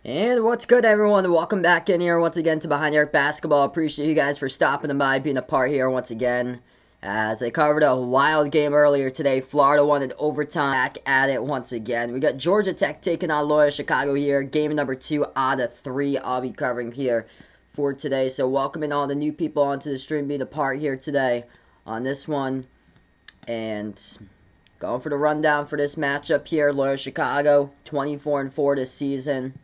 And what's good, everyone? Welcome back in here once again to Behind the Arc Basketball. Appreciate you guys for stopping by, being a part here once again. As I covered a wild game earlier today, Florida won in overtime. Back at it once again. We got Georgia Tech taking on Loyola Chicago here. Game number 2 out of 3 I'll be covering here for today. So welcoming all the new people onto the stream, being a part here today on this one. And going for the rundown for this matchup here. Loyola Chicago, 24-4 this season,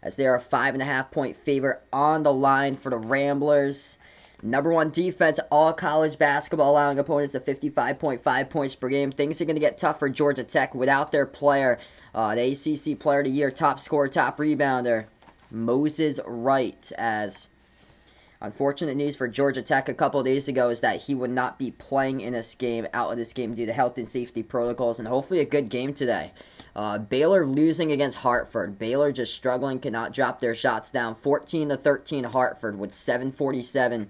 as they are a 5.5-point favorite on the line for the Ramblers. Number 1 defense, all college basketball, allowing opponents to 55.5 points per game. Things are going to get tough for Georgia Tech without their player, the ACC Player of the Year, top scorer, top rebounder, Moses Wright. As unfortunate news for Georgia Tech a couple of days ago is that he would not be playing in this game, out of this game, due to health and safety protocols, and hopefully a good game today. Baylor losing against Hartford. Baylor just struggling, cannot drop their shots down. 14-13 Hartford with 7:47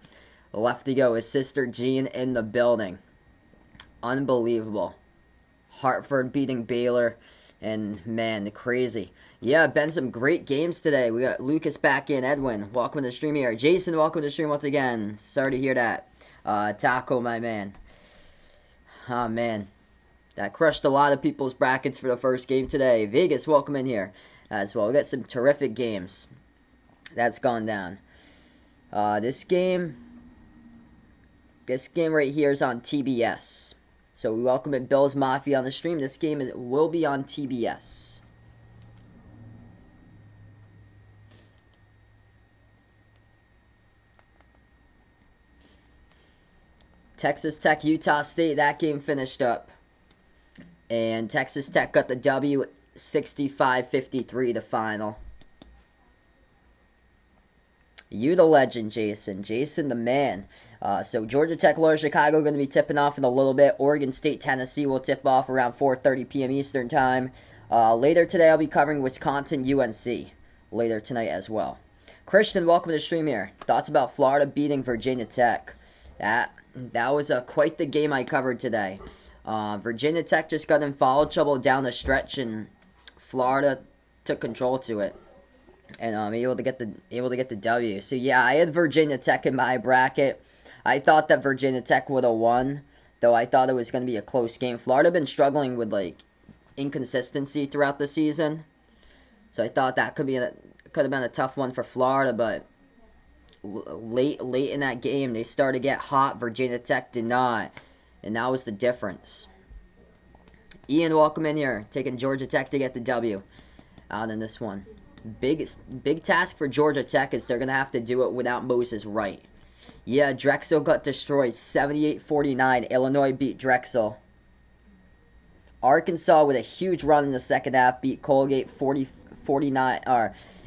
left to go. His sister Jean in the building. Unbelievable. Hartford beating Baylor, and man, crazy. Yeah, been some great games today. We got Lucas back in, Edwin, welcome to the stream here. Jason, welcome to the stream once again. Sorry to hear that. Taco, my man. Oh, man. That crushed a lot of people's brackets for the first game today. Vegas, welcome in here as well. We got some terrific games that's gone down. This game right here is on TBS. So we welcome in Bill's Mafia on the stream. This game will be on TBS. Texas Tech, Utah State, that game finished up. And Texas Tech got the W, 65-53 the final. You the legend, Jason. Jason the man. So Georgia Tech, Loyola Chicago going to be tipping off in a little bit. Oregon State, Tennessee will tip off around 4:30 p.m. Eastern Time. Later today, I'll be covering Wisconsin, UNC. Later tonight as well. Christian, welcome to the stream here. Thoughts about Florida beating Virginia Tech? That was quite the game I covered today. Virginia Tech just got in foul trouble down the stretch, and Florida took control to it, and able to get the W. So yeah, I had Virginia Tech in my bracket. I thought that Virginia Tech would have won, though I thought it was going to be a close game. Florida been struggling with inconsistency throughout the season, so I thought that could have been a tough one for Florida, but late in that game they started to get hot. Virginia Tech did not, and that was the difference. Ian, welcome in here, taking Georgia Tech to get the W out in this one. Big task for Georgia Tech is they're going to have to do it without Moses Wright. Yeah, Drexel got destroyed 78-49. Illinois beat Drexel. Arkansas with a huge run in the second half beat Colgate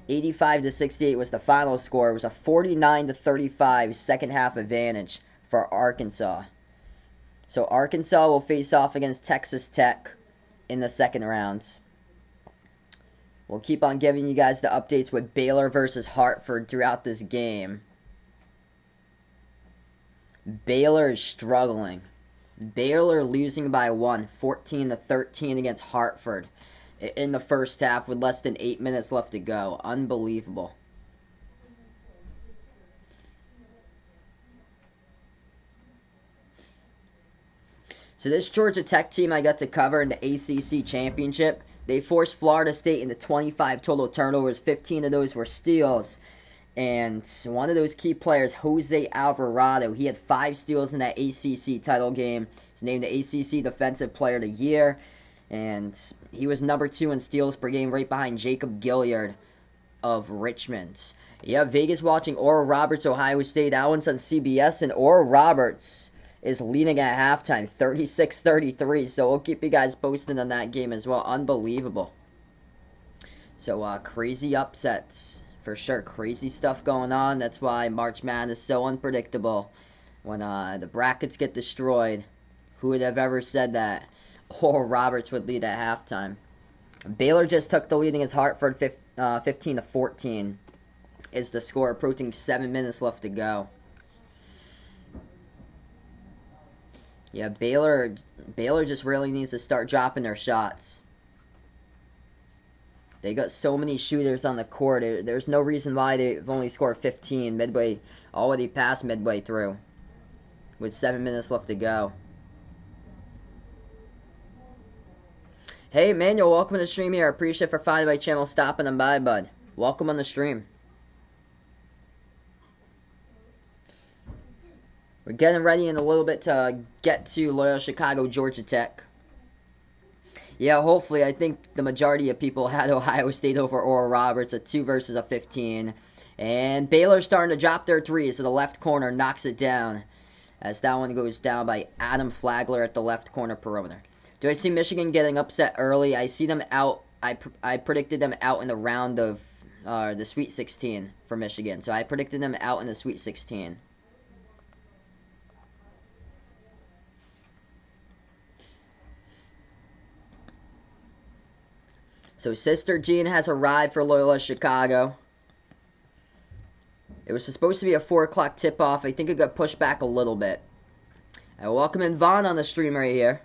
85-68 was the final score. It was a 49-35 second half advantage for Arkansas. So Arkansas will face off against Texas Tech in the second rounds. We'll keep on giving you guys the updates with Baylor versus Hartford throughout this game. Baylor is struggling. Baylor losing by 1, 14-13 against Hartford in the first half with less than 8 minutes left to go. Unbelievable. So this Georgia Tech team I got to cover in the ACC Championship, they forced Florida State into 25 total turnovers. 15 of those were steals. And one of those key players, Jose Alvarado, he had 5 steals in that ACC title game. He's named the ACC Defensive Player of the Year. And he was number 2 in steals per game, right behind Jacob Gilliard of Richmond. Yeah, Vegas watching Oral Roberts, Ohio State. That one's on CBS, and Oral Roberts is leading at halftime, 36-33. So we'll keep you guys posted on that game as well. Unbelievable. So crazy upsets. For sure, crazy stuff going on. That's why March Madness is so unpredictable. When the brackets get destroyed, who would have ever said that Oral Roberts would lead at halftime? Baylor just took the lead against Hartford, 15-14 is the score, approaching 7 minutes left to go. Yeah, Baylor just really needs to start dropping their shots. They got so many shooters on the court. There's no reason why they've only scored 15 midway, already past midway through, with 7 minutes left to go. Hey, Manuel, welcome to the stream here. I appreciate for finding my channel, stopping and by, bud. Welcome on the stream. We're getting ready in a little bit to get to Loyola Chicago, Georgia Tech. Yeah, hopefully. I think the majority of people had Ohio State over Oral Roberts, a 2 versus a 15. And Baylor's starting to drop their threes, so the left corner knocks it down, as that one goes down by Adam Flagler at the left corner perimeter. Do I see Michigan getting upset early? I see them out. I predicted them out in the round of the Sweet 16 for Michigan. So I predicted them out in the Sweet 16. So Sister Jean has arrived for Loyola Chicago. It was supposed to be a 4 o'clock tip-off. I think it got pushed back a little bit. I welcome in Vaughn on the stream right here.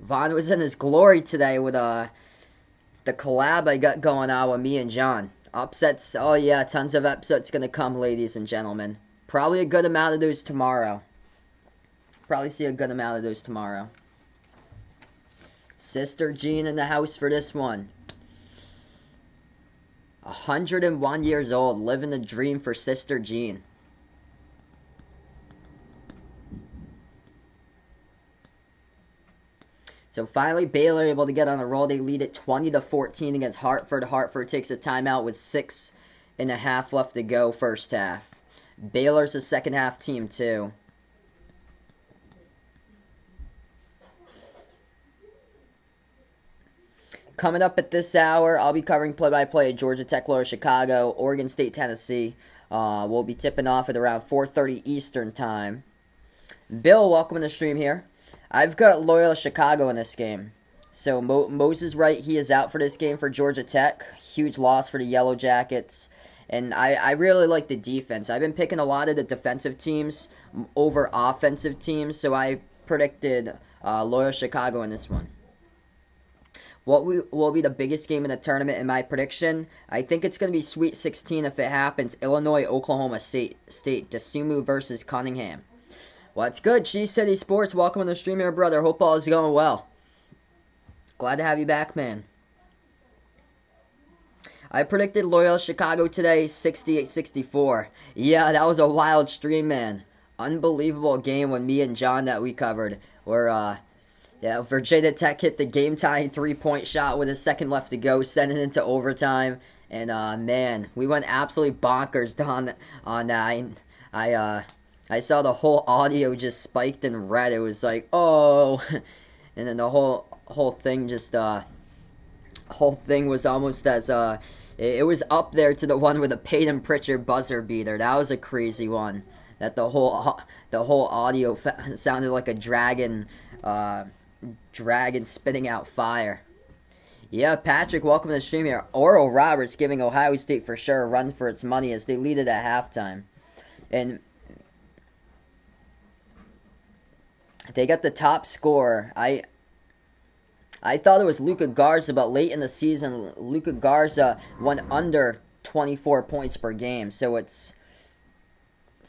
Vaughn was in his glory today with the collab I got going on with me and John. Upsets, oh yeah, tons of upsets gonna come, ladies and gentlemen. Probably a good amount of those tomorrow. Probably see a good amount of those tomorrow. Sister Jean in the house for this one. 101 years old, living the dream for Sister Jean. So finally, Baylor able to get on a roll. They lead it 20-14 against Hartford. Hartford takes a timeout with 6.5 left to go first half. Baylor's a second half team too. Coming up at this hour, I'll be covering play-by-play at Georgia Tech, Loyola Chicago, Oregon State, Tennessee. We'll be tipping off at around 4:30 Eastern time. Bill, welcome to the stream here. I've got Loyola Chicago in this game. So Moses Wright, he is out for this game for Georgia Tech. Huge loss for the Yellow Jackets. And I really like the defense. I've been picking a lot of the defensive teams over offensive teams. So I predicted Loyola Chicago in this one. What will be the biggest game in the tournament in my prediction? I think it's going to be Sweet 16 if it happens. Illinois, Oklahoma State, DeSumo versus Cunningham. What's good? Cheese City Sports, welcome to the stream here, brother. Hope all is going well. Glad to have you back, man. I predicted Loyola Chicago today, 68-64. Yeah, that was a wild stream, man. Unbelievable game when me and John that we covered. Where, yeah, Virginia Tech hit the game-tying three-point shot with a second left to go, sending it into overtime. And, man, we went absolutely bonkers on that. I saw the whole audio just spiked in red. It was like, oh, and then the whole thing just whole thing was almost as it was up there to the one with the Peyton Pritchard buzzer beater. That was a crazy one. That the whole audio sounded like a dragon spitting out fire. Yeah, Patrick, welcome to the stream here. Oral Roberts giving Ohio State for sure a run for its money as they lead it at halftime, and they got the top scorer. I thought it was Luka Garza, but late in the season, Luka Garza went under 24 points per game. So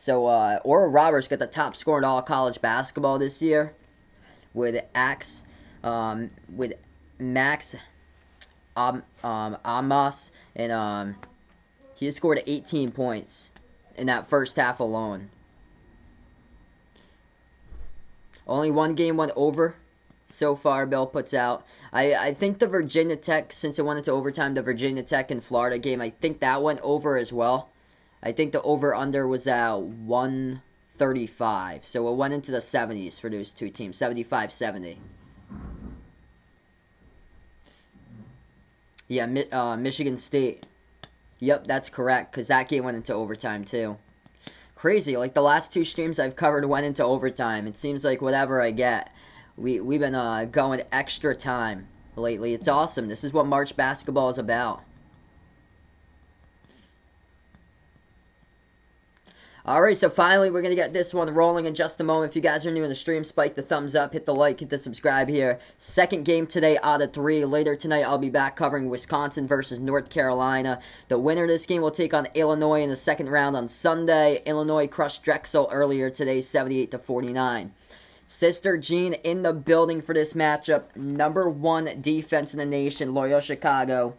Oral Roberts got the top scorer in all college basketball this year, with Max Amos, and he scored 18 points in that first half alone. Only one game went over so far, Bill puts out. I think the Virginia Tech, since it went into overtime, the Virginia Tech and Florida game, I think that went over as well. I think the over-under was at 135. So it went into the 70s for those two teams, 75-70. Yeah, Michigan State. Yep, that's correct, because that game went into overtime too. Crazy, like the last two streams I've covered went into overtime. It seems like whatever I get, we've been going extra time lately. It's awesome. This is what March basketball is about. Alright, so finally we're going to get this one rolling in just a moment. If you guys are new in the stream, spike the thumbs up, hit the like, hit the subscribe here. Second game today out of 3. Later tonight I'll be back covering Wisconsin versus North Carolina. The winner of this game will take on Illinois in the second round on Sunday. Illinois crushed Drexel earlier today, 78-49. Sister Jean in the building for this matchup. Number 1 defense in the nation, Loyola Chicago,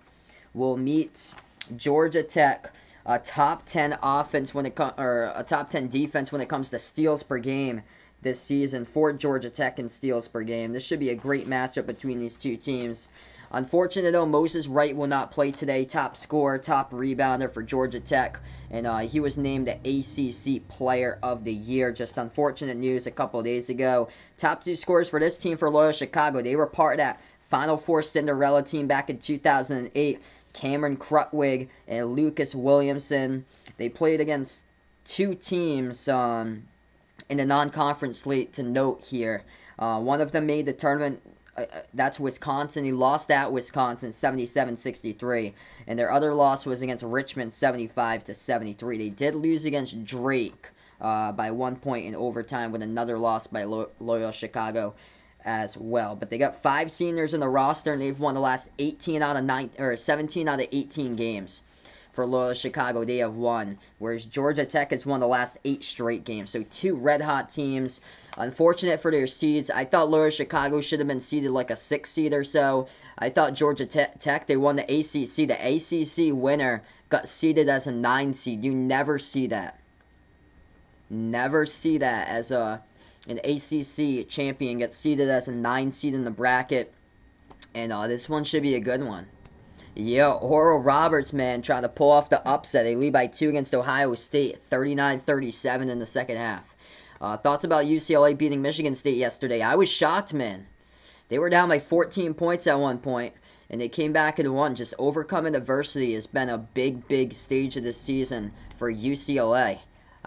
will meet Georgia Tech. A top 10 offense when it a top 10 defense when it comes to steals per game this season for Georgia Tech and steals per game. This should be a great matchup between these two teams. Unfortunately, though, Moses Wright will not play today. Top scorer, top rebounder for Georgia Tech, and he was named the ACC Player of the Year. Just unfortunate news a couple of days ago. Top 2 scorers for this team for Loyola Chicago. They were part of that Final Four Cinderella team back in 2008. Cameron Krutwig and Lucas Williamson. They played against 2 teams in the non-conference slate to note here. One of them made the tournament. That's Wisconsin. He lost at Wisconsin 77-63. And their other loss was against Richmond 75-73. They did lose against Drake by 1 point in overtime with another loss by Loyola Chicago as well. But they got 5 seniors in the roster, and they've won the last 17 out of 18 games. For Loyola Chicago, they have won, whereas Georgia Tech has won the last 8 straight games. So 2 red-hot teams. Unfortunate for their seeds. I thought Loyola Chicago should have been seeded like a 6 seed or so. I thought Georgia Tech, they won the ACC. The ACC winner got seeded as a 9 seed. You never see that. Never see that as an ACC champion gets seeded as a 9 seed in the bracket. And this one should be a good one. Yeah, Oral Roberts, man, trying to pull off the upset. They lead by 2 against Ohio State, 39-37 in the second half. Thoughts about UCLA beating Michigan State yesterday? I was shocked, man. They were down by 14 points at one point, and they came back and won. Just overcoming adversity has been a big, big stage of this season for UCLA.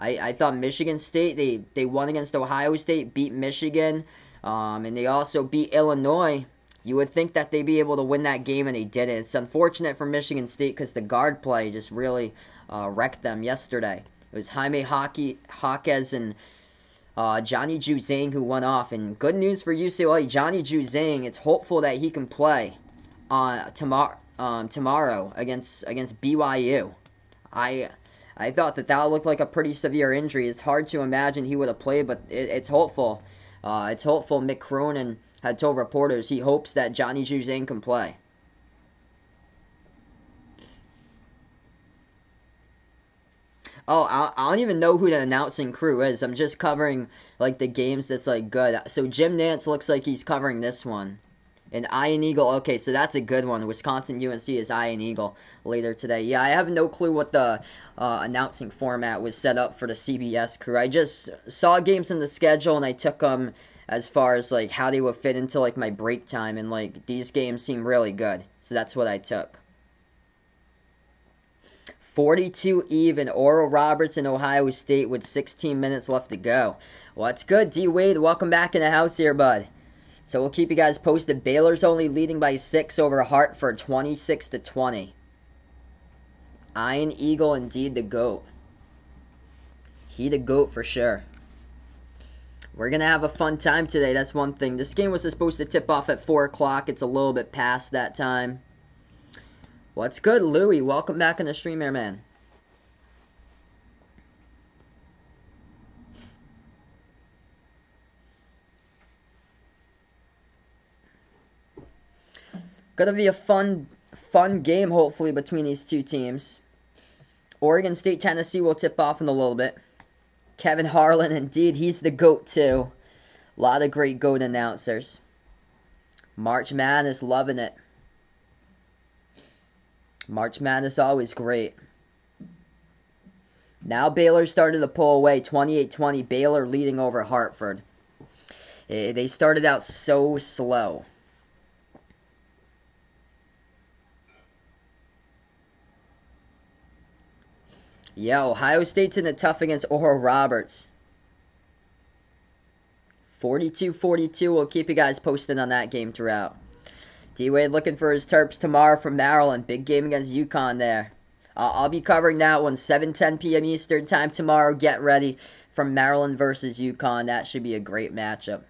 I thought Michigan State, they won against Ohio State, beat Michigan, and they also beat Illinois. You would think that they'd be able to win that game, and they didn't. It's unfortunate for Michigan State because the guard play just really wrecked them yesterday. It was Jaime Jaquez and Johnny Juzang who went off. And good news for UCLA, Johnny Juzang, it's hopeful that he can play tomorrow against BYU. I thought that looked like a pretty severe injury. It's hard to imagine he would have played, but it's hopeful. It's hopeful. Mick Cronin had told reporters he hopes that Johnny Juzang can play. Oh, I don't even know who the announcing crew is. I'm just covering like the games that's like good. So Jim Nantz looks like he's covering this one. And Iron Eagle, okay, so that's a good one. Wisconsin UNC is Iron Eagle later today. Yeah, I have no clue what the announcing format was set up for the CBS crew. I just saw games in the schedule and I took them as far as like how they would fit into like my break time, and like these games seem really good. So that's what I took. 42 even. Oral Roberts and Ohio State with 16 minutes left to go. Well, that's good. D Wade, welcome back in the house here, bud. So we'll keep you guys posted. Baylor's only leading by 6 over Hartford, 26-20. Iron Eagle, indeed the GOAT. He the GOAT for sure. We're going to have a fun time today, that's one thing. This game was supposed to tip off at 4 o'clock. It's a little bit past that time. What's good, Louie? Welcome back in the stream here, man. Gonna be a fun game, hopefully, between these two teams. Oregon State, Tennessee will tip off in a little bit. Kevin Harlan, indeed, he's the GOAT, too. A lot of great GOAT announcers. March Madness, loving it. March Madness, always great. Now Baylor started to pull away, 28-20. Baylor leading over Hartford. They started out so slow. Yeah, Ohio State's in a tough against Oral Roberts. 42-42. We'll keep you guys posted on that game throughout. D-Wade looking for his Terps tomorrow from Maryland. Big game against UConn there. I'll be covering that one 7:10 p.m. Eastern time tomorrow. Get ready from Maryland versus UConn. That should be a great matchup.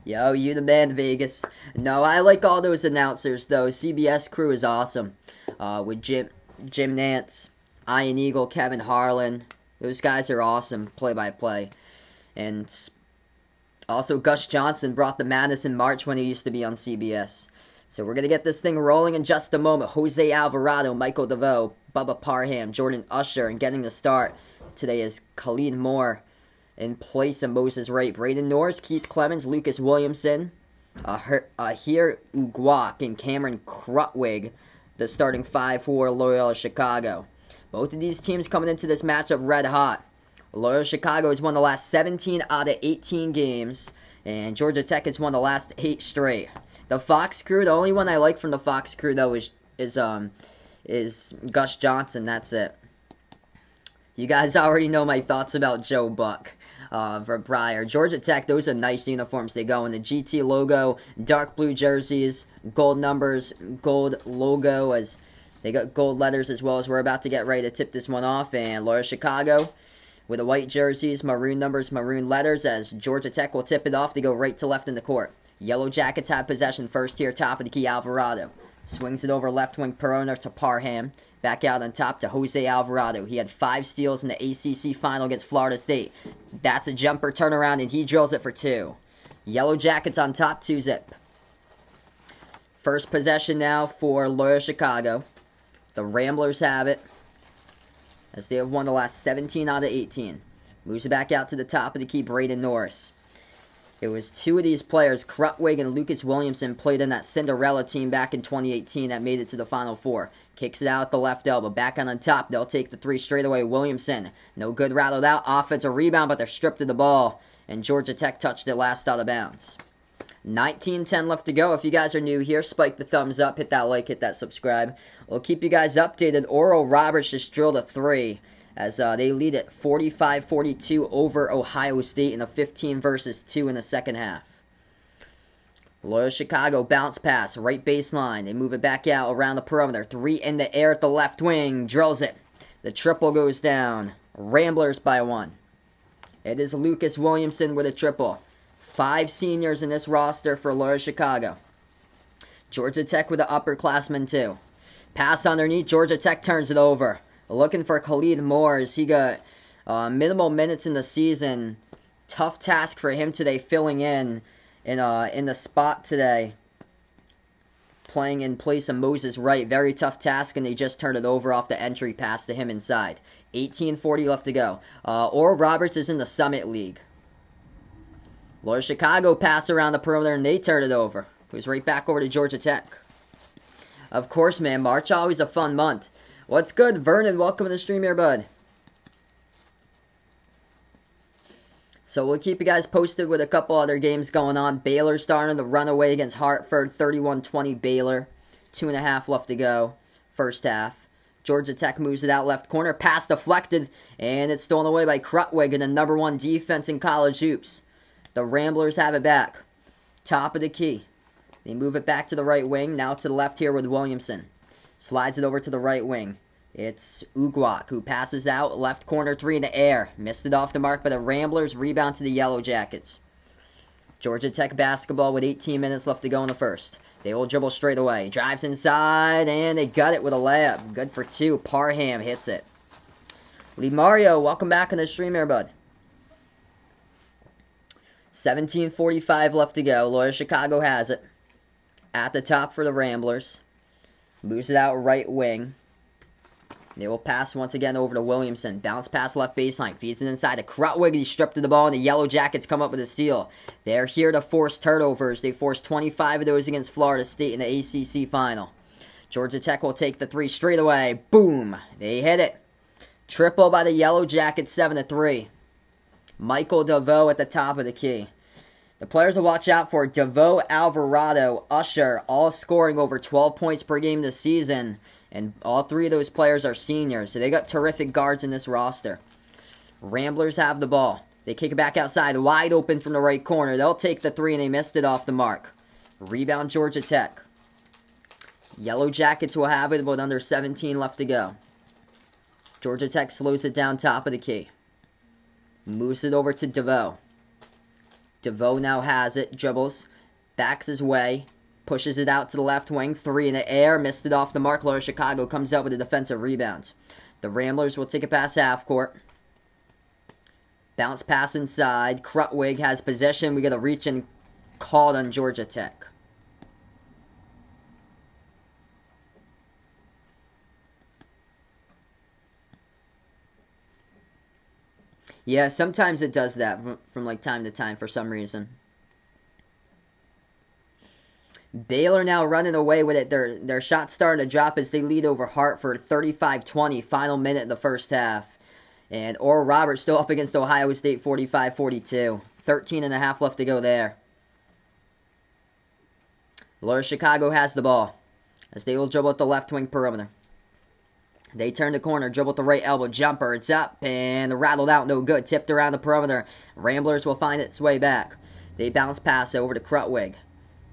Yo, you the man, Vegas. No, I like all those announcers, though. CBS crew is awesome. With Jim Nantz, Ian Eagle, Kevin Harlan. Those guys are awesome, play-by-play. And also, Gus Johnson brought the madness in March when he used to be on CBS. So we're going to get this thing rolling in just a moment. Jose Alvarado, Michael DeVoe, Bubba Parham, Jordan Usher, and getting the start today is Khalid Moore in place of Moses Wright. Braden Norris, Keith Clemens, Lucas Williamson, Ahir Ugwak, and Cameron Krutwig, the starting five for Loyola Chicago. Both of these teams coming into this matchup red hot. Loyola Chicago has won the last 17 out of 18 games, and Georgia Tech has won the last 8 straight. The Fox crew, the only one I like from the Fox crew though is Gus Johnson. That's it. You guys already know my thoughts about Joe Buck from prior. Georgia Tech, those are nice uniforms. They go in the GT logo, dark blue jerseys, gold numbers, gold logo, as they got gold letters as well. As we're about to get ready to tip this one off. And Loyola Chicago with the white jerseys, maroon numbers, maroon letters, as Georgia Tech will tip it off. They go right to left in the court. Yellow Jackets have possession first here, top of the key, Alvarado. Swings it over left wing Perona to Parham. Back out on top to Jose Alvarado. He had 5 steals in the ACC final against Florida State. That's a jumper turnaround, and he drills it for 2. Yellow Jackets on top, 2-zip. First possession now for Loyola Chicago. The Ramblers have it, as they have won the last 17 out of 18. Moves it back out to the top of the key, Braden Norris. It was 2 of these players, Krutwig and Lucas Williamson, played in that Cinderella team back in 2018 that made it to the Final Four. Kicks it out at the left elbow. Back on top, they'll take the 3 straight away. Williamson, no good, rattled out. Offensive rebound, but they're stripped of the ball. And Georgia Tech touched it last out of bounds. 19:10 left to go. If you guys are new here, spike the thumbs up, hit that like, hit that subscribe. We'll keep you guys updated. Oral Roberts just drilled a 3. As they lead it 45-42 over Ohio State in a 15 versus 2 in the second half. Loyola Chicago bounce pass, right baseline. They move it back out around the perimeter. 3 in the air at the left wing. Drills it. The triple goes down. Ramblers by 1. It is Lucas Williamson with a triple. 5 seniors in this roster for Loyola Chicago. Georgia Tech with the upperclassmen too. Pass underneath. Georgia Tech turns it over. Looking for Khalid Moore as he got minimal minutes in the season. Tough task for him today, filling in the spot today. Playing in place of Moses Wright. Very tough task, and they just turned it over off the entry pass to him inside. 18:40 left to go. Oral Roberts is in the Summit League. Loyola Chicago pass around the perimeter, and they turn it over. Goes right back over to Georgia Tech. Of course, man. March always a fun month. What's good, Vernon? Welcome to the stream here, bud. So we'll keep you guys posted with a couple other games going on. Baylor starting to run away against Hartford, 31-20 Baylor. 2.5 left to go, first half. Georgia Tech moves it out left corner. Pass deflected, and it's stolen away by Krutwig in the #1 defense in college hoops. The Ramblers have it back. Top of the key. They move it back to the right wing. Now to the left here with Williamson. Slides it over to the right wing. It's Ugwak who passes out. Left corner 3 in the air. Missed it off the mark by the Ramblers. Rebound to the Yellow Jackets. Georgia Tech basketball with 18 minutes left to go in the first. They will dribble straight away. Drives inside, and they got it with a layup. Good for 2. Parham hits it. Lee Mario, welcome back on the stream here, bud. 17:45 left to go. Loyola Chicago has it. At the top for the Ramblers. Moves it out right wing. They will pass once again over to Williamson. Bounce pass left baseline. Feeds it inside to Krutwig. He's stripped of the ball, and the Yellow Jackets come up with a steal. They're here to force turnovers. They forced 25 of those against Florida State in the ACC final. Georgia Tech will take the 3 straight away. Boom. They hit it. Triple by the Yellow Jackets, 7-3. Michael DeVoe at the top of the key. The players to watch out for: DeVoe, Alvarado, Usher, all scoring over 12 points per game this season. And all 3 of those players are seniors, so they got terrific guards in this roster. Ramblers have the ball. They kick it back outside, wide open from the right corner. They'll take the three, and they missed it off the mark. Rebound, Georgia Tech. Yellow Jackets will have it with under 17 left to go. Georgia Tech slows it down top of the key. Moves it over to DeVoe. DeVoe now has it, dribbles, backs his way, pushes it out to the left wing. Three in the air, missed it off the mark. Loyola Chicago comes up with a defensive rebound. The Ramblers will take it past half court. Bounce pass inside. Krutwig has possession. We get a reach and called on Georgia Tech. Yeah, sometimes it does that from like time to time for some reason. Baylor now running away with it. Their shot's starting to drop as they lead over Hartford 35-20. Final minute in the first half. And Oral Roberts still up against Ohio State 45-42. 13 and a half left to go there. Loyola Chicago has the ball as they will dribble at the left wing perimeter. They turn the corner, dribble at the right elbow, jumper, it's up, and rattled out, no good. Tipped around the perimeter. Ramblers will find its way back. They bounce pass over to Krutwig.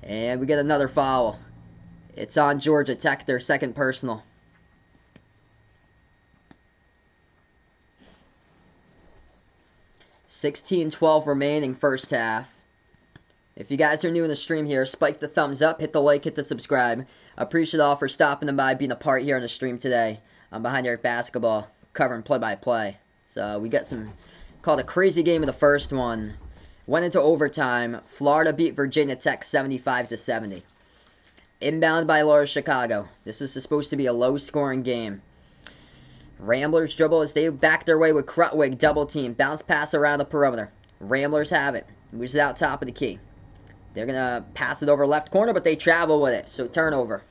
And we get another foul. It's on Georgia Tech, their second personal. $16-12 remaining first half. If you guys are new in the stream here, spike the thumbs up, hit the like, hit the subscribe. Appreciate all for stopping by, being a part here on the stream today. I'm Behind Eric Basketball, covering play-by-play. So we got called a crazy game of the first one. Went into overtime. Florida beat Virginia Tech 75-70. Inbound by Loyola Chicago. This is supposed to be a low-scoring game. Ramblers dribble as they back their way with Krutwig, double team. Bounce pass around the perimeter. Ramblers have it. Moves it out top of the key. They're going to pass it over left corner, but they travel with it. So turnover.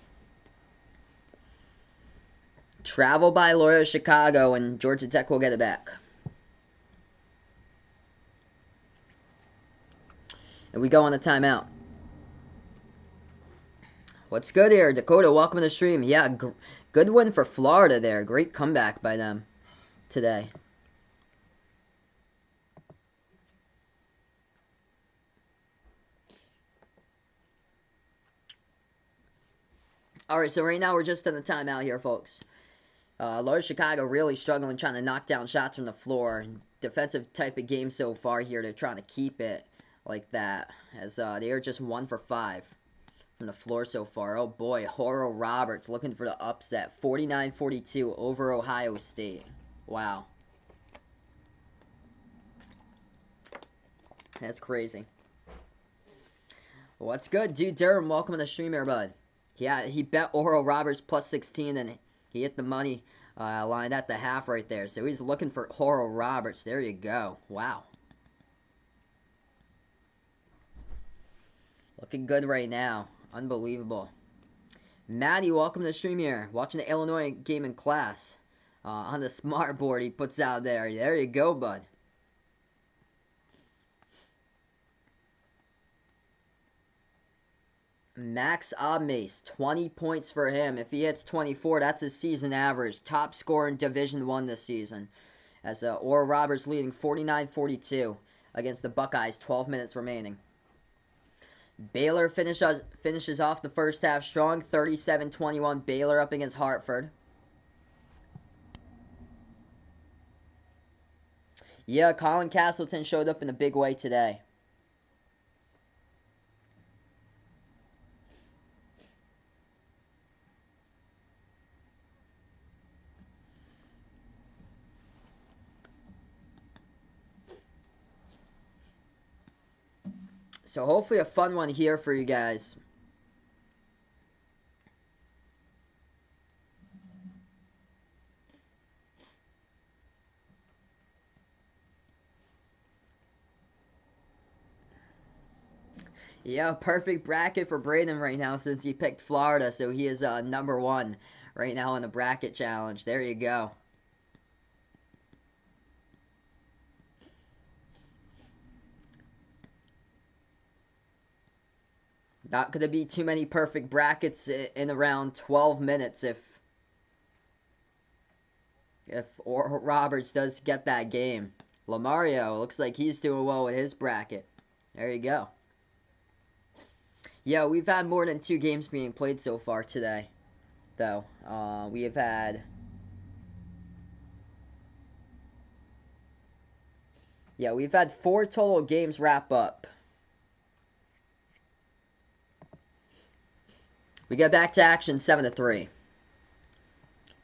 Travel by Loyola Chicago, and Georgia Tech will get it back. And we go on a timeout. What's good here? Dakota, welcome to the stream. Yeah, good win for Florida there. Great comeback by them today. Alright, so right now we're just in the timeout here, folks. Loyola Chicago really struggling trying to knock down shots from the floor. Defensive type of game so far here. They're trying to keep it like that, as they are just 1 for 5 from the floor so far. Oh boy, Oral Roberts looking for the upset. 49-42 over Ohio State. Wow. That's crazy. What's good? Dude Durham, welcome to the stream here, bud. Yeah, he bet Oral Roberts plus 16, and he hit the money line at the half right there. So he's looking for Oral Roberts. There you go. Wow. Looking good right now. Unbelievable. Maddie, welcome to the stream here. Watching the Illinois game in class. On the smart board he puts out there. There you go, bud. Max Abmace, 20 points for him. If he hits 24, that's his season average. Top scorer in Division I this season. As Oral Roberts leading 49-42 against the Buckeyes, 12 minutes remaining. Baylor finishes off the first half strong, 37-21. Baylor up against Hartford. Yeah, Colin Castleton showed up in a big way today. So hopefully a fun one here for you guys. Yeah, perfect bracket for Braden right now since he picked Florida. So he is number 1 right now in the bracket challenge. There you go. Not going to be too many perfect brackets in around 12 minutes if Oral Roberts does get that game. Lamario, looks like he's doing well with his bracket. There you go. Yeah, we've had more than 2 games being played so far today, though. We have had... Yeah, we've had 4 total games wrap up. We get back to action 7-3.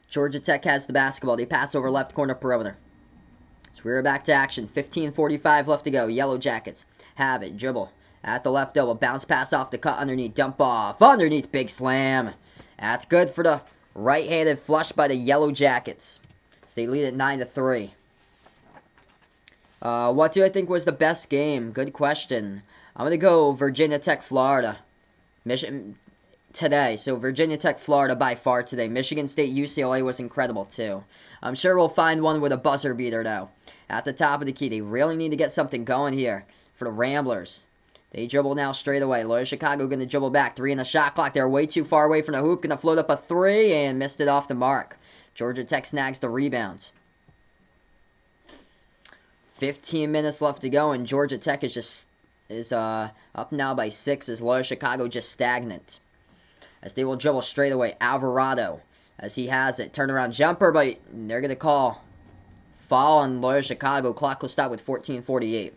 Georgia Tech has the basketball. They pass over left corner perimeter. So we're back to action. 15:45 left to go. Yellow Jackets have it. Dribble at the left elbow. Bounce pass off the cut underneath. Dump off. Underneath. Big slam. That's good for the right-handed flush by the Yellow Jackets. So they lead at 9-3. What do I think was the best game? Good question. I'm going to go Virginia Tech, Florida. Michigan today. So Virginia Tech, Florida by far today. Michigan State, UCLA was incredible too. I'm sure we'll find one with a buzzer beater though. At the top of the key, they really need to get something going here for the Ramblers. They dribble now straight away. Loyola Chicago going to dribble back. 3 in the shot clock. They're way too far away from the hoop. Going to float up a 3 and missed it off the mark. Georgia Tech snags the rebounds. 15 minutes left to go, and Georgia Tech is up now by 6 as Loyola Chicago just stagnant. As they will dribble straight away. Alvarado, as he has it. Turnaround jumper, but they're going to call foul on Loyola Chicago. Clock will stop with 14:48.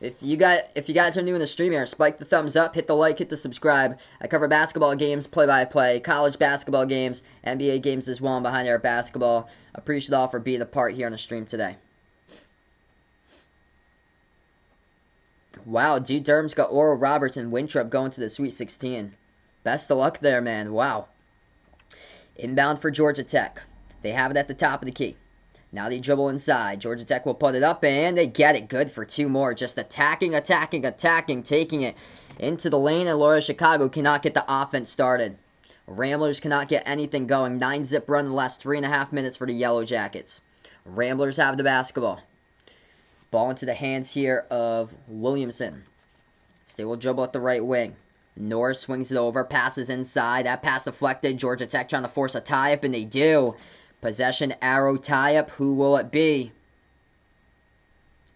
If you guys are new in the stream here, spike the thumbs up, hit the like, hit the subscribe. I cover basketball games, play-by-play, college basketball games, NBA games as well, and Behind Arc Basketball. Appreciate all for being a part here on the stream today. Wow, Duke Durham's got Oral Roberts and Winthrop going to the Sweet 16. Best of luck there, man. Wow. Inbound for Georgia Tech. They have it at the top of the key. Now they dribble inside. Georgia Tech will put it up, and they get it. Good for 2 more. Just attacking, taking it into the lane, and Loyola Chicago cannot get the offense started. Ramblers cannot get anything going. 9-zip run in the last 3.5 minutes for the Yellow Jackets. Ramblers have the basketball. Ball into the hands here of Williamson. So they will dribble at the right wing. Norris swings it over, passes inside. That pass deflected. Georgia Tech trying to force a tie-up, and they do. Possession arrow tie-up. Who will it be?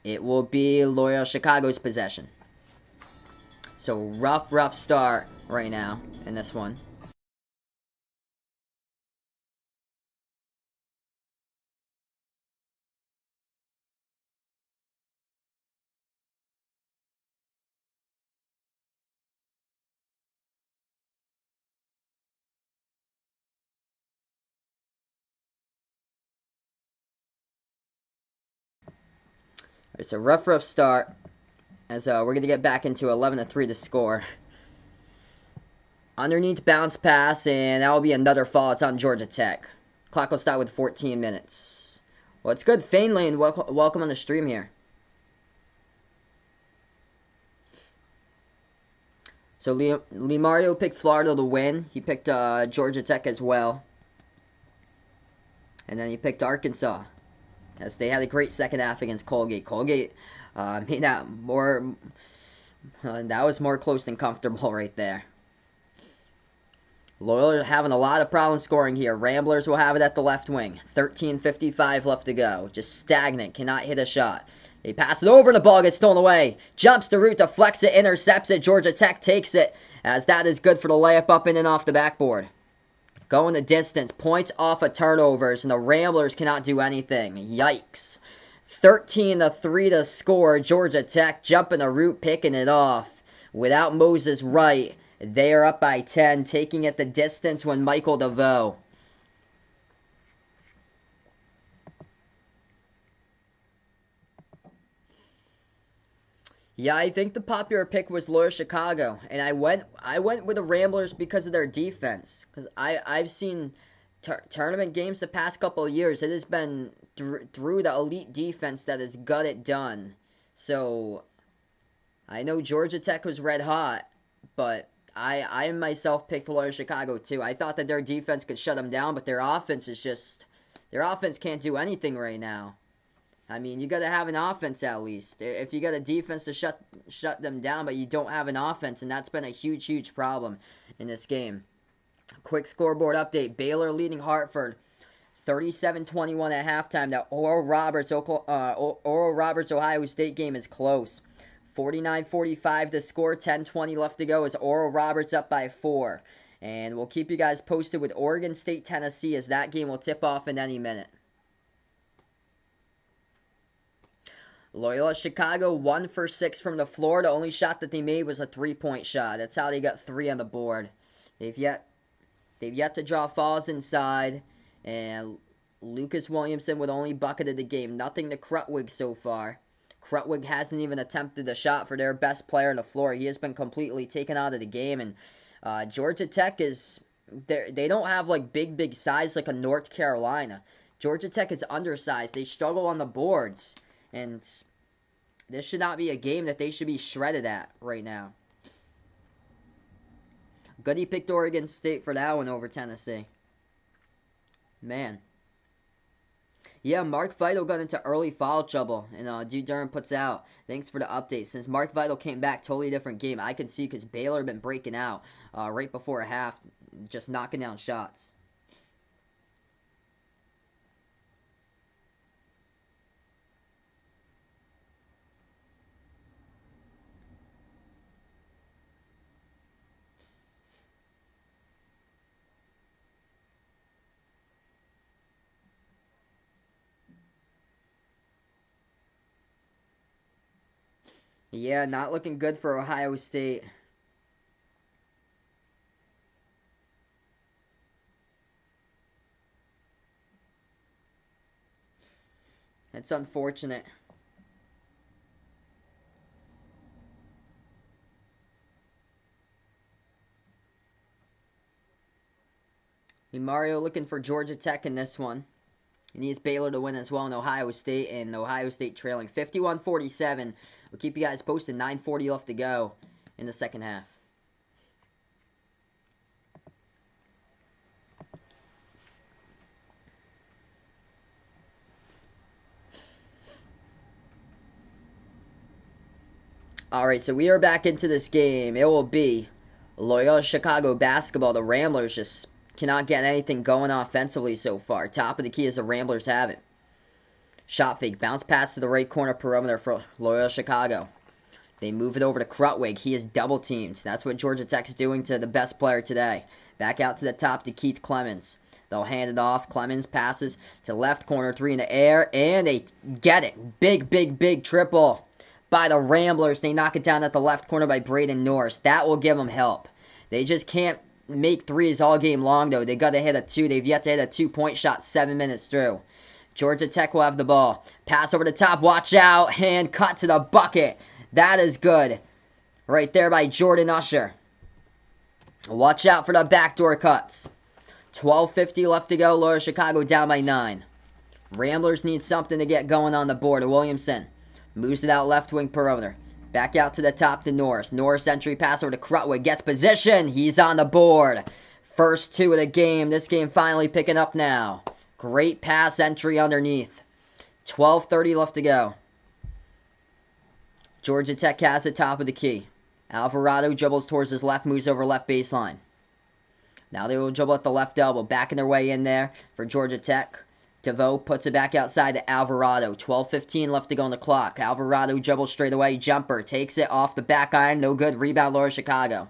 It will be Loyola Chicago's possession. So rough start right now in this one. It's a rough start as we're going to get back into 11-3 to score. Underneath bounce pass, and that will be another foul. It's on Georgia Tech. Clock will start with 14 minutes. Well, it's good. Fane Lane, welcome on the stream here. So Mario picked Florida to win. He picked Georgia Tech as well. And then he picked Arkansas, as they had a great second half against Colgate. Colgate made that more... that was more close than comfortable right there. Loyola having a lot of problems scoring here. Ramblers will have it at the left wing. 13:55 left to go. Just stagnant. Cannot hit a shot. They pass it over and the ball gets stolen away. Jumps the route, deflects it, intercepts it. Georgia Tech takes it, as that is good for the layup up in and off the backboard. Going the distance. Points off of turnovers, and the Ramblers cannot do anything. Yikes. 13-3 to score. Georgia Tech jumping the route, picking it off. Without Moses Wright, they are up by 10, taking it the distance when Michael DeVoe. Yeah, I think the popular pick was Loyola Chicago, and I went with the Ramblers because of their defense. Because I've seen tournament games the past couple of years. It has been through the elite defense that has got it done. So I know Georgia Tech was red hot, but I myself picked Loyola Chicago too. I thought that their defense could shut them down, but their offense can't do anything right now. I mean, you got to have an offense at least. If you got a defense to shut them down, but you don't have an offense, and that's been a huge problem in this game. Quick scoreboard update. Baylor leading Hartford 37-21 at halftime. The Oral Roberts Ohio State game is close. 49-45 the score. 10-20 left to go as Oral Roberts up by 4. And we'll keep you guys posted with Oregon State, Tennessee, as that game will tip off in any minute. Loyola Chicago 1 for 6 from the floor. The only shot that they made was a 3-point shot. That's how they got 3 on the board. They've yet to draw fouls inside, and Lucas Williamson with only bucketed the game. Nothing to Krutwig so far. Krutwig hasn't even attempted a shot for their best player on the floor. He has been completely taken out of the game, and Georgia Tech is, they don't have like big size like a North Carolina. Georgia Tech is undersized. They struggle on the boards, and this should not be a game that they should be shredded at right now. Good he picked Oregon State for that one over Tennessee. Man. Yeah, Mark Vital got into early foul trouble, and Dude Durham puts out, thanks for the update. Since Mark Vital came back, totally different game. I could see because Baylor had been breaking out right before a half, just knocking down shots. Yeah, not looking good for Ohio State. It's unfortunate. Mario looking for Georgia Tech in this one. He needs Baylor to win as well in Ohio State, and Ohio State trailing 51-47. We'll keep you guys posted. 9:40 left to go in the second half. Alright, so we are back into this game. It will be Loyola Chicago basketball. The Ramblers just cannot get anything going offensively so far. Top of the key as the Ramblers have it. Shot fake. Bounce pass to the right corner perimeter for Loyola Chicago. They move it over to Krutwig. He is double teamed. That's what Georgia Tech's doing to the best player today. Back out to the top to Keith Clemens. They'll hand it off. Clemens passes to left corner. 3 in the air. And they get it. Big triple by the Ramblers. They knock it down at the left corner by Braden Norris. That will give them help. They just can't make threes all game long, though. They got to hit a 2. They've yet to hit a 2-point shot 7 minutes through. Georgia Tech will have the ball. Pass over the top. Watch out. Hand cut to the bucket. That is good. Right there by Jordan Usher. Watch out for the backdoor cuts. 12:50 left to go. Loyola Chicago down by 9. Ramblers need something to get going on the board. Williamson moves it out left wing perimeter. Back out to the top to Norris. Norris entry pass over to Krutwig. Gets position. He's on the board. First 2 of the game. This game finally picking up now. Great pass entry underneath. 12:30 left to go. Georgia Tech has the top of the key. Alvarado dribbles towards his left, moves over left baseline. Now they will dribble at the left elbow. Backing their way in there for Georgia Tech. DeVoe puts it back outside to Alvarado. 12:15 left to go on the clock. Alvarado dribbles straight away. Jumper. Takes it off the back iron. No good. Rebound Loyola Chicago.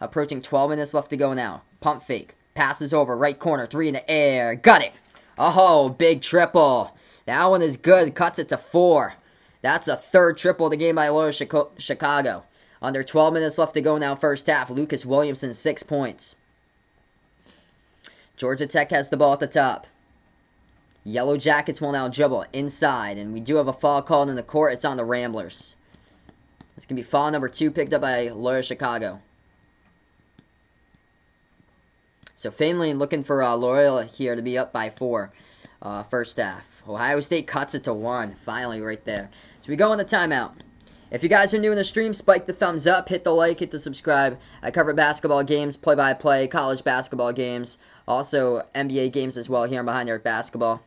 Approaching 12 minutes left to go now. Pump fake. Passes over. Right corner. 3 in the air. Got it. Oh, big triple. That one is good. Cuts it to 4. That's the 3rd triple of the game by Loyola Chicago. Under 12 minutes left to go now first half. Lucas Williamson, 6 points. Georgia Tech has the ball at the top. Yellow Jackets will now dribble inside. And we do have a foul called in the court. It's on the Ramblers. It's going to be foul number 2 picked up by Loyola Chicago. So Finley looking for Loyola here to be up by 4 first half. Ohio State cuts it to 1. Finally right there. So we go on the timeout. If you guys are new in the stream, spike the thumbs up, hit the like, hit the subscribe. I cover basketball games, play-by-play, college basketball games, also NBA games as well here on Behind Arc Basketball.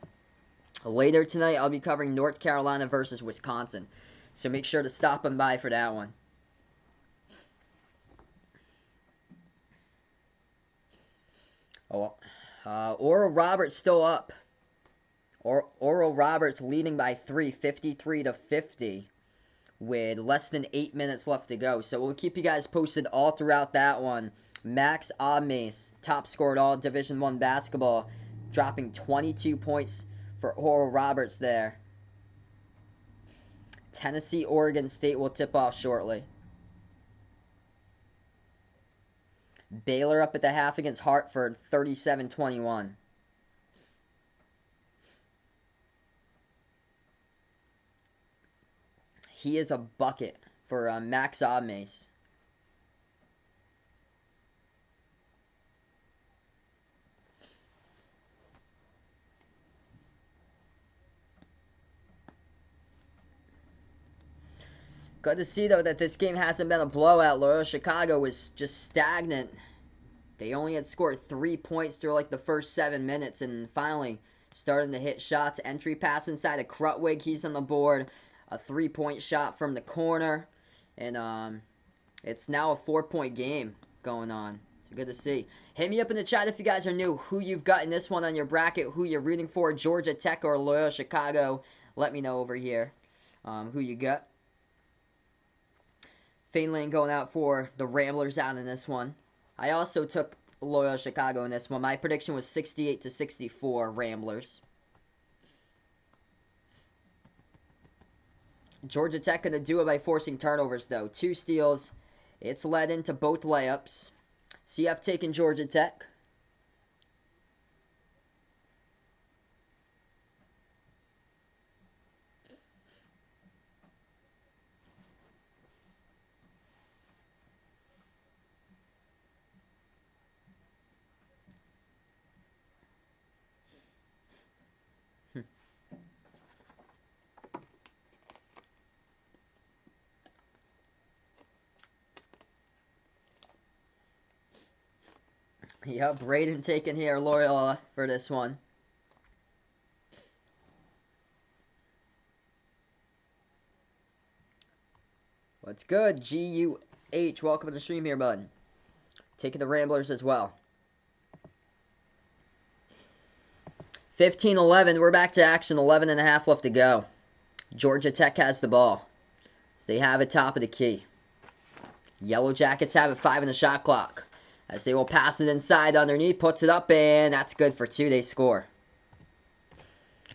Later tonight, I'll be covering North Carolina versus Wisconsin. So make sure to stop on by for that one. Oral Roberts still up. Oral Roberts leading by 3, 53 to 50, with less than 8 minutes left to go. So we'll keep you guys posted all throughout that one. Max Odmace, top scorer at all Division I basketball, dropping 22 points for Oral Roberts there. Tennessee, Oregon State will tip off shortly. Baylor up at the half against Hartford, 37-21. He is a bucket for Max Odmace. Good to see, though, that this game hasn't been a blowout. Loyola Chicago was just stagnant. They only had scored 3 points through like the first 7 minutes, and finally starting to hit shots. Entry pass inside of Krutwig. He's on the board. A 3-point shot from the corner. And it's now a 4-point game going on. So good to see. Hit me up in the chat if you guys are new. Who you've got in this one on your bracket. Who you're rooting for. Georgia Tech or Loyola Chicago. Let me know over here who you got. Fainlane going out for the Ramblers out in this one. I also took Loyola Chicago in this one. My prediction was 68 to 64 Ramblers. Georgia Tech going to do it by forcing turnovers, though. 2 steals. It's led into both layups. CF taking Georgia Tech. Yep, Braden taking here Loyola for this one. What's good? GUH, welcome to the stream here, bud. Taking the Ramblers as well. 15-11, we're back to action. 11.5 left to go. Georgia Tech has the ball. So they have it top of the key. Yellow Jackets have it 5 in the shot clock. As they will pass it inside underneath, puts it up, and that's good for 2. They score.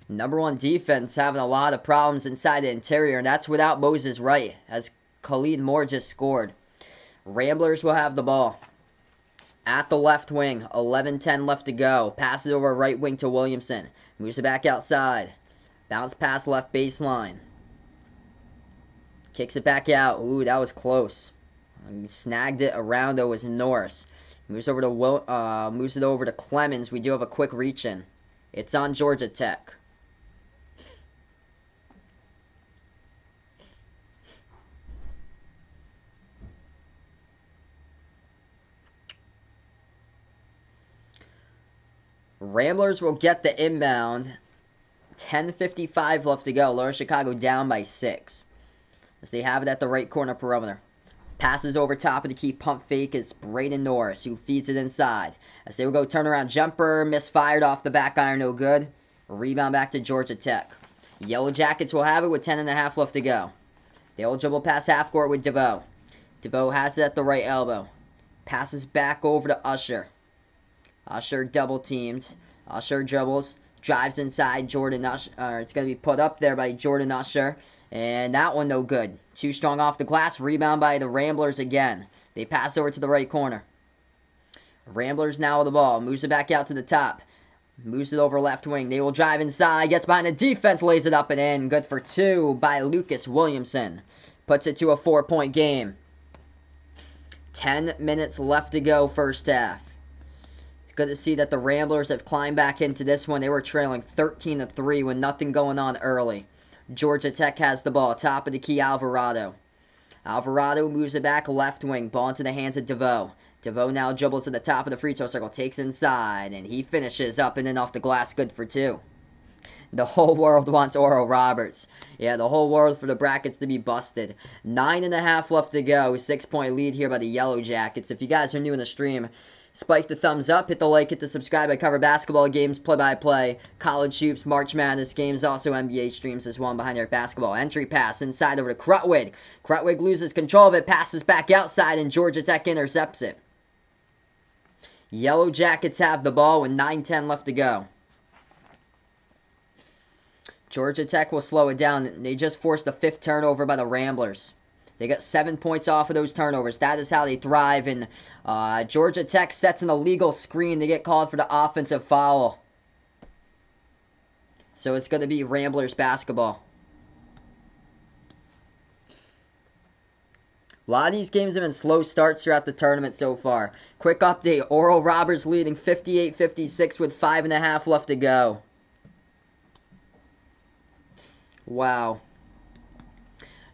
Number 1 defense having a lot of problems inside the interior, and that's without Moses Wright, as Khalid Moore just scored. Ramblers will have the ball. At the left wing, 11-10 left to go. Passes over right wing to Williamson. Moves it back outside. Bounce pass left baseline. Kicks it back out. Ooh, that was close. Snagged it around, though, was Norris. Moves it over to Clemens. We do have a quick reach in. It's on Georgia Tech. Ramblers will get the inbound. 10:55 left to go. Loyola Chicago down by 6. As they have it at the right corner perimeter. Passes over top of the key, pump fake. It's Braden Norris who feeds it inside. As they will go turnaround jumper, misfired off the back iron, no good. Rebound back to Georgia Tech. Yellow Jackets will have it with 10.5 left to go. They'll dribble past half court with DeVoe. DeVoe has it at the right elbow. Passes back over to Usher. Usher double teams. Usher dribbles. Drives inside Jordan Usher. It's going to be put up there by Jordan Usher. And that one no good. Too strong off the glass. Rebound by the Ramblers again. They pass over to the right corner. Ramblers now with the ball. Moves it back out to the top. Moves it over left wing. They will drive inside. Gets behind the defense. Lays it up and in. Good for 2 by Lucas Williamson. Puts it to a 4-point game. 10 minutes left to go first half. It's good to see that the Ramblers have climbed back into this one. They were trailing 13-3 with nothing going on early. Georgia Tech has the ball. Top of the key, Alvarado. Alvarado moves it back left wing. Ball into the hands of DeVoe. DeVoe now dribbles to the top of the free throw circle. Takes inside. And he finishes up and in off the glass. Good for 2. The whole world wants Oral Roberts. Yeah, the whole world for the brackets to be busted. 9.5 left to go. 6-point lead here by the Yellow Jackets. If you guys are new in the stream, Spike the thumbs up, hit the like, hit the subscribe. I cover basketball games, play-by-play, college hoops, March Madness games, also NBA streams as well. Behind Eric Basketball. Entry pass inside over to Krutwig. Krutwig loses control of it, passes back outside, and Georgia Tech intercepts it. Yellow Jackets have the ball with 9:10 left to go. Georgia Tech will slow it down. They just forced the 5th turnover by the Ramblers. They got 7 points off of those turnovers. That is how they thrive. And Georgia Tech sets an illegal screen. They get called for the offensive foul. So it's going to be Ramblers basketball. A lot of these games have been slow starts throughout the tournament so far. Quick update. Oral Roberts leading 58-56 with 5.5 left to go. Wow.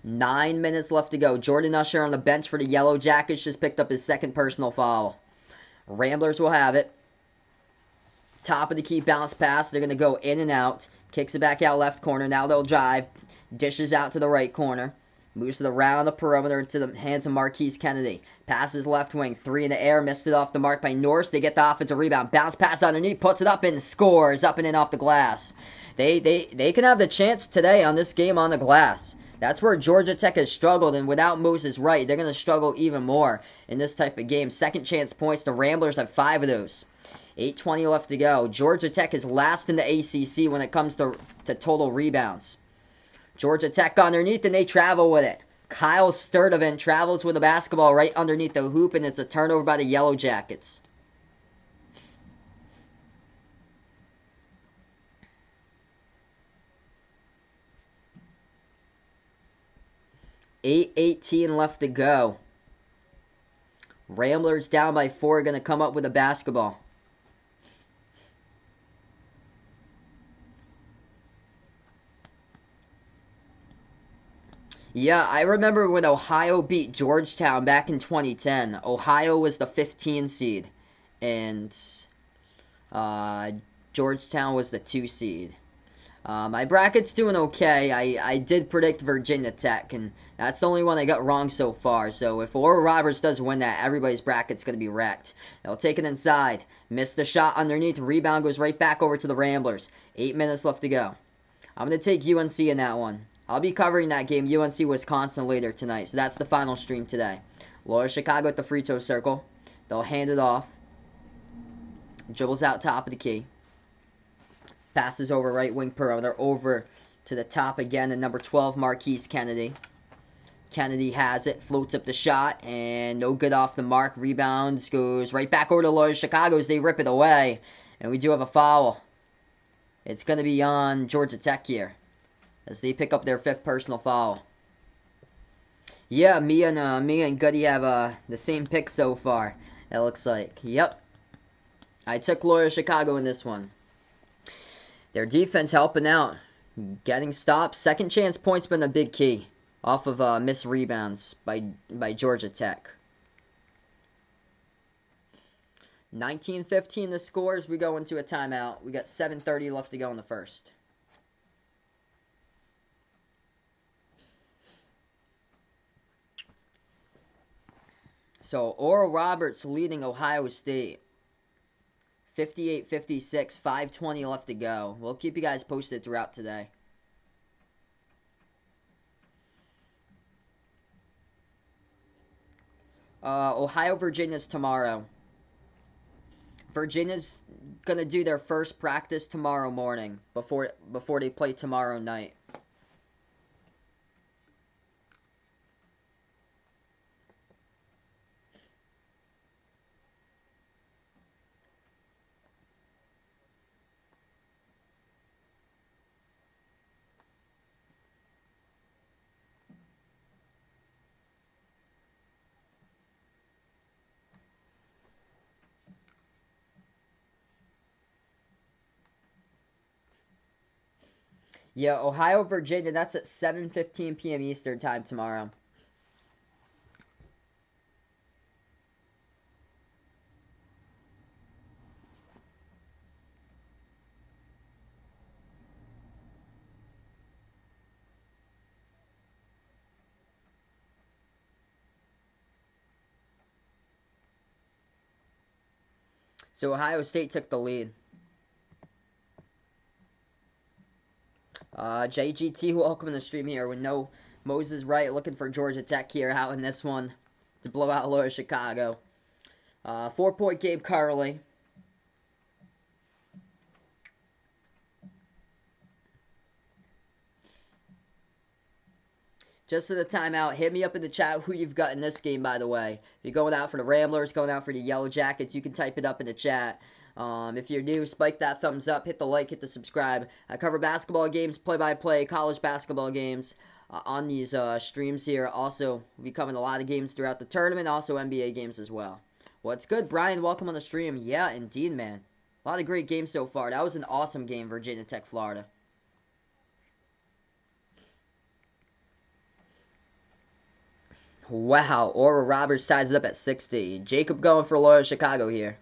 9 minutes left to go. Jordan Usher on the bench for the Yellow Jackets just picked up his 2nd personal foul. Ramblers will have it. Top of the key bounce pass. They're going to go in and out. Kicks it back out left corner. Now they'll drive. Dishes out to the right corner. Moves it around the perimeter to the hands of Marquise Kennedy. Passes left wing. 3 in the air. Missed it off the mark by Norse. They get the offensive rebound. Bounce pass underneath. Puts it up and scores. Up and in off the glass. They can have the chance today on this game on the glass. That's where Georgia Tech has struggled, and without Moses Wright, they're going to struggle even more in this type of game. 2nd chance points. The Ramblers have 5 of those. 8:20 left to go. Georgia Tech is last in the ACC when it comes to total rebounds. Georgia Tech underneath, and they travel with it. Kyle Sturdivant travels with the basketball right underneath the hoop, and it's a turnover by the Yellow Jackets. 8:18 left to go. Ramblers down by 4, going to come up with a basketball. Yeah, I remember when Ohio beat Georgetown back in 2010. Ohio was the 15 seed, and Georgetown was the 2 seed. My bracket's doing okay. I did predict Virginia Tech, and that's the only one I got wrong so far. So if Oral Roberts does win that, everybody's bracket's going to be wrecked. They'll take it inside. Miss the shot underneath. Rebound goes right back over to the Ramblers. 8 minutes left to go. I'm going to take UNC in that one. I'll be covering that game, UNC Wisconsin, later tonight. So that's the final stream today. Loyola Chicago at the free throw circle. They'll hand it off. Dribbles out top of the key. Passes over right wing perimeter, over to the top again, and number 12, Marquise Kennedy. Kennedy has it, floats up the shot, and no good off the mark. Rebounds, goes right back over to Loyola Chicago as they rip it away. And we do have a foul. It's going to be on Georgia Tech here, as they pick up their 5th personal foul. Yeah, me and Goody have the same pick so far, it looks like. Yep. I took Loyola Chicago in this one. Their defense helping out. Getting stops. 2nd chance points been a big key. Off of missed rebounds by Georgia Tech. 19-15 the scores. We go into a timeout. We got 7:30 left to go in the first. So Oral Roberts leading Ohio State. 58-56, 5:20 left to go. We'll keep you guys posted throughout today. Ohio, Virginia's tomorrow. Virginia's going to do their first practice tomorrow morning before they play tomorrow night. Yeah, Ohio, Virginia, that's at 7:15 p.m. Eastern time tomorrow. So Ohio State took the lead. JGT, welcome to the stream here with no Moses Wright looking for Georgia Tech here out in this one to blow out Loyola Chicago. 4-point game currently. Just for the timeout, hit me up in the chat who you've got in this game, by the way. If you're going out for the Ramblers, going out for the Yellow Jackets, you can type it up in the chat. If you're new, spike that thumbs up, hit the like, hit the subscribe. I cover basketball games, play-by-play, college basketball games on these streams here. Also, we'll be covering a lot of games throughout the tournament, also NBA games as well. What's good, Brian? Welcome on the stream. Yeah, indeed, man. A lot of great games so far. That was an awesome game, Virginia Tech, Florida. Wow, Oral Roberts ties it up at 60. Jacob going for Loyola Chicago here.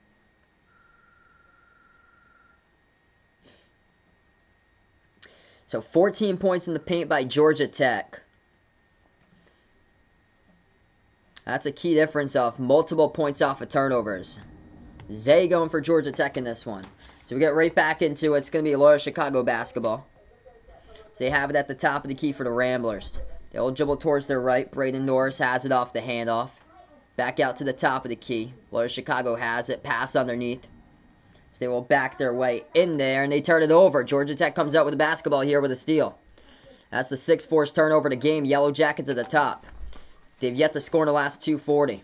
So 14 points in the paint by Georgia Tech. That's a key difference of multiple points off of turnovers. Zay going for Georgia Tech in this one. So we get right back into it. It's going to be Loyola Chicago basketball. So they have it at the top of the key for the Ramblers. They'll dribble towards their right. Braden Norris has it off the handoff. Back out to the top of the key. Loyola Chicago has it. Pass underneath. So they will back their way in there, and they turn it over. Georgia Tech comes out with the basketball here with a steal. That's the 6th forced turnover of the game. Yellow Jackets at the top. They've yet to score in the last 2:40.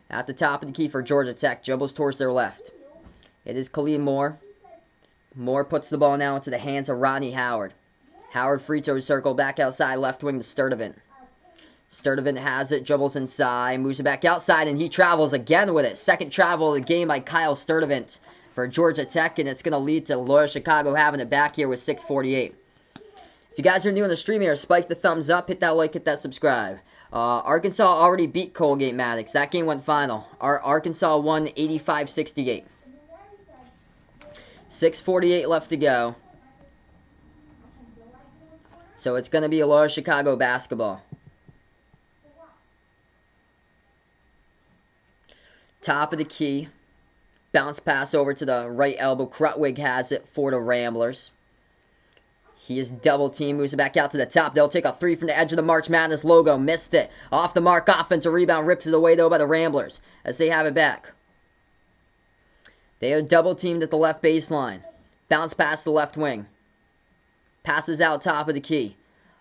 At the top of the key for Georgia Tech. Dribbles towards their left. It is Khalid Moore. Moore puts the ball now into the hands of Ronnie Howard. Howard free throw circle back outside left wing to Sturdivant. Sturdivant has it, dribbles inside, moves it back outside, and he travels again with it. Second travel of the game by Kyle Sturdivant for Georgia Tech, and it's going to lead to Loyola Chicago having it back here with 6:48. If you guys are new in the stream here, spike the thumbs up, hit that like, hit that subscribe. Arkansas already beat Colgate Maddox. That game went final. Arkansas won 85-68. 6:48 left to go. So it's going to be a Loyola Chicago basketball. Top of the key. Bounce pass over to the right elbow. Krutwig has it for the Ramblers. He is double team. Moves it back out to the top. They'll take a three from the edge of the March Madness logo. Missed it. Off the mark. Offensive rebound. Rips it away though by the Ramblers as they have it back. They are double teamed at the left baseline. Bounce pass to the left wing. Passes out top of the key.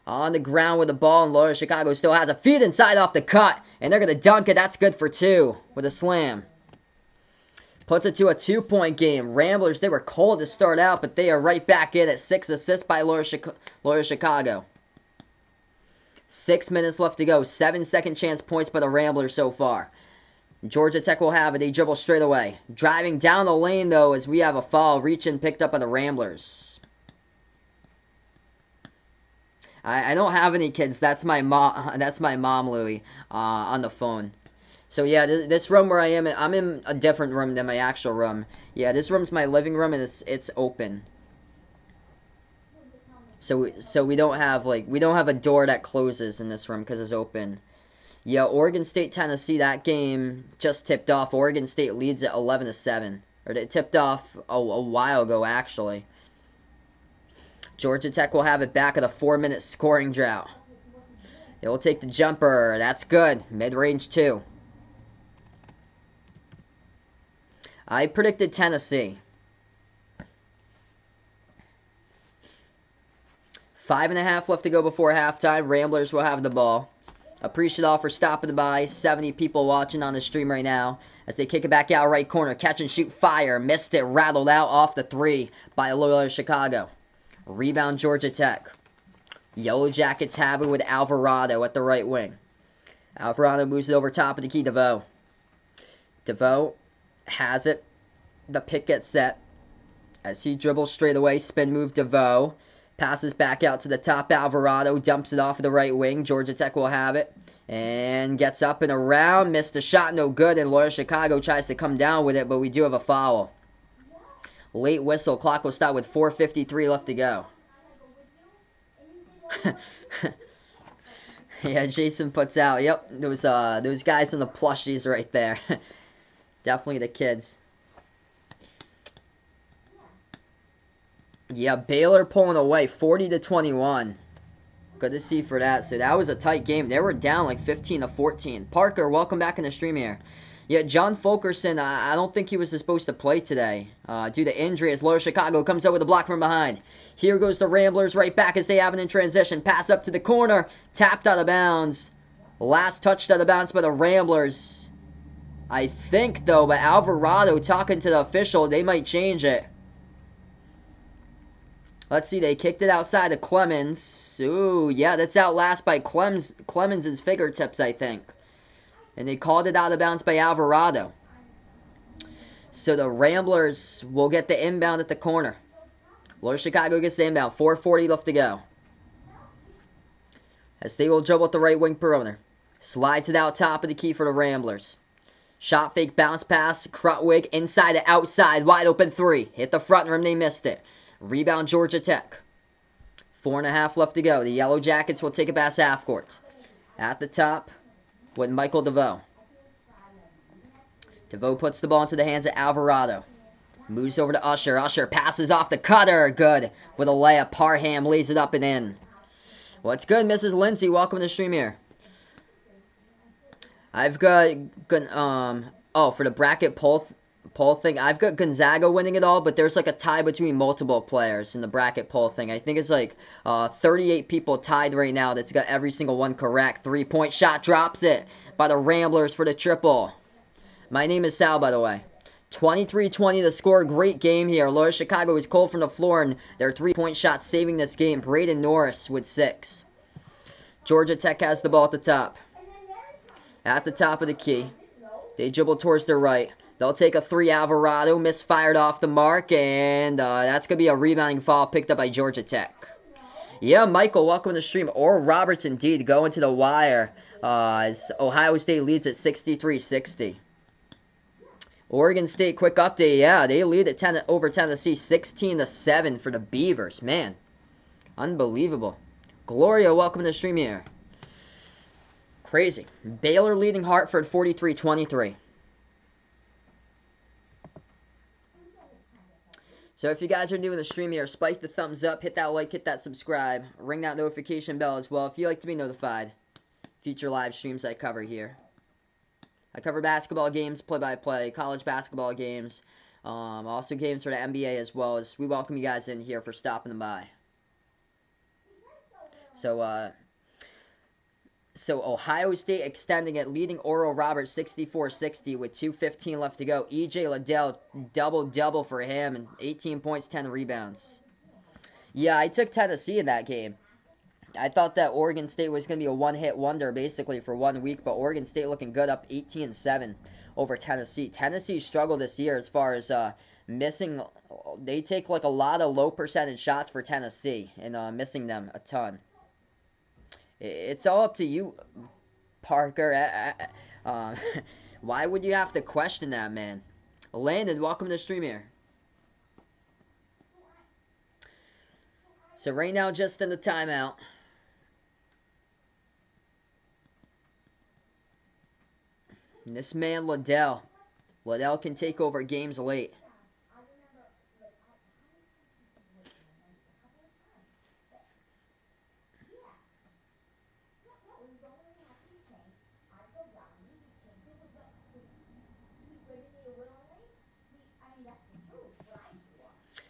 On the ground with the ball, and Loyola Chicago still has a feed inside off the cut. And they're going to dunk it. That's good for 2 with a slam. Puts it to a 2-point game. Ramblers, they were cold to start out, but they are right back in at 6 assists by Loyola Chicago. 6 minutes left to go. 7 second chance points by the Ramblers so far. Georgia Tech will have it. They dribble straight away. Driving down the lane, though, as we have a foul. Reaching picked up by the Ramblers. I don't have any kids. That's my mom, Louie, on the phone. So yeah, this room where I am, I'm in a different room than my actual room. Yeah, this room's my living room, and it's open. So we don't have a door that closes in this room because it's open. Yeah, Oregon State, Tennessee, that game just tipped off. Oregon State leads at 11-7, or it tipped off a while ago actually. Georgia Tech will have it back at a 4-minute scoring drought. They will take the jumper. That's good. Mid-range 2. I predicted Tennessee. 5.5 left to go before halftime. Ramblers will have the ball. Appreciate all for stopping by. 70 people watching on the stream right now as they kick it back out right corner. Catch and shoot fire. Missed it. Rattled out off the 3 by Loyola Chicago. Rebound Georgia Tech. Yellow Jackets have it with Alvarado at the right wing. Alvarado moves it over top of the key. DeVoe. DeVoe has it. The pick gets set. As he dribbles straight away. Spin move DeVoe. Passes back out to the top. Alvarado dumps it off of the right wing. Georgia Tech will have it. And gets up and around. Missed the shot. No good. And Loyola Chicago tries to come down with it. But we do have a foul. Late whistle. Clock will stop with 4:53 left to go. Yeah, Jason puts out. Yep, those guys in the plushies right there. Definitely the kids. Yeah, Baylor pulling away 40-21. Good to see for that. So that was a tight game. They were down like 15-14. Parker, welcome back in the stream here. Yeah, John Fulkerson, I don't think he was supposed to play today due to injury as Loyola Chicago comes out with a block from behind. Here goes the Ramblers right back as they have it in transition. Pass up to the corner. Tapped out of bounds. Last touched out of bounds by the Ramblers. I think, though, but Alvarado talking to the official, they might change it. Let's see, they kicked it outside of Clemens. Ooh, yeah, that's out last by Clemens' fingertips, I think. And they called it out of bounds by Alvarado. So the Ramblers will get the inbound at the corner. Loyola Chicago gets the inbound. 4:40 left to go. As they will dribble at the right wing perimeter. Slides it out top of the key for the Ramblers. Shot fake, bounce pass, Krutwig inside to outside. Wide open three. Hit the front rim, they missed it. Rebound Georgia Tech. 4:30 left to go. The Yellow Jackets will take it past half court. At the top with Michael DeVoe. DeVoe puts the ball into the hands of Alvarado. Moves over to Usher. Usher passes off the cutter. Good. With a layup. Parham lays it up and in. What's good, Mrs. Lindsay? Welcome to the stream here. I've got for the bracket poll thing, I've got Gonzaga winning it all, but there's like a tie between multiple players in the bracket poll thing. I think it's like 38 people tied right now that's got every single one correct. 3-point shot drops it by the Ramblers for the triple. My name is Sal, by the way. 23-20 to score. Great game here. Loyola Chicago is cold from the floor, and their 3-point shot saving this game. Braden Norris with 6. Georgia Tech has the ball at the top. At the top of the key. They dribble towards their right. They'll take a 3. Alvarado misfired off the mark, and that's going to be a rebounding foul picked up by Georgia Tech. Yeah, Michael, welcome to the stream. Oral Roberts, indeed, going to the wire as Ohio State leads at 63-60. Oregon State, quick update. Yeah, they lead at over Tennessee, 16-7 for the Beavers. Man, unbelievable. Gloria, welcome to the stream here. Crazy. Baylor leading Hartford 43-23. So if you guys are new in the stream here, spike the thumbs up, hit that like, hit that subscribe, ring that notification bell as well if you like to be notified. Future live streams I cover here. I cover basketball games, play-by-play, college basketball games, also games for the NBA as well. As we welcome you guys in here for stopping by. So Ohio State extending it, leading Oral Roberts 64-60 with 2:15 left to go. E.J. Liddell, double-double for him, and 18 points, 10 rebounds. Yeah, I took Tennessee in that game. I thought that Oregon State was going to be a one-hit wonder basically for 1 week, but Oregon State looking good, up 18-7 over Tennessee. Tennessee struggled this year as far as missing. They take like a lot of low percentage shots for Tennessee and missing them a ton. It's all up to you, Parker. Why would you have to question that, man? Landon, welcome to the stream here. So right now, just in the timeout. And this man, Liddell can take over games late.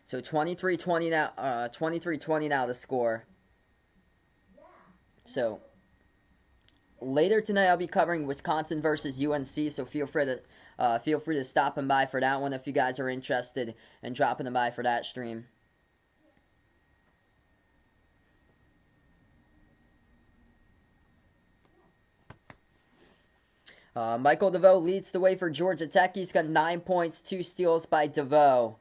So 23-20 now. 23-20 now the score. So later tonight I'll be covering Wisconsin versus UNC. So feel free to stop in by for that one if you guys are interested in dropping by for that stream. Michael DeVoe leads the way for Georgia Tech. He's got 9 points, 2 steals by DeVoe.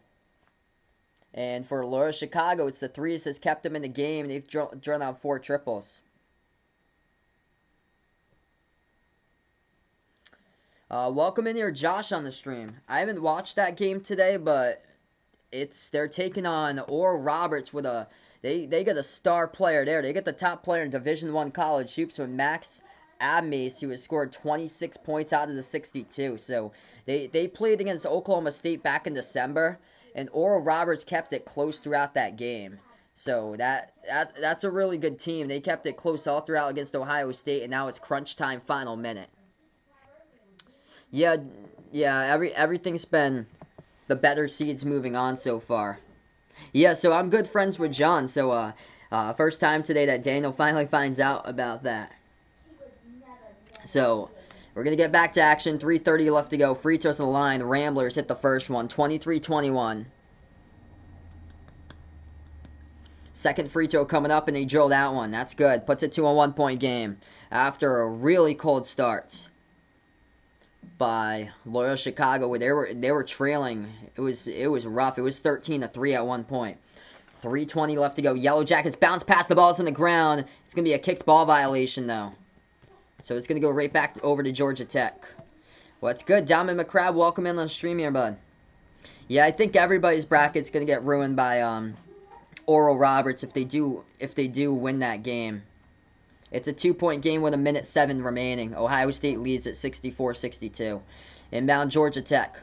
And for Loyola Chicago, it's the threes that's kept them in the game. They've drawn out 4 triples. Welcome in here, Josh, on the stream. I haven't watched that game today, but they're taking on Oral Roberts with they got a star player there. They got the top player in Division I college hoops with Max Abmace, who has scored 26 points out of the 62. So they played against Oklahoma State back in December. and Oral Roberts kept it close throughout that game. So that's a really good team. They kept it close all throughout against Ohio State, and now it's crunch time, final minute. Yeah, everything's been the better seeds moving on so far. Yeah, so I'm good friends with John. So first time today that Daniel finally finds out about that. So we're going to get back to action. 3:30 left to go. Free throws on the line. Ramblers hit the first one. 23-21. Second free throw coming up, and they drill that one. That's good. Puts it to a 1-point game after a really cold start by Loyola Chicago, where they were trailing. It was rough. It was 13-3 at one point. 3:20 left to go. Yellow Jackets bounce past the balls on the ground. It's going to be a kicked ball violation, though. So it's going to go right back over to Georgia Tech. What's good? Diamond McCrab, welcome in on the stream here, bud. Yeah, I think everybody's bracket's going to get ruined by Oral Roberts if they do win that game. It's a 2-point game with 1:07 remaining. Ohio State leads at 64-62. Inbound Georgia Tech.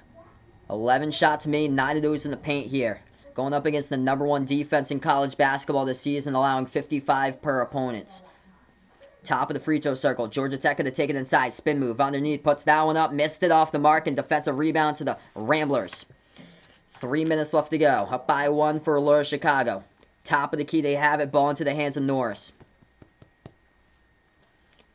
11 shots made, 9 of those in the paint here. Going up against the #1 defense in college basketball this season, allowing 55 per opponents. Top of the free throw circle. Georgia Tech going to take it inside. Spin move underneath. Puts that one up. Missed it off the mark. And defensive rebound to the Ramblers. 3 minutes left to go. Up by 1 for Loyola Chicago. Top of the key. They have it. Ball into the hands of Norris.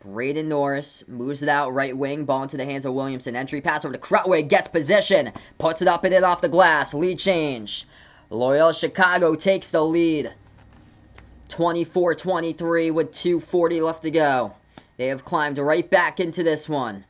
Braden Norris moves it out right wing. Ball into the hands of Williamson. Entry pass over to Crutwig. Gets position. Puts it up and in off the glass. Lead change. Loyola Chicago takes the lead. 24-23 with 2:40 left to go. They have climbed right back into this one.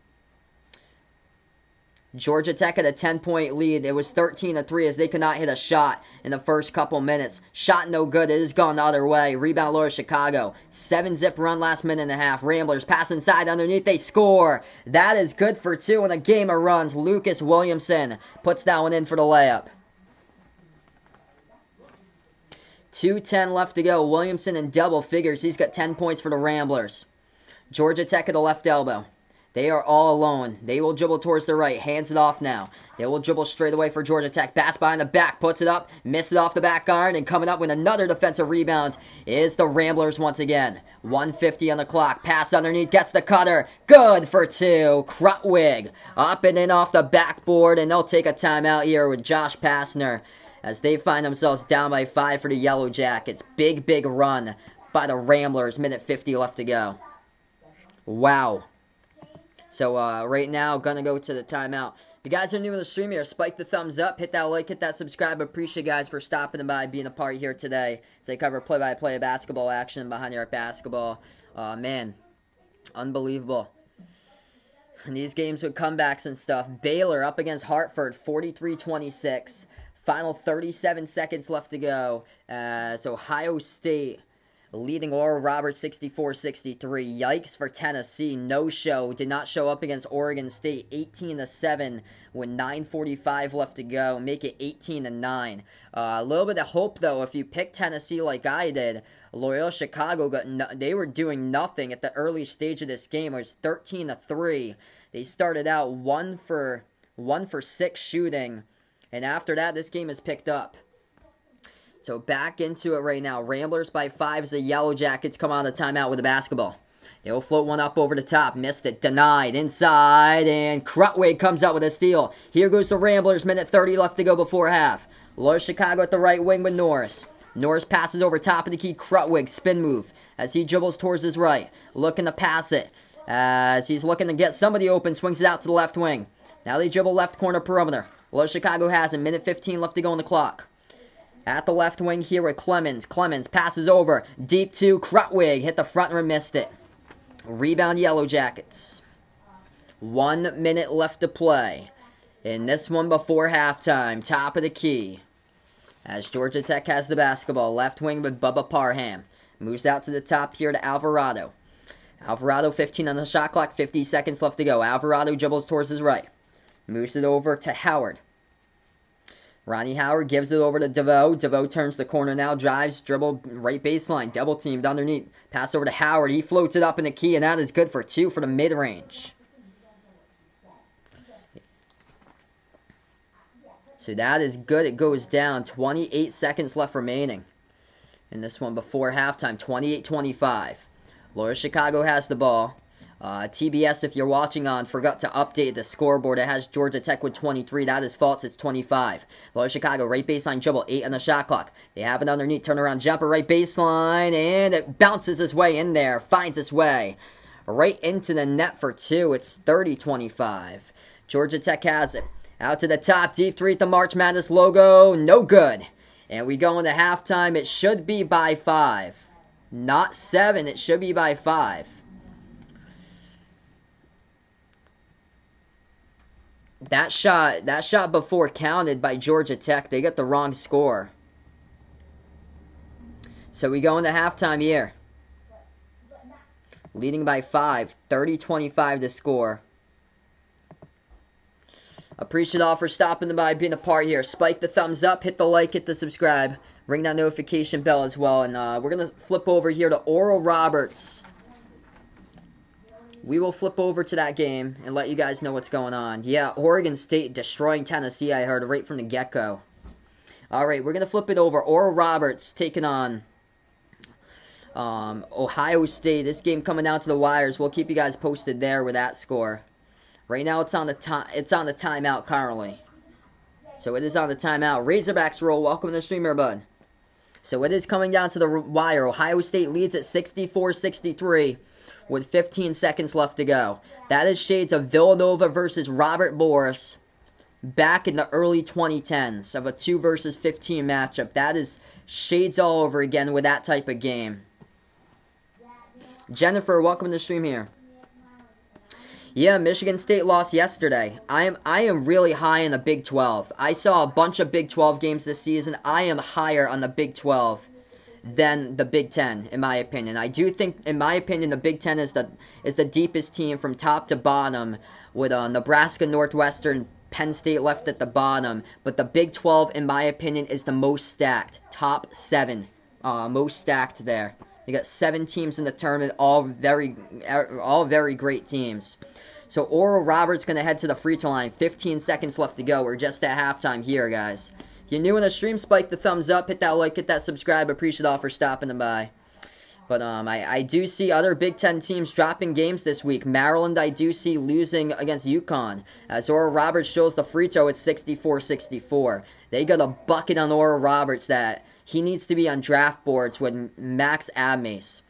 Georgia Tech had a 10-point lead. It was 13-3 as they could not hit a shot in the first couple minutes. Shot no good. It has gone the other way. Rebound Loyola Chicago. 7-zip run last minute and a half. Ramblers pass inside underneath. They score. That is good for 2 in a game of runs. Lucas Williamson puts that one in for the layup. 2:10 left to go. Williamson in double figures. He's got 10 points for the Ramblers. Georgia Tech at the left elbow. They are all alone. They will dribble towards the right. Hands it off now. They will dribble straight away for Georgia Tech. Bats behind the back. Puts it up. Missed it off the back iron. And coming up with another defensive rebound is the Ramblers once again. 1:50 on the clock. Pass underneath. Gets the cutter. Good for 2. Crutwig up and in off the backboard. And they'll take a timeout here with Josh Passner as they find themselves down by 5 for the Yellow Jackets. Big run by the Ramblers. 1:50 left to go. Wow. So right now, gonna go to the timeout. If you guys are new to the stream here, spike the thumbs up, hit that like, hit that subscribe. Appreciate you guys for stopping by, being a part here today as I cover play-by-play basketball action behind your basketball. Man, unbelievable. And these games with comebacks and stuff. Baylor up against Hartford, 43-26. Final 37 seconds left to go. So Ohio State leading Oral Roberts 64-63. Yikes for Tennessee. No show. Did not show up against Oregon State. 18-7 with 9:45 left to go. Make it 18-9. A little bit of hope, though, if you pick Tennessee like I did. Loyola Chicago, they were doing nothing at the early stage of this game. It was 13-3. They started out 1 for 6 shooting. And after that, this game is picked up. So back into it right now. Ramblers by 5 as the Yellow Jackets come out of the timeout with the basketball. They will float one up over the top. Missed it. Denied. Inside. And Crutwig comes out with a steal. Here goes the Ramblers. 1:30 left to go before half. Loyola Chicago at the right wing with Norris. Norris passes over top of the key. Crutwig spin move as he dribbles towards his right. Looking to pass it. As he's looking to get somebody open. Swings it out to the left wing. Now they dribble left corner perimeter. Loyola Chicago has it. 1:15 left to go on the clock. At the left wing here with Clemens. Clemens passes over. Deep to Crutwig. Hit the front rim. Missed it. Rebound Yellow Jackets. 1 minute left to play. In this one before halftime. Top of the key. As Georgia Tech has the basketball. Left wing with Bubba Parham. Moves out to the top here to Alvarado. Alvarado 15 on the shot clock. 50 seconds left to go. Alvarado dribbles towards his right. Moves it over to Howard. Ronnie Howard gives it over to DeVoe. DeVoe turns the corner now. Drives, dribble, right baseline. Double teamed underneath. Pass over to Howard. He floats it up in the key, and that is good for 2 for the mid-range. So that is good. It goes down. 28 seconds left remaining in this one before halftime. 28-25. Loyola Chicago has the ball. TBS, if you're watching on, forgot to update the scoreboard. It has Georgia Tech with 23. That is false. It's 25. Loyola Chicago, right baseline dribble. 8 on the shot clock. They have it underneath. Turnaround jumper, right baseline. And it bounces its way in there. Finds its way right into the net for 2. It's 30-25. Georgia Tech has it. Out to the top. Deep three at the March Madness logo. No good. And we go into halftime. It should be by 5. Not 7. It should be by 5. That shot before counted by Georgia Tech. They got the wrong score. So we go into halftime here. Leading by 5. 30-25 to score. Appreciate all for stopping by, being a part here. Spike the thumbs up, hit the like, hit the subscribe. Ring that notification bell as well. And we're going to flip over here to Oral Roberts. We will flip over to that game and let you guys know what's going on. Yeah, Oregon State destroying Tennessee, I heard, right from the get-go. Alright, we're going to flip it over. Oral Roberts taking on Ohio State. This game coming down to the wires. We'll keep you guys posted there with that score. Right now it's on the timeout currently. So it is on the timeout. Razorbacks roll. Welcome to the streamer, bud. So it is coming down to the wire. Ohio State leads at 64-63. With 15 seconds left to go. That is shades of Villanova versus Robert Morris back in the early 2010s of a 2 versus 15 matchup. That is shades all over again with that type of game. Jennifer, welcome to the stream here. Yeah, Michigan State lost yesterday. I am really high in the Big 12. I saw a bunch of Big 12 games this season. I am higher on the Big 12 than the Big Ten, in my opinion. I do think, in my opinion, the Big Ten is the deepest team from top to bottom, with Nebraska, Northwestern, Penn State left at the bottom. But the Big 12, in my opinion, is the most stacked. Top 7, most stacked there. You got 7 teams in the tournament, all very great teams. So Oral Roberts going to head to the free throw line. 15 seconds left to go. We're just at halftime here, guys. If you're new in the stream, spike the thumbs up, hit that like, hit that subscribe. Appreciate all for stopping by. But I do see other Big Ten teams dropping games this week. Maryland, I do see losing against UConn. As Oral Roberts shows the free throw at 64-64. They got a bucket on Oral Roberts that he needs to be on draft boards with Max Abmace.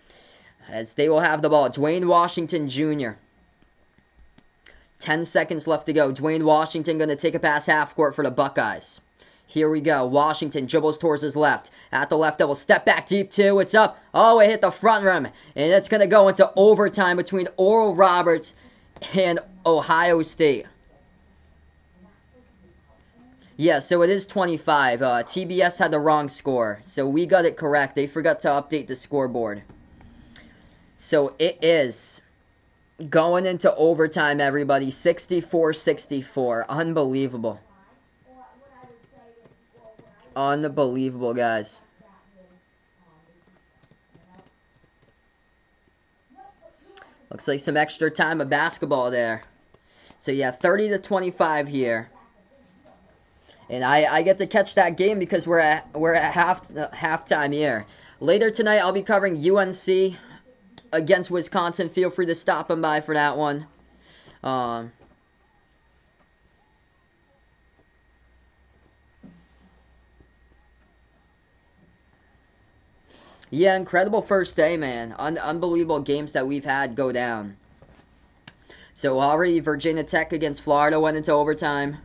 As they will have the ball. Dwayne Washington Jr. 10 seconds left to go. Dwayne Washington going to take a pass half court for the Buckeyes. Here we go. Washington dribbles towards his left. At the left double. Step back deep two. It's up. Oh, it hit the front rim. And it's going to go into overtime between Oral Roberts and Ohio State. Yeah, so it is 25. TBS had the wrong score. So we got it correct. They forgot to update the scoreboard. So it is going into overtime, everybody. 64-64. Unbelievable. Unbelievable, guys. Looks like some extra time of basketball there. So yeah, 30-25 here. And I get to catch that game because we're at halftime here. Later tonight I'll be covering UNC against Wisconsin. Feel free to stop by for that one. Yeah, incredible first day, man. Unbelievable games that we've had go down. So already Virginia Tech against Florida went into overtime.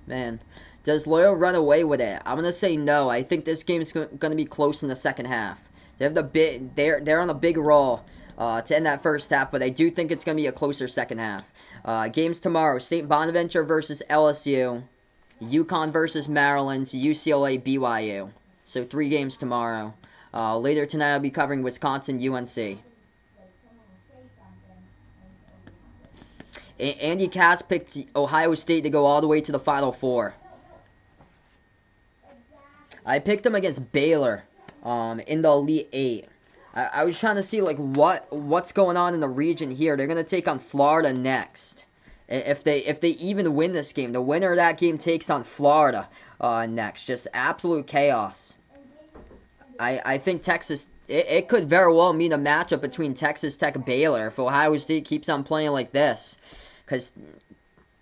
Man, does Loyola run away with it? I'm going to say no. I think this game is going to be close in the second half. They have they're on a big roll to end that first half, but I do think it's going to be a closer second half. Games tomorrow, St. Bonaventure versus LSU, UConn versus Maryland, UCLA, BYU. So 3 games tomorrow. Later tonight I'll be covering Wisconsin, UNC. Andy Katz picked Ohio State to go all the way to the Final Four. I picked them against Baylor in the Elite 8. I was trying to see like what's going on in the region here. They're going to take on Florida next. If they even win this game, the winner of that game takes on Florida next. Just absolute chaos. I think Texas. It could very well mean a matchup between Texas Tech and Baylor if Ohio State keeps on playing like this. Because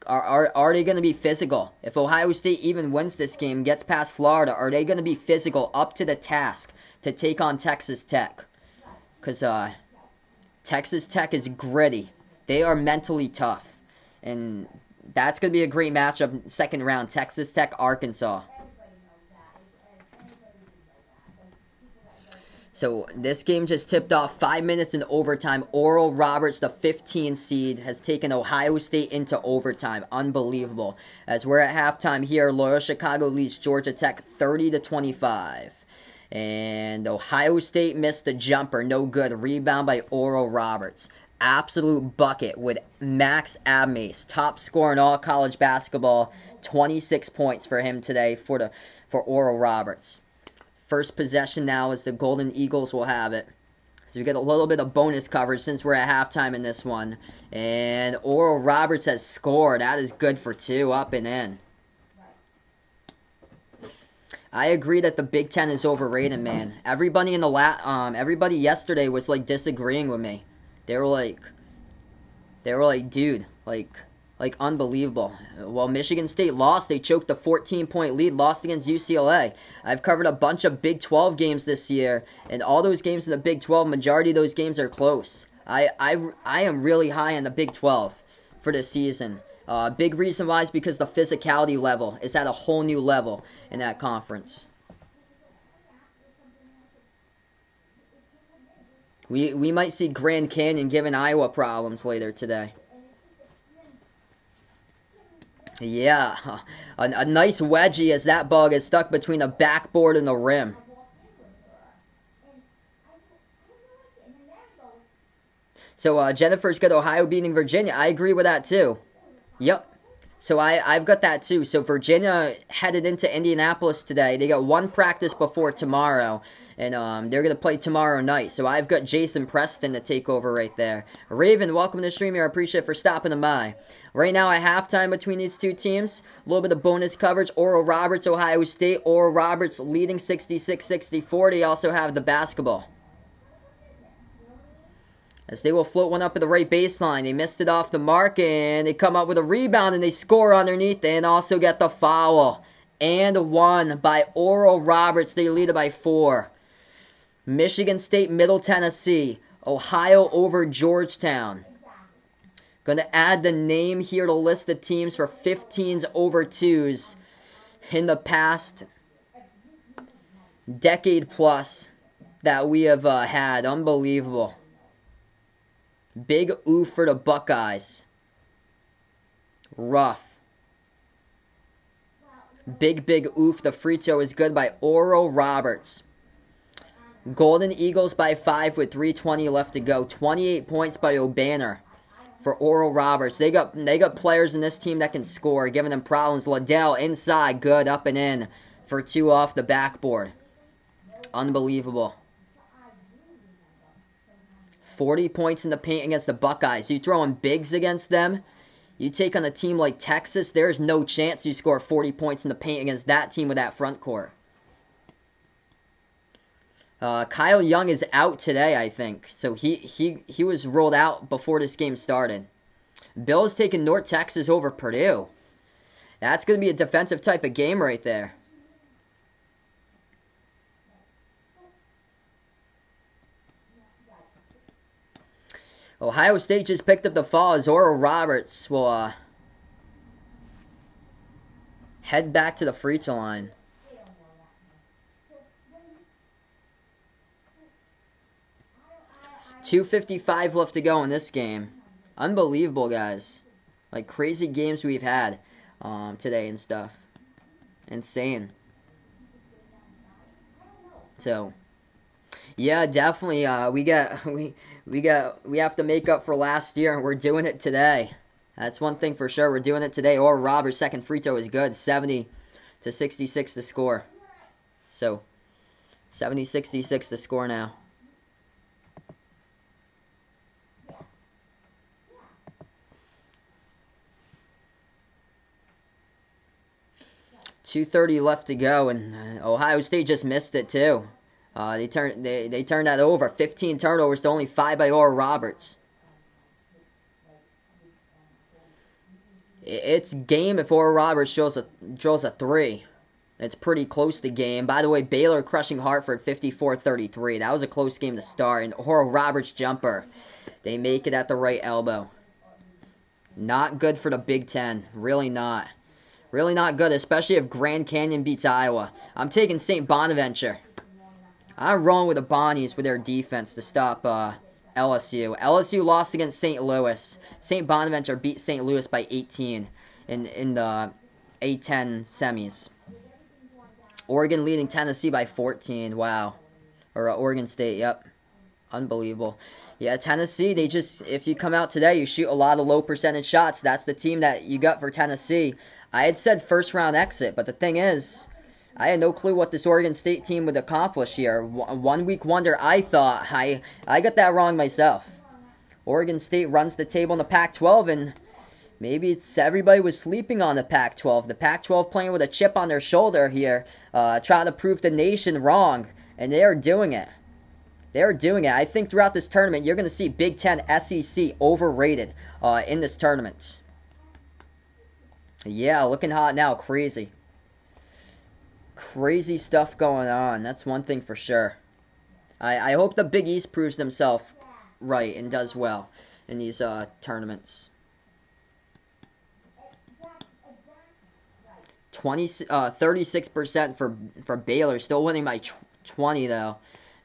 are they going to be physical? If Ohio State even wins this game, gets past Florida, are they going to be physical up to the task to take on Texas Tech? Because Texas Tech is gritty. They are mentally tough. And that's going to be a great matchup second round. Texas Tech, Arkansas. So this game just tipped off 5 minutes in overtime. Oral Roberts, the 15 seed, has taken Ohio State into overtime. Unbelievable. As we're at halftime here, Loyola Chicago leads Georgia Tech 30-25. And Ohio State missed the jumper. No good. Rebound by Oral Roberts. Absolute bucket with Max Abmace, top scorer in all college basketball. 26 points for him today for Oral Roberts. First possession now as the Golden Eagles will have it. So we get a little bit of bonus coverage since we're at halftime in this one. And Oral Roberts has scored. That is good for two, up and in. I agree that the Big Ten is overrated, man. Everybody in the everybody yesterday was like disagreeing with me. They were like, dude, like unbelievable. Well, Michigan State lost. They choked a 14-point lead, lost against UCLA. I've covered a bunch of Big 12 games this year, and all those games in the Big 12, majority of those games are close. I am really high on the Big 12 for this season. Big reason why is because the physicality level is at a whole new level in that conference. We might see Grand Canyon giving Iowa problems later today. Yeah, a nice wedgie as that bug is stuck between the backboard and the rim. So Jennifer's got Ohio beating Virginia. I agree with that too. Yep. So I've got that too. So Virginia headed into Indianapolis today. They got one practice before tomorrow. And they're going to play tomorrow night. So I've got Jason Preston to take over right there. Raven, welcome to the stream here. I appreciate it for stopping by. Right now at halftime between these two teams, a little bit of bonus coverage. Oral Roberts, Ohio State. Oral Roberts leading 66-64. They also have the basketball. As they will float one up at the right baseline. They missed it off the mark, and they come up with a rebound, and they score underneath, and also get the foul. And one by Oral Roberts. They lead it by 4. Michigan State, Middle Tennessee. Ohio over Georgetown. Going to add the name here to list the teams for 15s over 2s in the past decade plus that we have had. Unbelievable. Big oof for the Buckeyes. Rough. Big oof. The free throw is good by Oral Roberts. Golden Eagles by 5 with 3:20 left to go. 28 points by O'Banner for Oral Roberts. They got players in this team that can score, giving them problems. Liddell inside, good, up and in for 2 off the backboard. Unbelievable. 40 points in the paint against the Buckeyes. You throwing bigs against them? You take on a team like Texas, there's no chance you score 40 points in the paint against that team with that front court. Kyle Young is out today, I think. So he was rolled out before this game started. Bill's taking North Texas over Purdue. That's going to be a defensive type of game right there. Ohio State just picked up the fall as Oral Roberts will head back to the free throw line. .255 left to go in this game. Unbelievable, guys. Like, crazy games we've had today and stuff. Insane. So, yeah, definitely. We have to make up for last year, and we're doing it today. That's one thing for sure. We're doing it today. Or Roberts' second free throw is good. 70-66 to score. So, 70-66 to score now. 2:30 left to go, and Ohio State just missed it too. They turned that over. 15 turnovers to only 5 by Oral Roberts. It's game if Oral Roberts draws a 3. It's pretty close to game. By the way, Baylor crushing Hartford 54-33. That was a close game to start. And Oral Roberts jumper. They make it at the right elbow. Not good for the Big Ten. Really not. Really not good, especially if Grand Canyon beats Iowa. I'm taking St. Bonaventure. I'm rolling with the Bonnies with their defense to stop LSU. LSU lost against St. Louis. St. Bonaventure beat St. Louis by 18 in the A10 semis. Oregon leading Tennessee by 14. Wow. Or Oregon State, yep. Unbelievable. Yeah, Tennessee, if you come out today, you shoot a lot of low percentage shots. That's the team that you got for Tennessee. I had said first round exit, but the thing is, I had no clue what this Oregon State team would accomplish here. 1 week wonder, I thought. I got that wrong myself. Oregon State runs the table in the Pac-12, and maybe it's everybody was sleeping on the Pac-12. The Pac-12 playing with a chip on their shoulder here, trying to prove the nation wrong, and they are doing it. They're doing it. I think throughout this tournament, you're going to see Big Ten, SEC overrated in this tournament. Yeah, looking hot now. Crazy. Crazy stuff going on. That's one thing for sure. I hope the Big East proves themselves right and does well in these tournaments. 36% for Baylor, still winning by 20 though.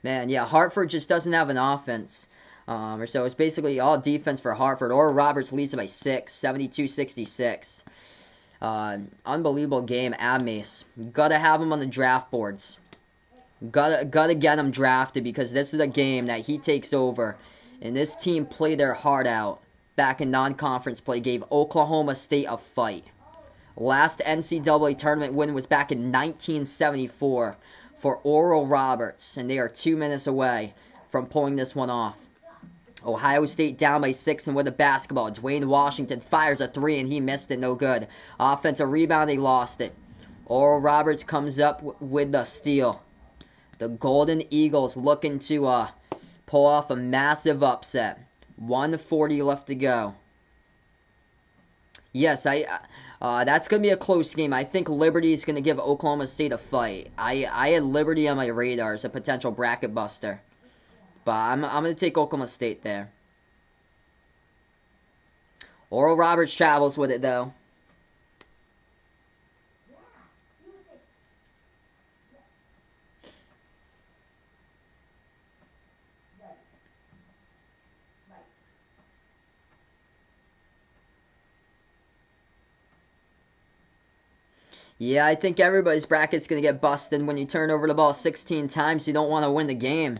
Man, yeah, Hartford just doesn't have an offense. So it's basically all defense for Hartford. Oral Roberts leads it by 6, 72-66. Unbelievable game, Mace. Gotta have him on the draft boards. Gotta get him drafted because this is a game that he takes over. And this team played their heart out back in non-conference play. Gave Oklahoma State a fight. Last NCAA tournament win was back in 1974 for Oral Roberts. And they are 2 minutes away from pulling this one off. Ohio State down by 6 and with the basketball. Dwayne Washington fires a 3 and he missed it. No good. Offensive rebound, they lost it. Oral Roberts comes up with the steal. The Golden Eagles looking to pull off a massive upset. 1:40 left to go. Yes, that's going to be a close game. I think Liberty is going to give Oklahoma State a fight. I had Liberty on my radar as a potential bracket buster. But I'm going to take Oklahoma State there. Oral Roberts travels with it, though. Yeah, I think everybody's bracket's going to get busted when you turn over the ball 16 times. You don't want to win the game.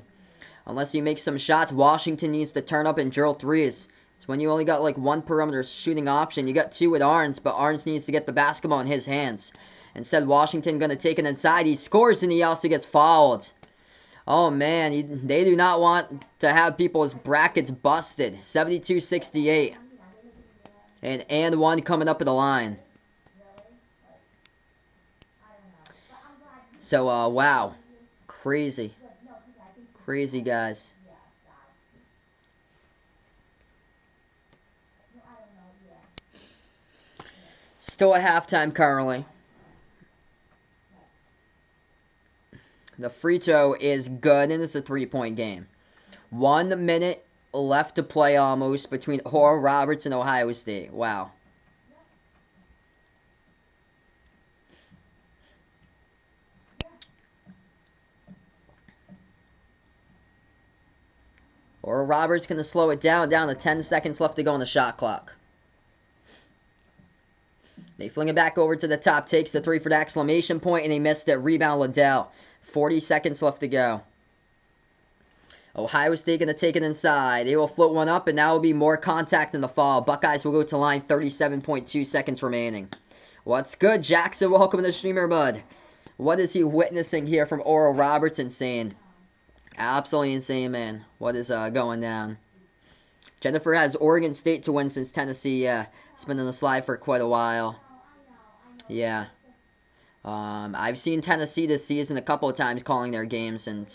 Unless you make some shots. Washington needs to turn up and drill threes. It's when you only got like one perimeter shooting option. You got 2 with Arns, but Arns needs to get the basketball in his hands. Instead, Washington going to take it inside. He scores and he also gets fouled. Oh, man. They do not want to have people's brackets busted. 72-68. And one coming up at the line. So, wow. Crazy. Crazy, guys. Still at halftime currently. The free throw is good, and it's a 3-point game. 1 minute left to play almost between Oral Roberts and Ohio State. Wow. Oral Roberts going to slow it down to 10 seconds left to go on the shot clock. They fling it back over to the top, takes the 3 for the exclamation point, and they missed it. Rebound Liddell. 40 seconds left to go. Ohio State going to take it inside. They will float one up, and now will be more contact in the fall. Buckeyes will go to line, 37.2 seconds remaining. What's good, Jackson? Welcome to the streamer, bud. What is he witnessing here from Oral Roberts? Insane. Absolutely insane, man. What is going down? Jennifer has Oregon State to win since Tennessee. It's been on the slide for quite a while. Yeah. I've seen Tennessee this season a couple of times calling their games, and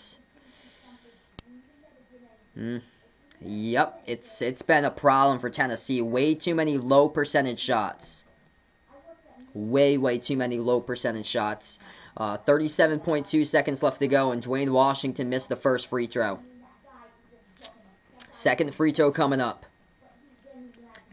yep, it's been a problem for Tennessee. Way too many low percentage shots. Way too many low percentage shots. 37.2 seconds left to go, and Dwayne Washington missed the first free throw. Second free throw coming up.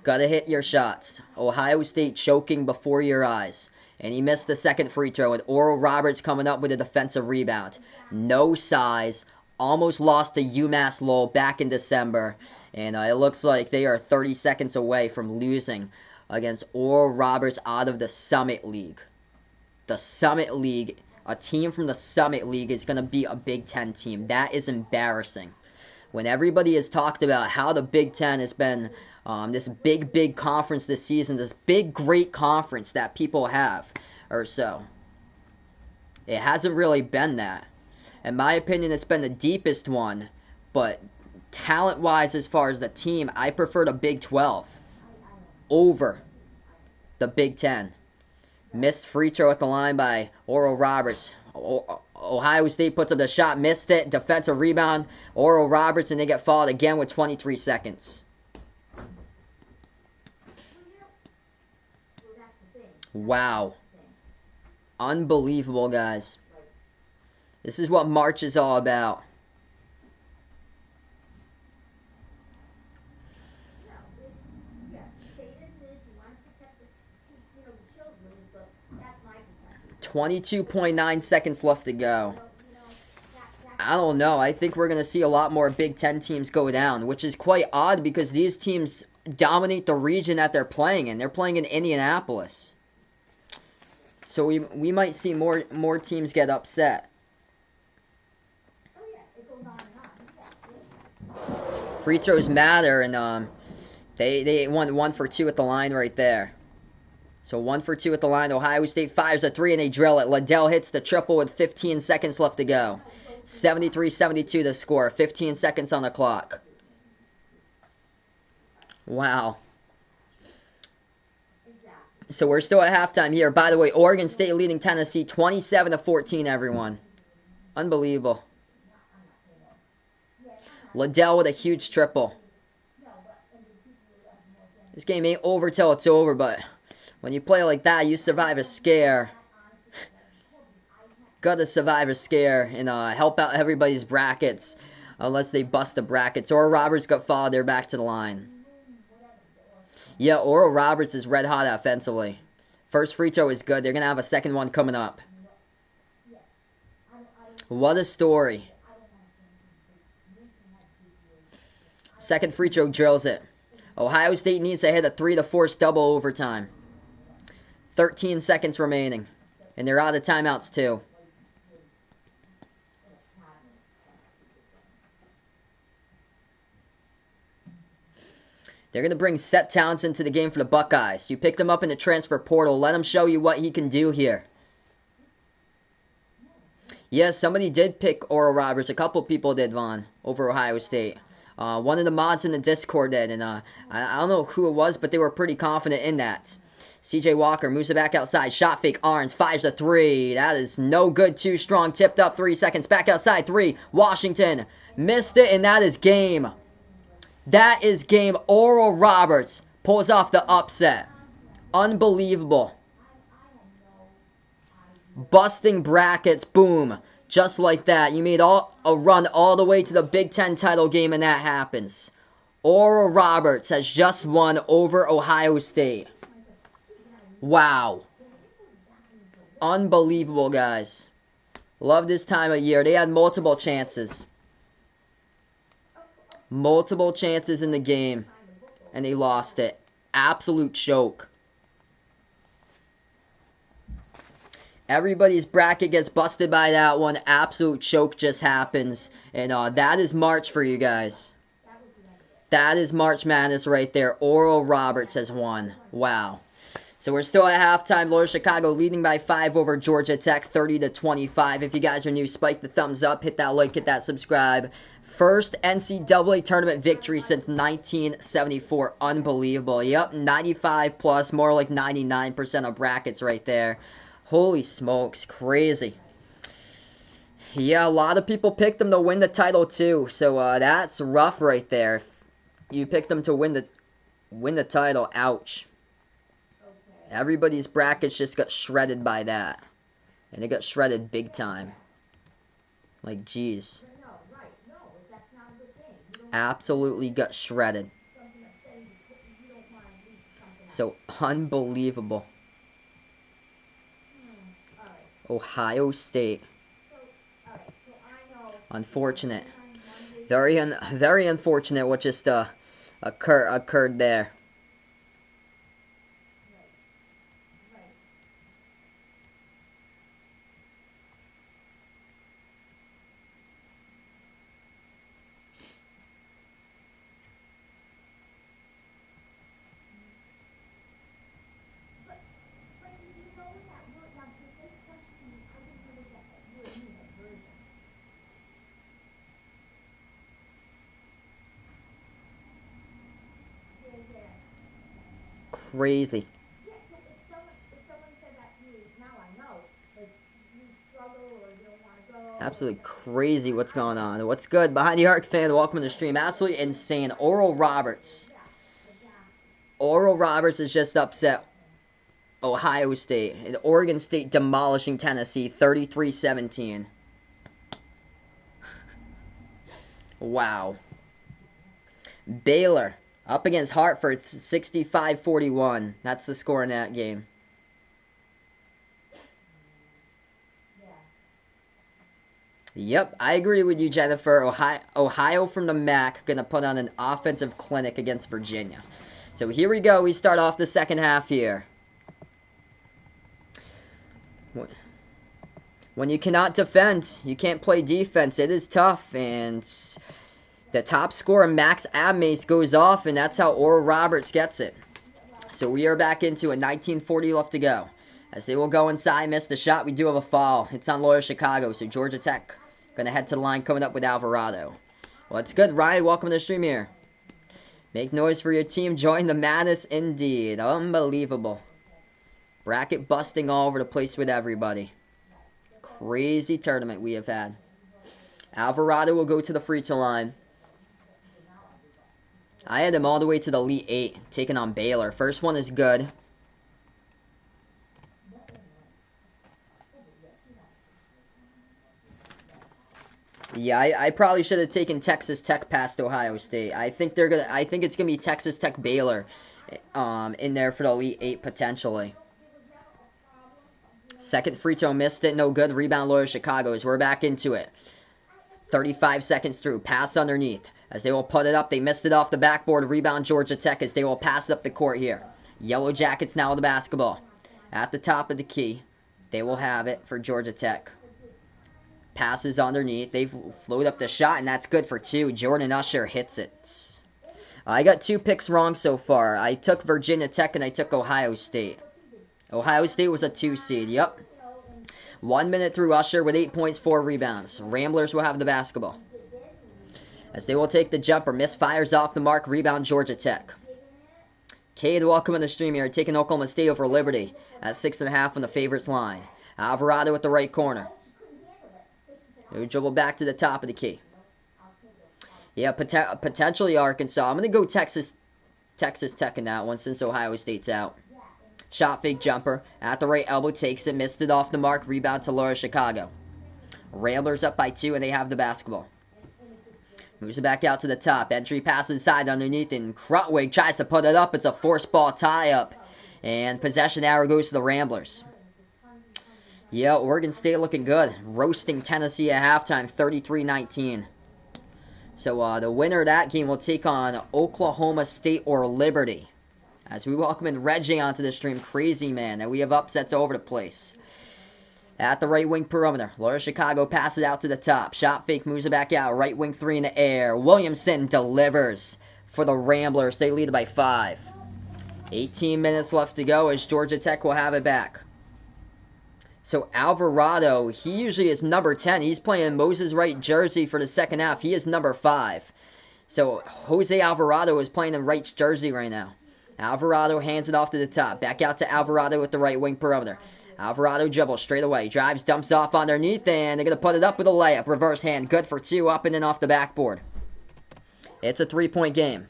Gotta hit your shots. Ohio State choking before your eyes. And he missed the second free throw, and Oral Roberts coming up with a defensive rebound. No size. Almost lost to UMass Lowell back in December. And it looks like they are 30 seconds away from losing against Oral Roberts out of the Summit League. The Summit League, a team from the Summit League is going to be a Big Ten team. That is embarrassing. When everybody has talked about how the Big Ten has been this big conference this season, this big, great conference that people have, or so. It hasn't really been that. In my opinion, it's been the deepest one, but talent-wise as far as the team, I prefer the Big 12 over the Big Ten. Missed free throw at the line by Oral Roberts. Ohio State puts up the shot, missed it, defensive rebound, Oral Roberts, and they get fouled again with 23 seconds. Wow. Unbelievable, guys. This is what March is all about. .9 seconds left to go. I don't know. I think we're going to see a lot more Big Ten teams go down, which is quite odd because these teams dominate the region that they're playing in. They're playing in Indianapolis. So we might see more teams get upset. Free throws matter, and they won 1 for 2 at the line right there. So 1 for 2 at the line. Ohio State fires a 3 and they drill it. Liddell hits the triple with 15 seconds left to go. 73-72 the score. 15 seconds on the clock. Wow. So we're still at halftime here. By the way, Oregon State leading Tennessee 27-14, everyone. Unbelievable. Liddell with a huge triple. This game ain't over till it's over, but when you play like that, you survive a scare. Gotta survive a scare and help out everybody's brackets unless they bust the brackets. Oral Roberts got fouled. They're back to the line. Yeah, Oral Roberts is red hot offensively. First free throw is good. They're going to have a second one coming up. What a story. Second free throw drills it. Ohio State needs to hit a 3 to force double overtime. 13 seconds remaining. And they're out of timeouts too. They're going to bring Seth Townsend to the game for the Buckeyes. You picked him up in the transfer portal. Let him show you what he can do here. Yeah, somebody did pick Oral Roberts. A couple people did, Vaughn, over Ohio State. One of the mods in the Discord did, and I don't know who it was, but they were pretty confident in that. CJ Walker moves it back outside. Shot fake. Arns fires a 3. That is no good. Too strong. Tipped up. 3 seconds. Back outside. 3. Washington missed it, and that is game. That is game. Oral Roberts pulls off the upset. Unbelievable. Busting brackets. Boom. Just like that. You made a run all the way to the Big Ten title game, and that happens. Oral Roberts has just won over Ohio State. Wow. Unbelievable, guys. Love this time of year. They had multiple chances. Multiple chances in the game, and they lost it. Absolute choke. Everybody's bracket gets busted by that one. Absolute choke just happens. And that is March for you guys. That is March Madness right there. Oral Roberts has won. Wow. So we're still at halftime. Loyola Chicago leading by 5 over Georgia Tech, 30-25. If you guys are new, spike the thumbs up, hit that like, hit that subscribe. First NCAA tournament victory since 1974. Unbelievable. Yep, 95 plus, more like 99% of brackets right there. Holy smokes, crazy. Yeah, a lot of people picked them to win the title too, so that's rough right there. You picked them to win the title. Ouch. Everybody's brackets just got shredded by that. And it got shredded big time. Like, jeez. Absolutely got shredded. So, unbelievable. Ohio State. Unfortunate. Very unfortunate what just occurred there. Crazy. Absolutely crazy what's going on. What's good? Behind the Arc fan, welcome to the stream. Absolutely insane. Oral Roberts. Oral Roberts has just upset Ohio State. And Oregon State demolishing Tennessee 33-17. Wow. Baylor up against Hartford 65-41. That's the score in that game. Yep, I agree with you, Jennifer. Ohio from the MAC going to put on an offensive clinic against Virginia. So here we go. We start off the second half here. When you cannot defend, you can't play defense. It is tough, and the top scorer, Max Abmace, goes off, and that's how Oral Roberts gets it. So we are back into it. 19:40 left to go. As they will go inside, miss the shot. We do have a foul. It's on Loyola Chicago, so Georgia Tech going to head to the line coming up with Alvarado. Well, it's good. Ryan, welcome to the stream here. Make noise for your team. Join the madness indeed. Unbelievable. Bracket busting all over the place with everybody. Crazy tournament we have had. Alvarado will go to the free throw line. I had him all the way to the Elite 8, taking on Baylor. First one is good. Yeah, I probably should have taken Texas Tech past Ohio State. I think it's gonna be Texas Tech Baylor, in there for the Elite 8 potentially. Second free throw missed it, no good. Rebound Loyola Chicago as we're back into it. 35 seconds through, pass underneath. As they will put it up, they missed it off the backboard. Rebound Georgia Tech as they will pass it up the court here. Yellow Jackets now with the basketball. At the top of the key, they will have it for Georgia Tech. Passes underneath. They float up the shot, and that's good for two. Jordan Usher hits it. I got 2 picks wrong so far. I took Virginia Tech, and I took Ohio State. Ohio State was a 2 seed. Yep. 1 minute through Usher with 8 points, 4 rebounds. Ramblers will have the basketball. As they will take the jumper. Misfires off the mark. Rebound Georgia Tech. Cade, welcome in the stream here. Taking Oklahoma State over Liberty at 6.5 on the favorites line. Alvarado at the right corner. We dribble back to the top of the key. Yeah, potentially Arkansas. I'm going to go Texas Tech in that one since Ohio State's out. Shot fake jumper. At the right elbow, takes it. Missed it off the mark. Rebound to Loyola Chicago. Ramblers up by 2, and they have the basketball. Moves it back out to the top. Entry pass inside underneath, and Krutwig tries to put it up. It's a forced ball tie-up. And possession arrow goes to the Ramblers. Yeah, Oregon State looking good. Roasting Tennessee at halftime, 33-19. So the winner of that game will take on Oklahoma State or Liberty. As we welcome in Reggie onto the stream. Crazy, man, that we have upsets all over the place. At the right wing perimeter, Loyola Chicago passes out to the top. Shot fake, moves it back out. Right wing 3 in the air. Williamson delivers for the Ramblers. They lead by 5. 18 minutes left to go as Georgia Tech will have it back. So Alvarado, he usually is number 10. He's playing Moses Wright jersey for the second half. He is number 5. So Jose Alvarado is playing in Wright's jersey right now. Alvarado hands it off to the top. Back out to Alvarado with the right wing perimeter. Alvarado dribbles straight away. Drives, dumps off underneath, and they're going to put it up with a layup. Reverse hand, good for 2, up and in off the backboard. It's a 3-point game.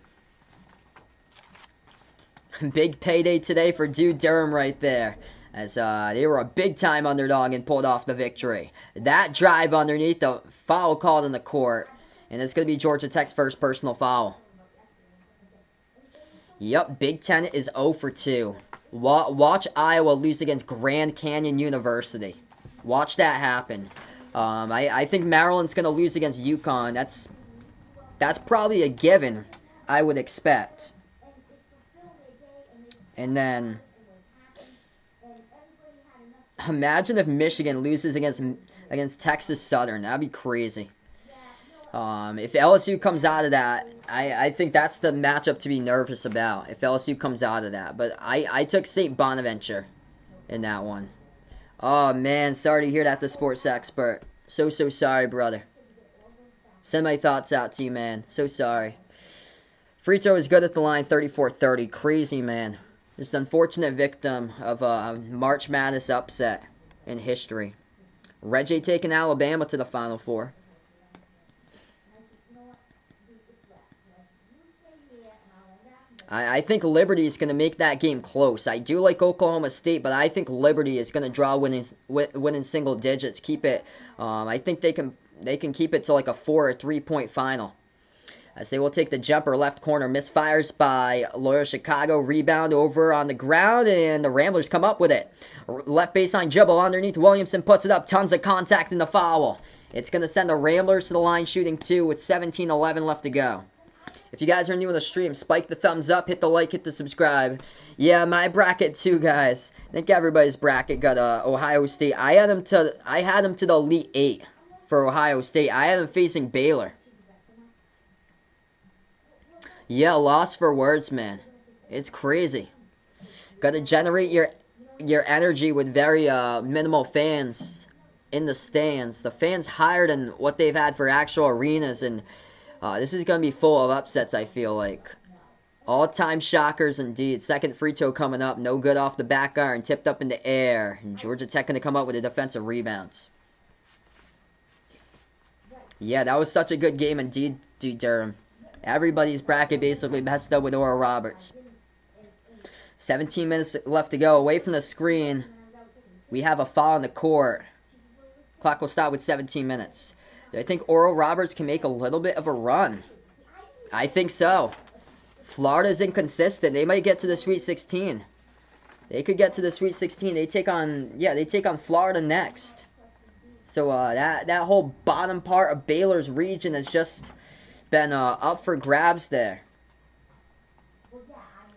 Big payday today for Dude Durham right there, as they were a big-time underdog and pulled off the victory. That drive underneath, the foul called in the court, and it's going to be Georgia Tech's first personal foul. Yep, Big Ten is 0 for 2. Watch Iowa lose against Grand Canyon University. Watch that happen. I think Maryland's going to lose against UConn. That's probably a given, I would expect. And then, imagine if Michigan loses against Texas Southern. That'd be crazy. If LSU comes out of that, I think that's the matchup to be nervous about, if LSU comes out of that. But I took St. Bonaventure in that one. Oh, man, sorry to hear that, the sports expert. So sorry, brother. Send my thoughts out to you, man. So sorry. Free throw is good at the line, 34-30. Crazy, man. Just an unfortunate victim of a March Madness upset in history. Reggie taking Alabama to the Final Four. I think Liberty is going to make that game close. I do like Oklahoma State, but I think Liberty is going to draw winning single digits. Keep it. I think they can keep it to like a 4 or 3-point final. As they will take the jumper left corner, misfires by Loyola Chicago. Rebound over on the ground, and the Ramblers come up with it. Left baseline dribble underneath. Williamson puts it up. Tons of contact in the foul. It's going to send the Ramblers to the line shooting 2 with 17-11 left to go. If you guys are new on the stream, spike the thumbs up, hit the like, hit the subscribe. Yeah, my bracket too, guys. I think everybody's bracket got Ohio State. I had them to the Elite 8 for Ohio State. I had them facing Baylor. Yeah, loss for words, man. It's crazy. Got to generate your energy with very minimal fans in the stands. The fans higher than what they've had for actual arenas, and this is going to be full of upsets, I feel like. All-time shockers indeed. Second free throw coming up. No good off the back iron. Tipped up in the air. And Georgia Tech going to come up with a defensive rebounds. Yeah, that was such a good game indeed, Dude Durham. Everybody's bracket basically messed up with Oral Roberts. 17 minutes left to go. Away from the screen, we have a foul on the court. Clock will stop with 17 minutes. Do I think Oral Roberts can make a little bit of a run? I think so. Florida's inconsistent. They might get to the Sweet 16. They could get to the Sweet 16. They take on Florida next. So that whole bottom part of Baylor's region has just been up for grabs there.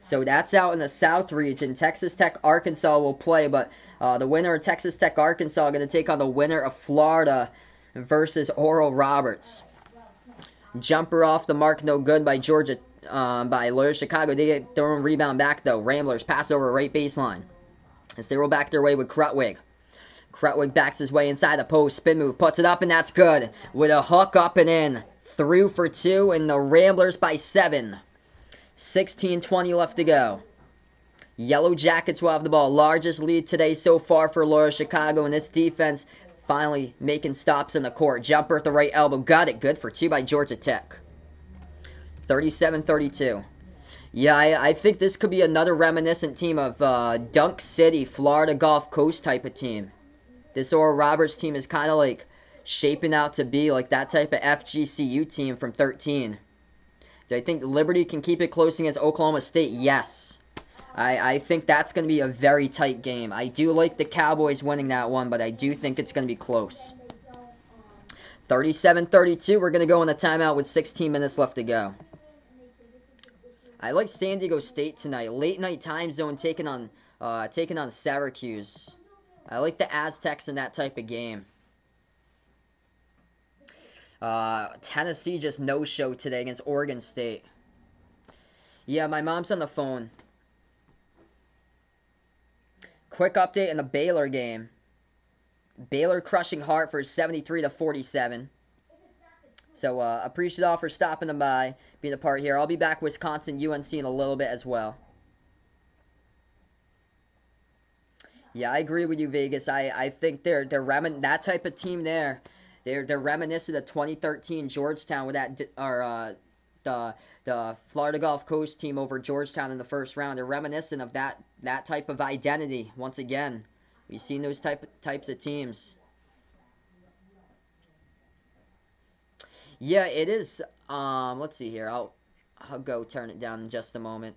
So that's out in the South region. Texas Tech, Arkansas will play, but the winner of Texas Tech, Arkansas, going to take on the winner of Florida versus Oral Roberts. Jumper off the mark, no good by Georgia, by Loyola Chicago. They get their own rebound back, though. Ramblers pass over right baseline as they roll back their way with Krutwig. Krutwig backs his way inside the post. Spin move, puts it up, and that's good. With a hook up and in. Through for 2, and the Ramblers by 7. 16-20 left to go. Yellow Jackets will have the ball. Largest lead today so far for Loyola Chicago, and this defense finally making stops in the court. Jumper at the right elbow. Got it. Good for 2 by Georgia Tech. 37-32. Yeah, I think this could be another reminiscent team of Dunk City, Florida Gulf Coast type of team. This Oral Roberts team is kind of like shaping out to be like that type of FGCU team from 13. Do I think Liberty can keep it close against Oklahoma State? Yes. I think that's going to be a very tight game. I do like the Cowboys winning that one, but I do think it's going to be close. 37-32. We're going to go in a timeout with 16 minutes left to go. I like San Diego State tonight. Late night time zone taking on Syracuse. I like the Aztecs in that type of game. Tennessee just no-show today against Oregon State. Yeah, my mom's on the phone. Quick update in the Baylor game. Baylor crushing Hartford 73-47. So, appreciate all for stopping by, being a part here. I'll be back Wisconsin, UNC in a little bit as well. Yeah, I agree with you, Vegas. I think that type of team there. They're reminiscent of 2013 Georgetown with the Florida Gulf Coast team over Georgetown in the first round. They're reminiscent of that type of identity. Once again, we've seen those types of teams. Yeah, it is. Let's see here. I'll go turn it down in just a moment.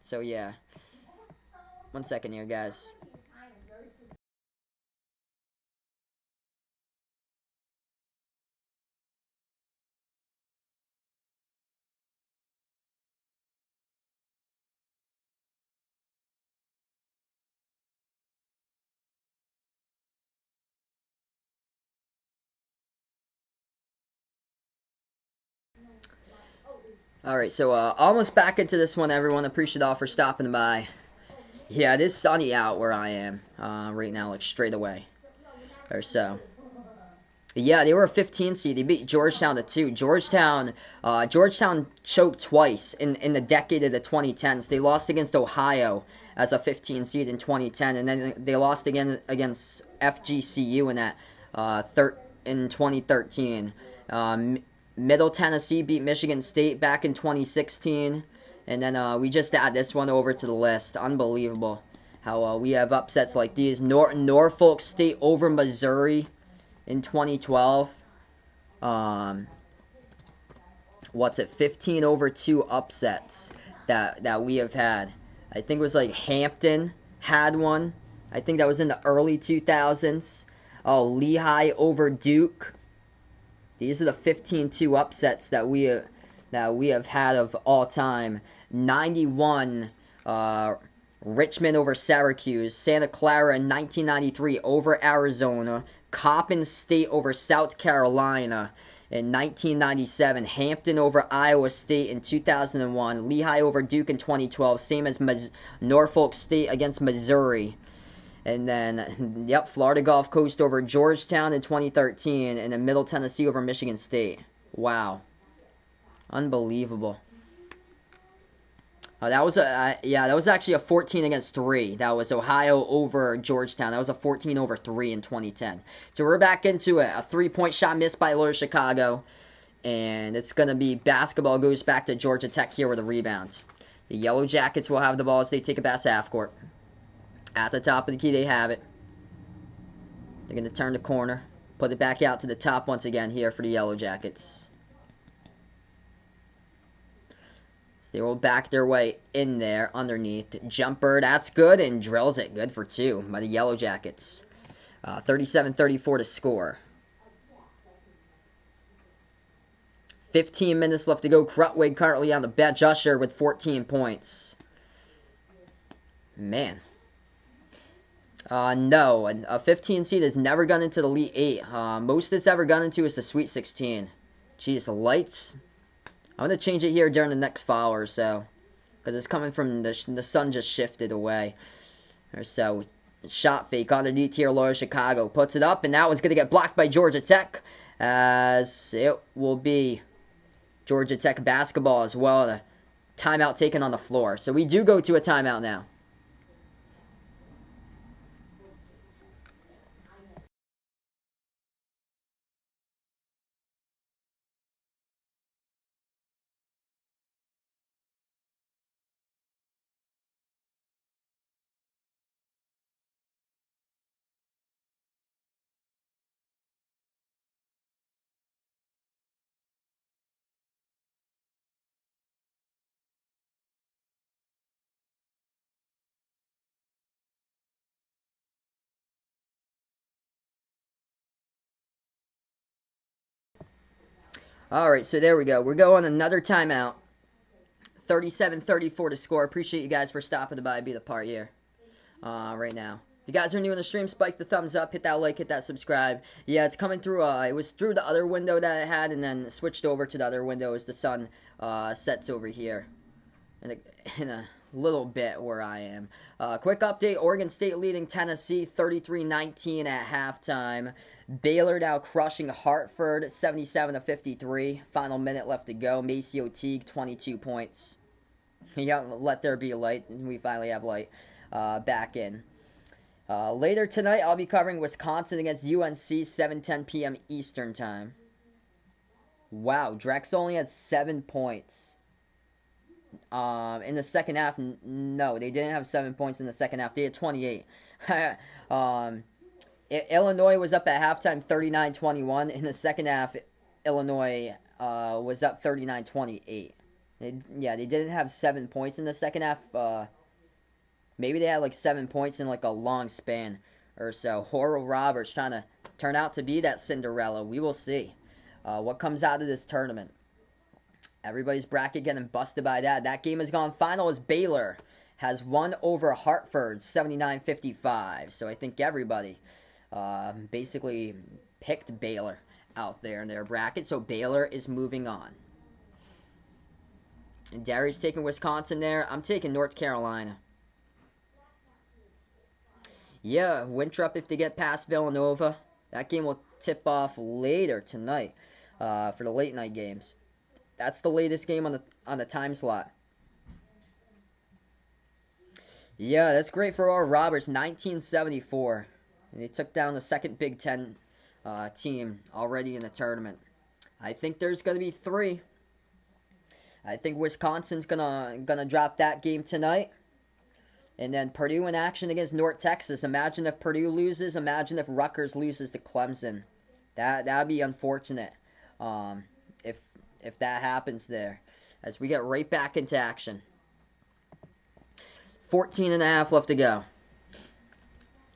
So yeah, 1 second here, guys. All right, so almost back into this one, everyone. Appreciate all for stopping by. Yeah, it is sunny out where I am right now, like straight away or so. Yeah, they were a 15 seed. They beat Georgetown to 2. Georgetown choked twice in the decade of the 2010s. They lost against Ohio as a 15 seed in 2010, and then they lost again against FGCU in 2013. Middle Tennessee beat Michigan State back in 2016, and then we just add this one over to the list. Unbelievable how we have upsets like these. Norfolk State over Missouri in 2012. Um, what's it? 15 over 2 upsets that we have had. I think it was like Hampton had one. I think that was in the early 2000s. Oh, Lehigh over Duke. These are the 15-2 upsets that we have had of all time. 91 Richmond over Syracuse, Santa Clara in 1993 over Arizona, Coppin State over South Carolina in 1997, Hampton over Iowa State in 2001, Lehigh over Duke in 2012, same as Norfolk State against Missouri. And then, yep, Florida Gulf Coast over Georgetown in 2013, and then Middle Tennessee over Michigan State. Wow. Unbelievable. That was actually a 14 against 3. That was Ohio over Georgetown. That was a 14 over 3 in 2010. So we're back into it. A 3-point shot missed by Loyola Chicago. And it's going to be basketball goes back to Georgia Tech here with the rebounds. The Yellow Jackets will have the ball as they take it past half court. At the top of the key, they have it. They're going to turn the corner. Put it back out to the top once again here for the Yellow Jackets. They will back their way in there underneath. Jumper, that's good, and drills it. Good for 2 by the Yellow Jackets. 37-34 to score. 15 minutes left to go. Krutwig currently on the bench. Usher with 14 points. Man. No, a 15 seed has never gone into the Elite 8. Most it's ever gone into is the Sweet 16. Jeez, the lights. I'm going to change it here during the next foul or so. Because it's coming from the sun just shifted away. Or so. Shot fake underneath here. Loyola Chicago puts it up. And that one's going to get blocked by Georgia Tech. As it will be Georgia Tech basketball as well. A timeout taken on the floor. So we do go to a timeout now. Alright, so there we go. We're going another timeout. 37-34 to score. Appreciate you guys for stopping by, be the part here. Right now. If you guys are new in the stream, spike the thumbs up, hit that like, hit that subscribe. Yeah, it's coming through, it was through the other window that I had, and then switched over to the other window as the sun sets over here. In a little bit where I am. Quick update, Oregon State leading Tennessee 33-19 at halftime. Baylor now crushing Hartford 77-53. Final minute left to go. Macy Teague 22 points. Yeah, let there be light, and we finally have light back in. Later tonight, I'll be covering Wisconsin against UNC, 7:10 p.m. Eastern Time. Wow, Drexel only had 7 points. In the second half, no, they didn't have 7 points in the second half. They had 28. Illinois was up at halftime 39-21. In the second half, Illinois was up 39-28. Yeah, they didn't have 7 points in the second half. Maybe they had like 7 points in like a long span or so. Oral Roberts trying to turn out to be that Cinderella. We will see what comes out of this tournament. Everybody's bracket getting busted by that. That game has gone final as Baylor has won over Hartford 79-55. So I think everybody basically picked Baylor out there in their bracket. So Baylor is moving on. And Derry's taking Wisconsin there. I'm taking North Carolina. Yeah, Winthrop if they get past Villanova. That game will tip off later tonight for the late night games. That's the latest game on the time slot. Yeah, that's great for Oral Roberts. 1974. And they took down the second Big Ten team already in the tournament. I think there's going to be 3. I think Wisconsin's gonna drop that game tonight. And then Purdue in action against North Texas. Imagine if Purdue loses. Imagine if Rutgers loses to Clemson. That'd be unfortunate if that happens there. As we get right back into action. 14.5 left to go.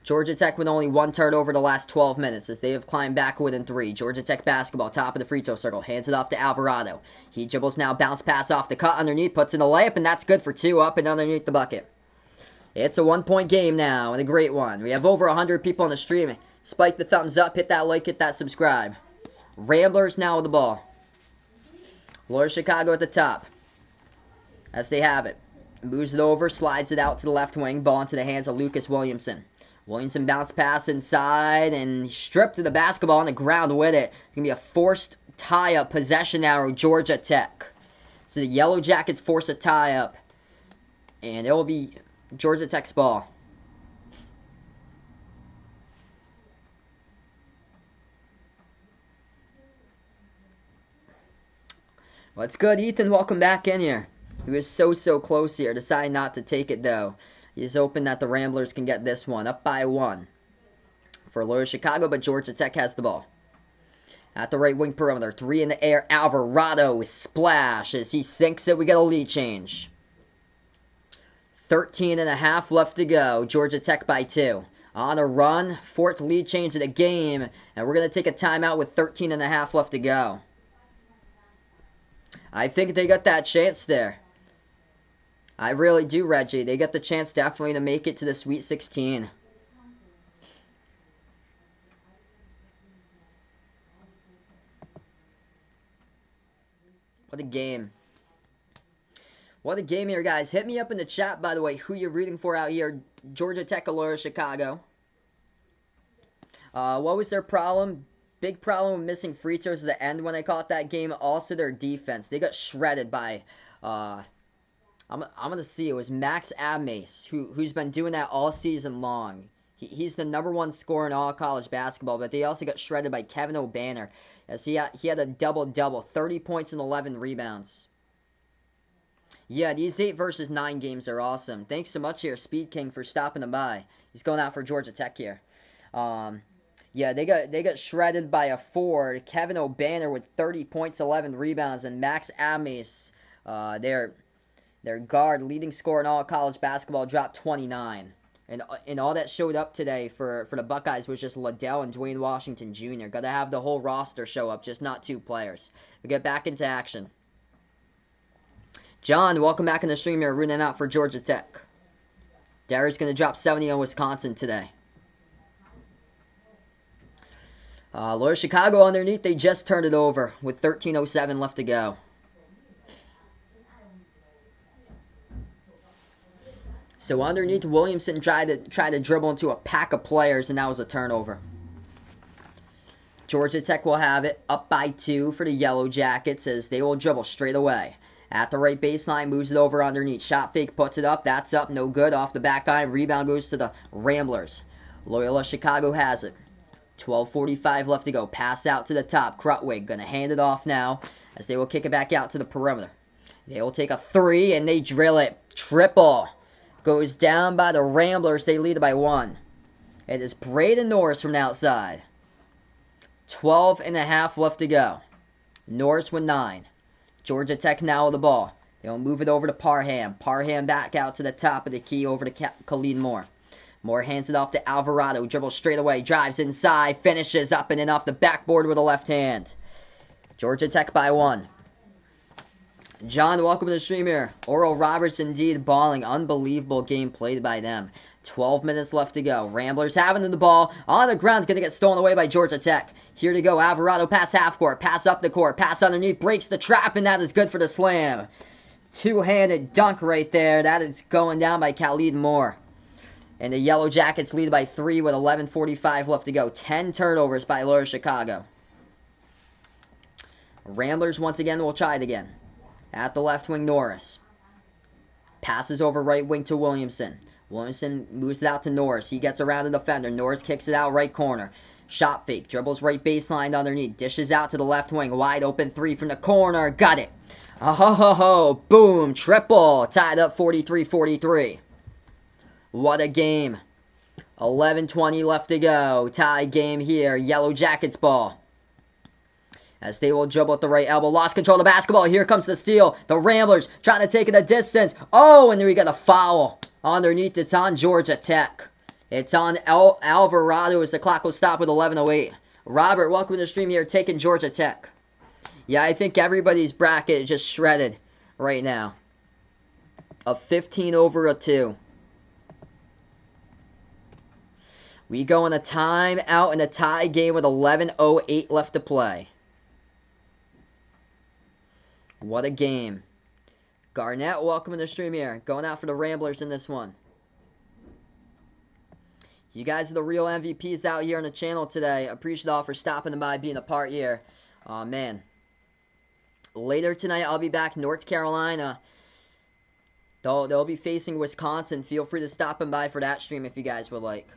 Georgia Tech with only 1 turnover the last 12 minutes as they have climbed back within 3. Georgia Tech basketball, top of the free throw circle, hands it off to Alvarado. He dribbles now, bounce pass off the cut underneath, puts in a layup, and that's good for 2 up and underneath the bucket. It's a 1-point game now, and a great one. We have over 100 people on the stream. Spike the thumbs up, hit that like, hit that subscribe. Ramblers now with the ball. Loyola Chicago at the top. As they have it. Moves it over, slides it out to the left wing, ball into the hands of Lucas Williamson. Williamson bounce pass inside and stripped to the basketball on the ground with it. It's going to be a forced tie-up possession arrow, Georgia Tech. So the Yellow Jackets force a tie-up. And it will be Georgia Tech's ball. What's good, Ethan? Welcome back in here. He was so close here. Decided not to take it, though. He's hoping that the Ramblers can get this one. Up by 1 for Loyola Chicago, but Georgia Tech has the ball. At the right wing perimeter. 3 in the air. Alvarado splash. As he sinks it, we get a lead change. 13.5 left to go. Georgia Tech by 2. On a run. 4th lead change of the game. And we're going to take a timeout with 13.5 left to go. I think they got that chance there. I really do, Reggie. They got the chance definitely to make it to the Sweet 16. What a game. What a game here, guys. Hit me up in the chat, by the way, who you're rooting for out here. Georgia Tech or Loyola Chicago. What was their problem? Big problem with missing free throws at the end when I caught that game. Also, their defense. They got shredded by... I'm going to see. It was Max Abmace, who's been doing that all season long. He's the #1 scorer in all college basketball, but they also got shredded by Kevin O'Banner, as he had a double-double, 30 points and 11 rebounds. Yeah, these 8 versus 9 games are awesome. Thanks so much here, Speed King, for stopping them by. He's going out for Georgia Tech here. Yeah, they got shredded by a Ford. Kevin O'Banner with 30 points, 11 rebounds, and Max Abmace, their guard, leading scorer in all college basketball, dropped 29. And all that showed up today for the Buckeyes was just Liddell and Dwayne Washington Jr. Got to have the whole roster show up, just not 2 players. We get back into action. John, welcome back in the stream here, rooting out for Georgia Tech. Derry's going to drop 70 on Wisconsin today. Loyola Chicago underneath, they just turned it over with 13:07 left to go. So underneath, Williamson tried to dribble into a pack of players, and that was a turnover. Georgia Tech will have it, up by 2 for the Yellow Jackets, as they will dribble straight away. At the right baseline, moves it over underneath. Shot fake, puts it up. That's up, no good. Off the back iron, rebound goes to the Ramblers. Loyola Chicago has it. 12:45 left to go. Pass out to the top. Krutwig going to hand it off now as they will kick it back out to the perimeter. They will take a three, and they drill it. Triple. Goes down by the Ramblers. They lead it by 1. It is Braden Norris from the outside. 12.5 left to go. Norris with 9. Georgia Tech now with the ball. They'll move it over to Parham. Parham back out to the top of the key over to Khalid Moore. Moore hands it off to Alvarado. Dribbles straight away. Drives inside. Finishes up and in off the backboard with a left hand. Georgia Tech by 1. John, welcome to the stream here. Oral Roberts indeed balling. Unbelievable game played by them. 12 minutes left to go. Ramblers having the ball on the ground. Going to get stolen away by Georgia Tech. Here to go. Alvarado pass half court. Pass up the court. Pass underneath. Breaks the trap, and that is good for the slam. Two-handed dunk right there. That is going down by Khalid Moore. And the Yellow Jackets lead by 3 with 11:45 left to go. 10 turnovers by Loyola Chicago. Ramblers once again will try it again. At the left wing, Norris. Passes over right wing to Williamson. Williamson moves it out to Norris. He gets around the defender. Norris kicks it out right corner. Shot fake. Dribbles right baseline underneath. Dishes out to the left wing. Wide open three from the corner. Got it. Oh, ho, ho, ho. Boom. Triple. Tied up 43-43. What a game. 11:20 left to go. Tie game here. Yellow Jackets ball. As they will dribble at the right elbow. Lost control of the basketball. Here comes the steal. The Ramblers trying to take it a distance. Oh, and then we got a foul. Underneath, it's on Georgia Tech. It's on Alvarado as the clock will stop with 11:08. Robert, welcome to the stream here, taking Georgia Tech. Yeah, I think everybody's bracket is just shredded right now. A 15 over a 2. We go in a timeout in a tie game with 11:08 left to play. What a game. Garnett, welcome to the stream here. Going out for the Ramblers in this one. You guys are the real MVPs out here on the channel today. Appreciate all for stopping by, being a part here. Oh, man. Later tonight, I'll be back North Carolina. They'll be facing Wisconsin. Feel free to stop by for that stream if you guys would like.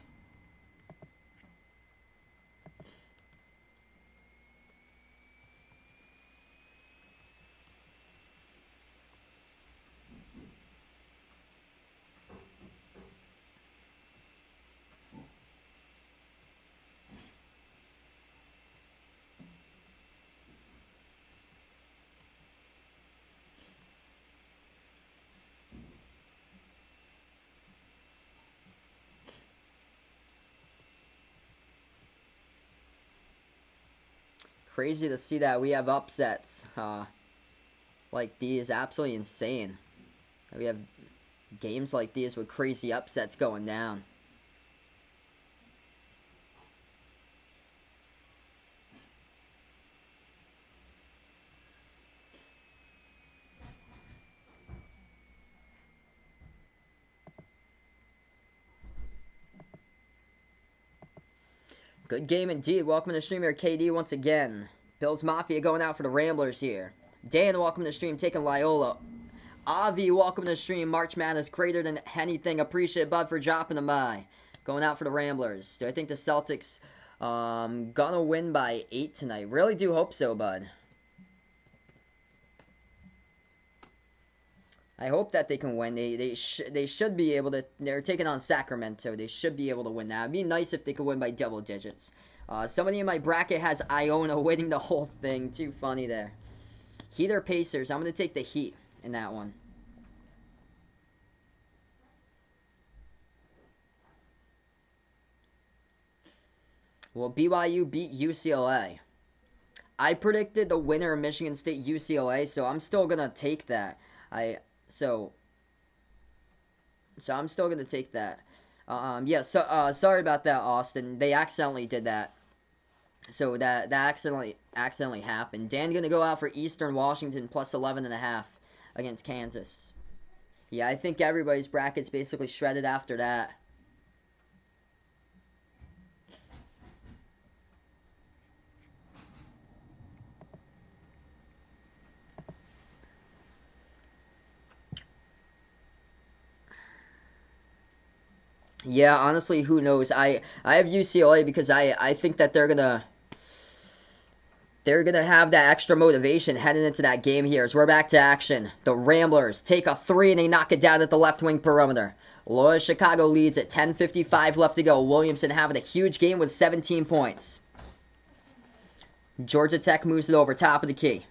Crazy to see that we have upsets like these. Absolutely insane. We have games like these with crazy upsets going down. Good game indeed. Welcome to the stream here, KD, once again. Bills Mafia going out for the Ramblers here. Dan, welcome to the stream, taking Loyola. Avi, welcome to the stream. March Madness greater than anything. Appreciate Bud for dropping them by. Going out for the Ramblers. Do I think the Celtics gonna win by 8 tonight? Really do hope so, Bud. I hope that they can win. They should be able to. They're taking on Sacramento. They should be able to win that. It'd be nice if they could win by double digits. Somebody in my bracket has Iona winning the whole thing. Too funny there. Heat or Pacers? I'm going to take the Heat in that one. Well, BYU beat UCLA. I predicted the winner of Michigan State UCLA, so I'm still going to take that. So I'm still going to take that. Yeah, so sorry about that, Austin. They accidentally did that. So that accidentally happened. Dan going to go out for Eastern Washington plus 11.5 against Kansas. Yeah, I think everybody's bracket's basically shredded after that. Yeah, honestly, who knows? I have UCLA because I think that they're gonna have that extra motivation heading into that game here. As we're back to action, the Ramblers take a three and they knock it down at the left wing perimeter. Loyola Chicago leads at 10:55 left to go. Williamson having a huge game with 17 points. Georgia Tech moves it over top of the key.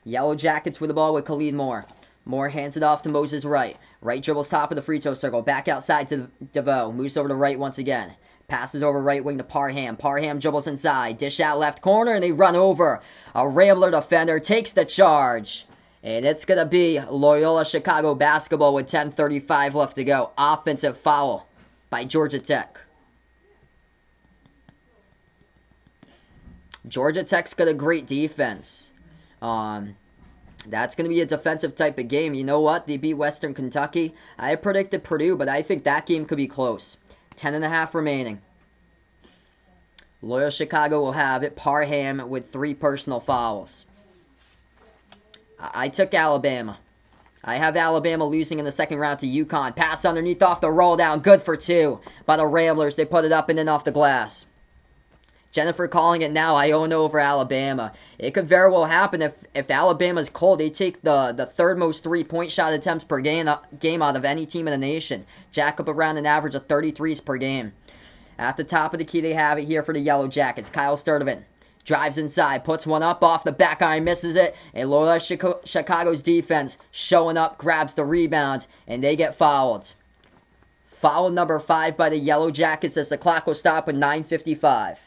Yellow Jackets with the ball with Khalid Moore. Moore hands it off to Moses Wright. Wright dribbles top of the free throw circle. Back outside to DeVoe. Moves over to Wright once again. Passes over right wing to Parham. Parham dribbles inside. Dish out left corner, and they run over. A Rambler defender takes the charge. And it's going to be Loyola Chicago basketball with 10:35 left to go. Offensive foul by Georgia Tech. Georgia Tech's got a great defense. That's going to be a defensive type of game. You know what? They beat Western Kentucky. I predicted Purdue, but I think that game could be close. 10.5 remaining. Loyola Chicago will have it. Parham with 3 personal fouls. I took Alabama. I have Alabama losing in the second round to UConn. Pass underneath off the roll down. Good for 2 by the Ramblers. They put it up and in off the glass. Jennifer calling it now. Iona over Alabama. It could very well happen if Alabama's cold. They take the third most 3-point shot attempts per game out of any team in the nation. Jack up around an average of 33s per game. At the top of the key, they have it here for the Yellow Jackets. Kyle Sturdivant drives inside, puts one up off the back iron, misses it. And Loyola Chicago's defense showing up, grabs the rebound, and they get fouled. Foul number 5 by the Yellow Jackets as the clock will stop with 9:55.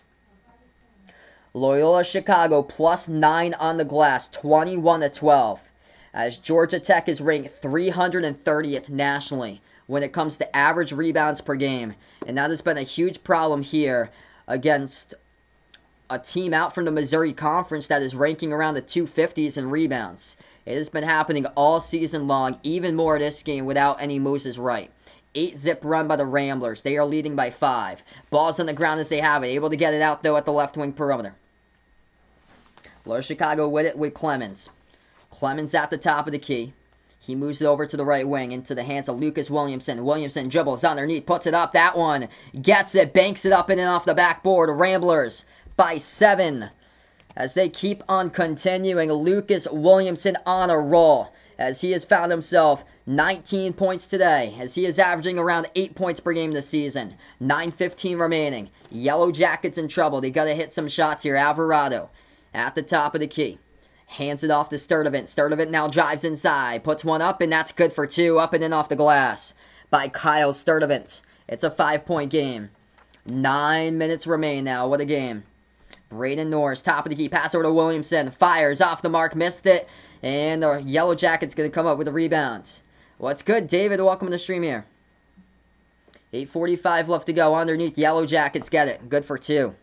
Loyola Chicago plus 9 on the glass, 21-12. As Georgia Tech is ranked 330th nationally when it comes to average rebounds per game. And that has been a huge problem here against a team out from the Missouri Conference that is ranking around the 250s in rebounds. It has been happening all season long, even more this game without any Moses Wright. 8-zip run by the Ramblers. They are leading by 5. Ball's on the ground as they have it. Able to get it out, though, at the left wing perimeter. Loyola Chicago with it with Clemens. Clemens at the top of the key. He moves it over to the right wing into the hands of Lucas Williamson. Williamson dribbles underneath, puts it up. That one gets it, banks it up and in off the backboard. Ramblers by 7 as they keep on continuing. Lucas Williamson on a roll as he has found himself 19 points today, as he is averaging around 8 points per game this season. 9:15 remaining. Yellow Jackets in trouble. They got to hit some shots here. Alvarado at the top of the key. Hands it off to Sturdivant. Sturdivant now drives inside. Puts one up, and that's good for 2. Up and in off the glass by Kyle Sturdivant. It's a 5-point game. 9 minutes remain now. What a game. Braden Norris, top of the key. Pass over to Williamson. Fires off the mark. Missed it. And the Yellow Jackets going to come up with the rebounds. What's good, David? Welcome to the stream here. 8:45 left to go. Underneath, Yellow Jackets get it. Good for 2.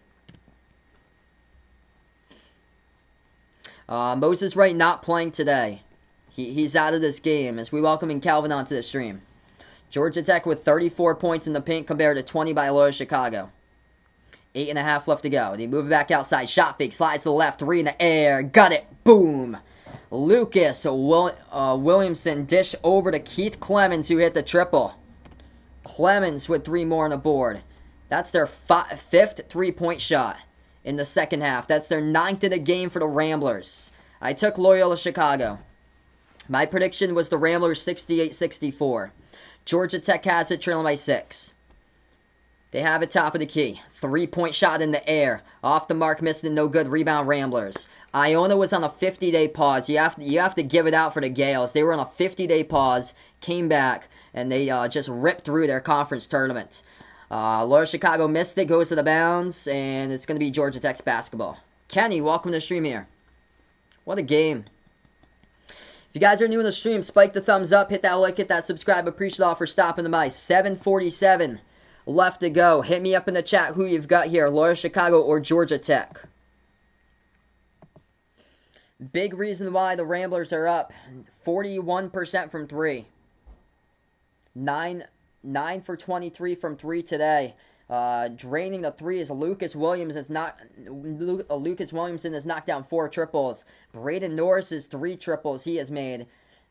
Moses Wright not playing today. He's out of this game as we welcome in Calvin onto the stream. Georgia Tech with 34 points in the paint compared to 20 by Loyola Chicago. 8.5 left to go. They move it back outside. Shot fake. Slides to the left. 3 in the air. Got it. Boom. Lucas Williamson dish over to Keith Clemens, who hit the triple. Clemens with 3 more on the board. That's their 5th 3-point shot in the second half. That's their 9th of the game for the Ramblers. I took Loyola Chicago. My prediction was the Ramblers 68-64. Georgia Tech has it, trailing by 6. They have it top of the key. 3-point shot in the air. Off the mark, missed it, no good. Rebound Ramblers. Iona was on a 50-day pause. You have to give it out for the Gales. They were on a 50-day pause, came back, and they just ripped through their conference tournament. Loyola Chicago missed it, goes to the bounds, and it's going to be Georgia Tech's basketball. Kenny, welcome to the stream here. What a game. If you guys are new in the stream, spike the thumbs up, hit that like, hit that subscribe. Appreciate all for stopping by. 7:47 left to go. Hit me up in the chat who you've got here, Loyola Chicago or Georgia Tech. Big reason why the Ramblers are up. 41% from 3. 9 for 23 from 3 today. Draining the 3 is Lucas Williamson has knocked down 4 triples. Braden Norris's 3 triples he has made.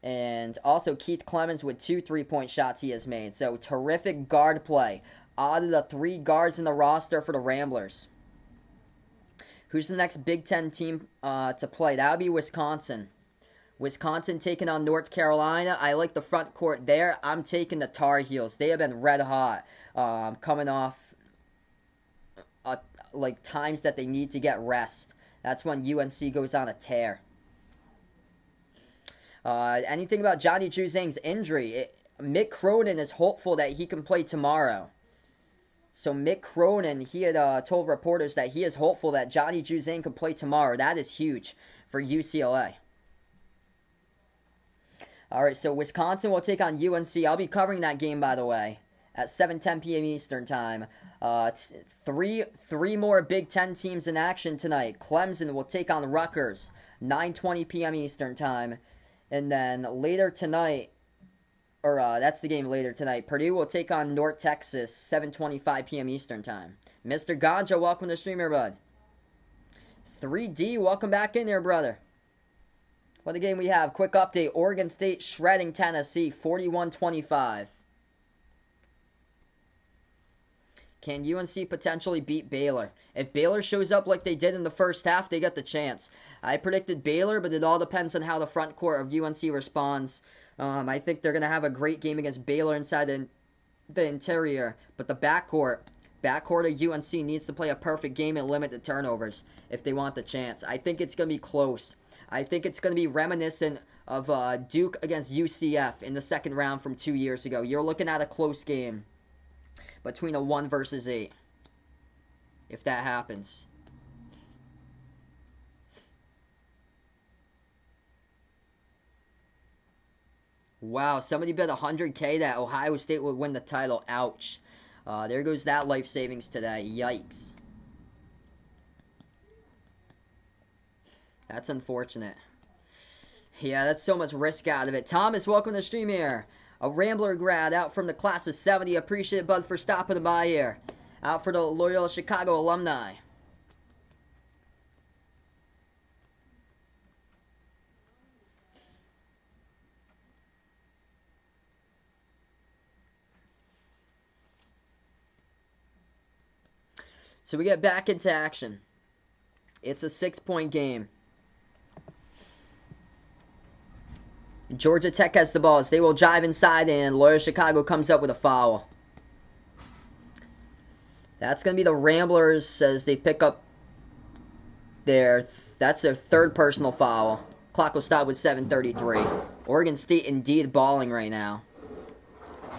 And also Keith Clemens with 2 3-point shots he has made. So terrific guard play out of the 3 guards in the roster for the Ramblers. Who's the next Big Ten team to play? That would be Wisconsin. Wisconsin taking on North Carolina. I like the front court there. I'm taking the Tar Heels. They have been red hot, coming off like times that they need to get rest. That's when UNC goes on a tear. Anything about Johnny Juzang's injury? Mick Cronin is hopeful that he can play tomorrow. So Mick Cronin, he had told reporters that he is hopeful that Johnny Juzang can play tomorrow. That is huge for UCLA. All right, so Wisconsin will take on UNC. I'll be covering that game, by the way, at 7:10 p.m. Eastern Time. Three more Big Ten teams in action tonight. Clemson will take on Rutgers, 9:20 p.m. Eastern Time. And then later tonight, that's the game later tonight, Purdue will take on North Texas, 7:25 p.m. Eastern Time. Mr. Ganja, welcome to the stream here, bud. 3D, welcome back in here, brother. What a game we have. Quick update. Oregon State shredding Tennessee, 41-25. Can UNC potentially beat Baylor? If Baylor shows up like they did in the first half, they get the chance. I predicted Baylor, but it all depends on how the front court of UNC responds. I think they're going to have a great game against Baylor inside the interior. But the backcourt of UNC needs to play a perfect game and limit the turnovers if they want the chance. I think it's going to be close. I think it's going to be reminiscent of Duke against UCF in the second round from 2 years ago. You're looking at a close game between a 1 versus 8, if that happens. Wow, somebody bet 100K that Ohio State would win the title. Ouch. There goes that life savings today. Yikes. That's unfortunate. Yeah, that's so much risk out of it. Thomas, welcome to the stream here. A Rambler grad out from the class of 70. Appreciate it, bud, for stopping by here. Out for the Loyola Chicago alumni. So we get back into action. It's a 6-point game. Georgia Tech has the ball as they will drive inside and Loyola Chicago comes up with a foul. That's going to be the Ramblers as they pick up that's their 3rd personal foul. Clock will stop with 7:33. Oregon State indeed balling right now.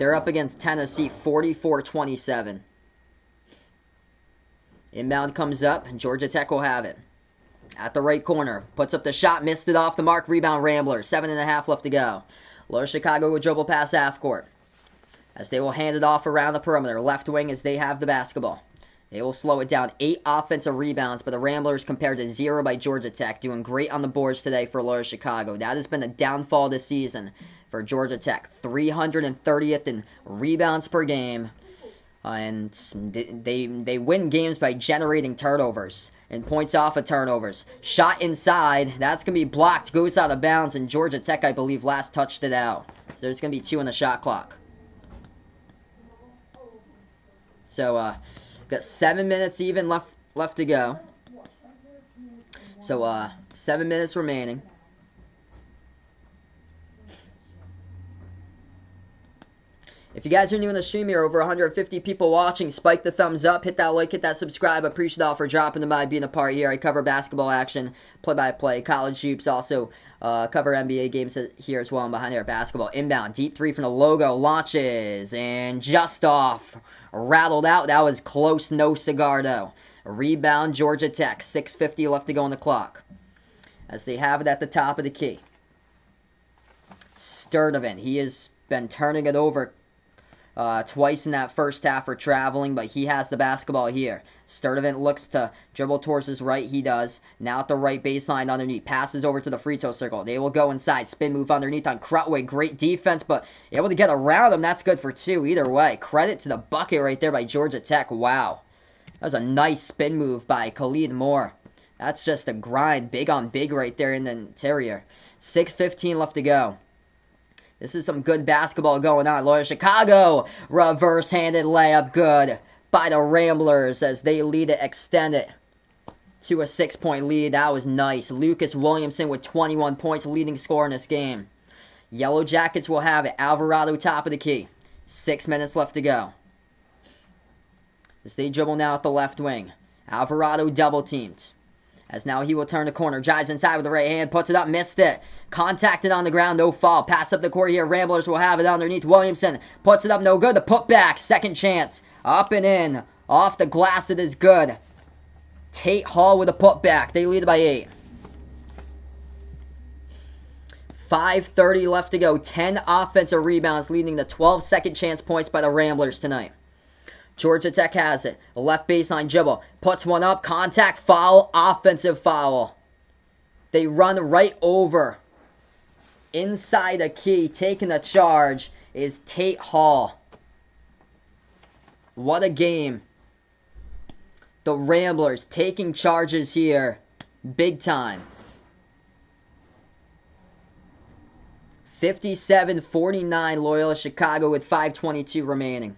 They're up against Tennessee 44-27. Inbound comes up, and Georgia Tech will have it. At the right corner, puts up the shot, missed it off the mark, rebound Ramblers. 7.5 left to go. Loyola Chicago will dribble past half court as they will hand it off around the perimeter. Left wing as they have the basketball. They will slow it down. 8 offensive rebounds, but the Ramblers compared to 0 by Georgia Tech. Doing great on the boards today for Loyola Chicago. That has been a downfall this season for Georgia Tech. 330th in rebounds per game. And they win games by generating turnovers and points off of turnovers. Shot inside, that's going to be blocked, goes out of bounds, and Georgia Tech, I believe, last touched it out. So there's going to be 2 on the shot clock. So, got 7 minutes even left to go. So, 7 minutes remaining. If you guys are new in the stream here, over 150 people watching, spike the thumbs up, hit that like, hit that subscribe. I appreciate all for dropping them by, being a part here. I cover basketball action, play-by-play, college hoops, also cover NBA games here as well. I'm behind here at basketball. Inbound, deep 3 from the logo, launches, and just off. Rattled out. That was close, no cigar though. Rebound, Georgia Tech. 6:50 left to go on the clock. As they have it at the top of the key. Sturdivant, he has been turning it over twice in that first half for traveling, but he has the basketball here. Sturdivant looks to dribble towards his right. He does. Now at the right baseline underneath. Passes over to the free throw circle. They will go inside. Spin move underneath on Crutway. Great defense, but able to get around him. That's good for 2 either way. Credit to the bucket right there by Georgia Tech. Wow. That was a nice spin move by Khalid Moore. That's just a grind. Big on big right there in the interior. 6:15 left to go. This is some good basketball going on. Loyola Chicago, reverse-handed layup, good by the Ramblers as they lead it, extend it to a 6-point lead. That was nice. Lucas Williamson with 21 points, leading scorer in this game. Yellow Jackets will have it. Alvarado top of the key. 6 minutes left to go. As they dribble now at the left wing. Alvarado double-teamed. As now he will turn the corner. Drives inside with the right hand. Puts it up. Missed it. Contacted on the ground. No foul. Pass up the court here. Ramblers will have it underneath. Williamson puts it up. No good. The putback. Second chance. Up and in. Off the glass. It is good. Tate Hall with a putback. They lead by 8. 5:30 left to go. 10 offensive rebounds leading to 12 second chance points by the Ramblers tonight. Georgia Tech has it. Left baseline dribble. Puts one up. Contact foul. Offensive foul. They run right over. Inside the key. Taking the charge is Tate Hall. What a game. The Ramblers taking charges here. Big time. 57-49 Loyola Chicago with 5:22 remaining.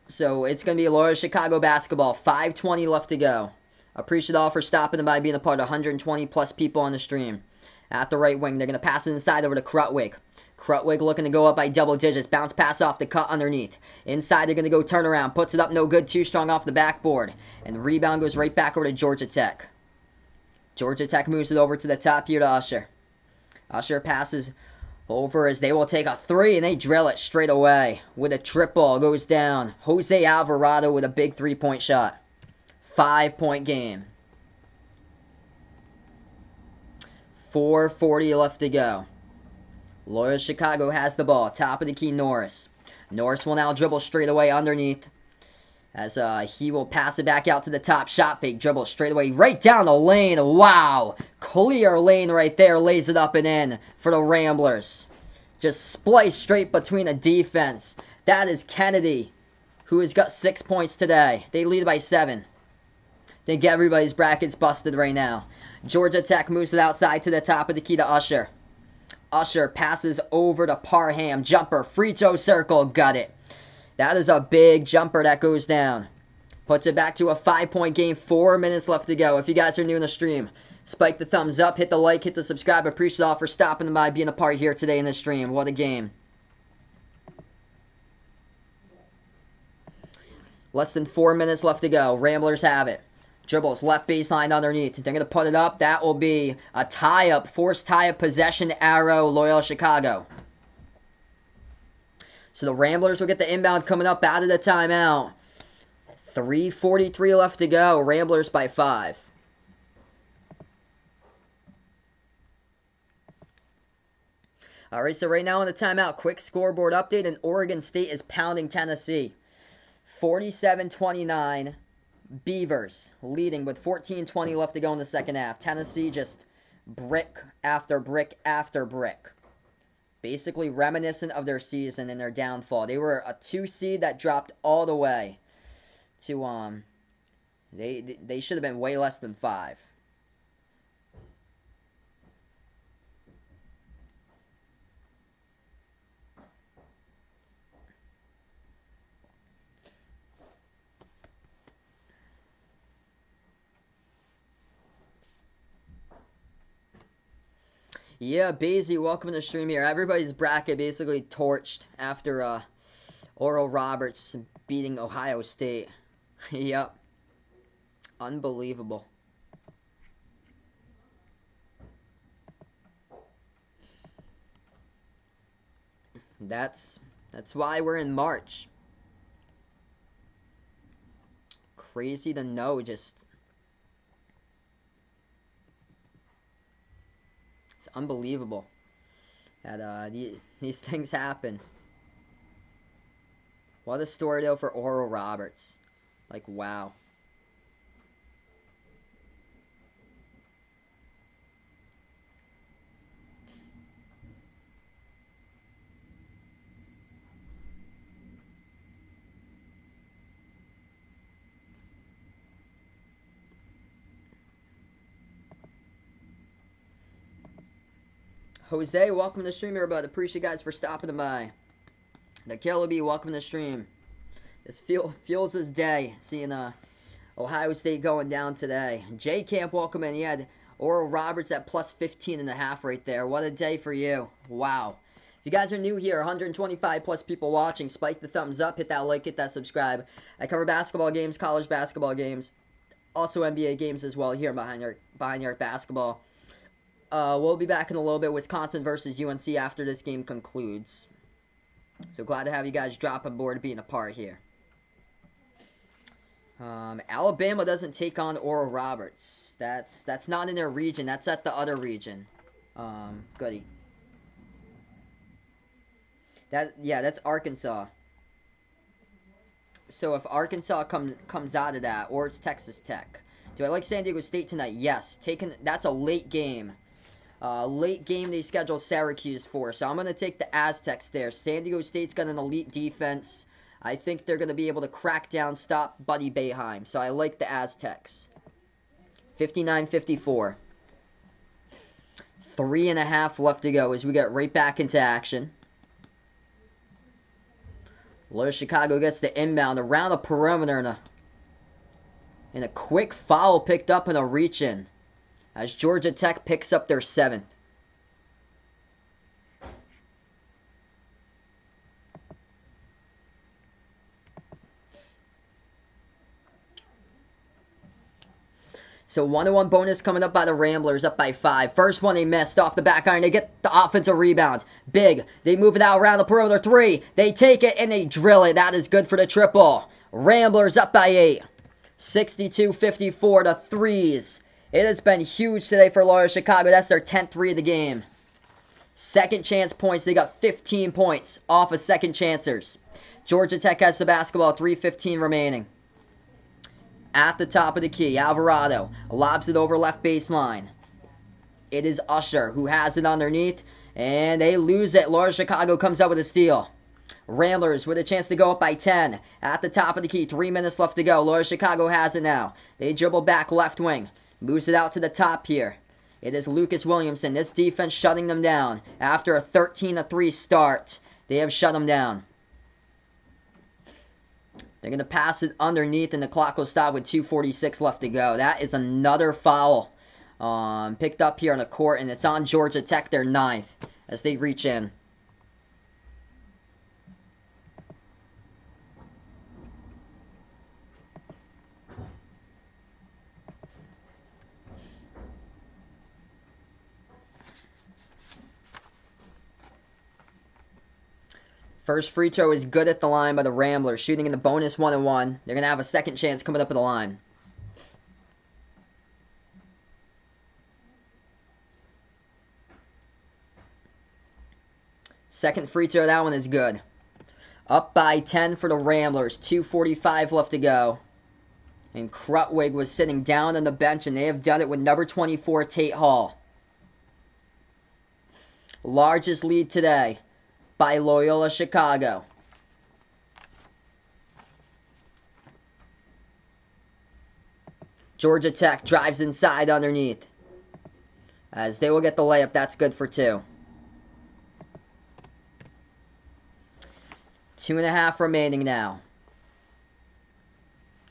So it's going to be Loyola Chicago basketball. 5:20 left to go. Appreciate all for stopping by, being a part of 120 plus people on the stream. At the right wing, they're going to pass it inside over to Krutwig. Krutwig looking to go up by double digits. Bounce pass off the cut underneath. Inside, they're going to go turnaround. Puts it up, no good. Too strong off the backboard. And the rebound goes right back over to Georgia Tech. Georgia Tech moves it over to the top here to Usher. Usher passes over as they will take a 3, and they drill it straight away. With a triple, goes down. Jose Alvarado with a big 3-point shot. 5-point game. 4:40 left to go. Loyola Chicago has the ball. Top of the key, Norris. Norris will now dribble straight away underneath. As he will pass it back out to the top. Shot fake, dribble straight away. Right down the lane. Wow. Clear lane right there. Lays it up and in for the Ramblers. Just spliced straight between the defense. That is Kennedy, who has got 6 points today. They lead by 7. Think everybody's brackets busted right now. Georgia Tech moves it outside to the top of the key to Usher. Usher passes over to Parham. Jumper, free throw circle, got it. That is a big jumper that goes down. Puts it back to a 5-point game. 4 minutes left to go. If you guys are new in the stream, spike the thumbs up, hit the like, hit the subscribe. Appreciate all for stopping by, being a part here today in the stream. What a game. Less than 4 minutes left to go. Ramblers have it. Dribbles, left baseline underneath. They're going to put it up. That will be a tie-up, forced tie-up possession arrow, Loyola Chicago. So the Ramblers will get the inbound coming up out of the timeout. 3:43 left to go. Ramblers by 5. Alright, so right now on the timeout, quick scoreboard update, and Oregon State is pounding Tennessee. 47-29. Beavers leading with 14:20 left to go in the second half. Tennessee just brick after brick after brick. Basically reminiscent of their season and their downfall. They were a 2 seed that dropped all the way to they should have been way less than 5. Yeah, Basie, welcome to the stream here. Everybody's bracket basically torched after Oral Roberts beating Ohio State. Yep. Unbelievable. That's why we're in March. Crazy to know, just it's unbelievable that these things happen. What a story though for Oral Roberts. Like, wow. Jose, welcome to the stream here, bud. Appreciate you guys for stopping by. The Killer Bee, welcome to the stream. This fuels his day, seeing Ohio State going down today. J Camp, welcome in. He had Oral Roberts at plus 15.5 right there. What a day for you. Wow. If you guys are new here, 125 plus people watching, spike the thumbs up, hit that like, hit that subscribe. I cover basketball games, college basketball games, also NBA games as well here behind your basketball. We'll be back in a little bit. Wisconsin versus UNC after this game concludes. So glad to have you guys drop on board being a part here. Alabama doesn't take on Oral Roberts. That's not in their region. That's at the other region. Goody. That's Arkansas. So if Arkansas comes out of that, or it's Texas Tech. Do I like San Diego State tonight? Yes. That's a late game. Late game they scheduled Syracuse for. So I'm going to take the Aztecs there. San Diego State's got an elite defense. I think they're going to be able to crack down, stop Buddy Boeheim. So I like the Aztecs. 59-54. 3.5 left to go as we get right back into action. Loyola Chicago gets the inbound around the perimeter and a quick foul picked up and a reach-in as Georgia Tech picks up their 7th. So 1-1 bonus coming up by the Ramblers, up by 5. First one they missed off the back iron. They get the offensive rebound. Big. They move it out around the perimeter. 3. They take it and they drill it. That is good for the triple. Ramblers up by 8. 62-54 to threes. It has been huge today for Loyola Chicago. That's their 10th 3 of the game. Second chance points. They got 15 points off of second chancers. Georgia Tech has the basketball. 3:15 remaining. At the top of the key, Alvarado lobs it over left baseline. It is Usher who has it underneath, and they lose it. Loyola Chicago comes out with a steal. Ramblers with a chance to go up by 10. At the top of the key, 3 minutes left to go. Loyola Chicago has it now. They dribble back left wing. Moves it out to the top here. It is Lucas Williamson. This defense shutting them down. After a 13-3 start, they have shut them down. They're going to pass it underneath, and the clock will stop with 2:46 left to go. That is another foul picked up here on the court, and it's on Georgia Tech, their 9th, as they reach in. First free throw is good at the line by the Ramblers, shooting in the bonus 1-1. They're going to have a second chance coming up at the line. Second free throw, that one is good. Up by 10 for the Ramblers, 2:45 left to go. And Krutwig was sitting down on the bench, and they have done it with number 24, Tate Hall. Largest lead today by Loyola Chicago. Georgia Tech drives inside underneath. As they will get the layup, that's good for 2. 2.5 remaining now.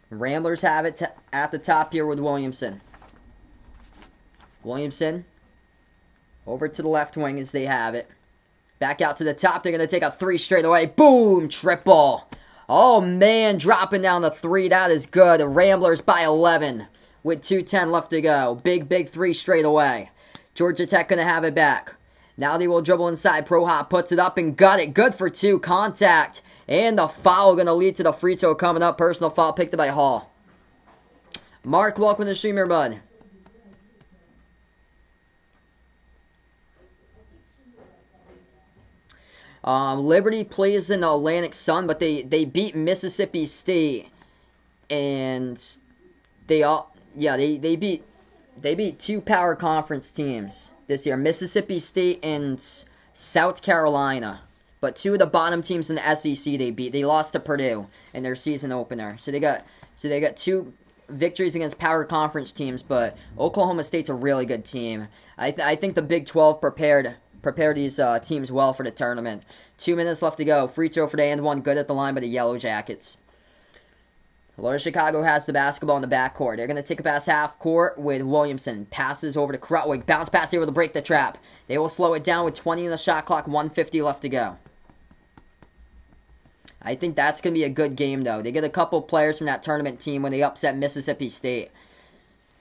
Ramblers have it at the top here with Williamson. Williamson over to the left wing as they have it. Back out to the top. They're going to take a 3 straight away. Boom! Triple. Oh, man. Dropping down the 3. That is good. The Ramblers by 11 with 2:10 left to go. Big 3 straight away. Georgia Tech going to have it back. Now they will dribble inside. Prohop puts it up and got it. Good for 2. Contact. And the foul going to lead to the free throw coming up. Personal foul picked up by Hall. Mark, welcome to the streamer, bud. Liberty plays in the Atlantic Sun, but they beat Mississippi State, and they beat 2 power conference teams this year, Mississippi State and South Carolina. But 2 of the bottom teams in the SEC they beat. They lost to Purdue in their season opener. So they got 2 victories against power conference teams, but Oklahoma State's a really good team. I think the Big 12 prepared prepare these teams well for the tournament. 2 minutes left to go. Free throw for the and one. Good at the line by the Yellow Jackets. Loyola Chicago has the basketball in the backcourt. They're going to take a pass half court with Williamson. Passes over to Krutwig. Bounce pass able to break the trap. They will slow it down with 20 in the shot clock. 1:50 left to go. I think that's going to be a good game, though. They get a couple players from that tournament team when they upset Mississippi State.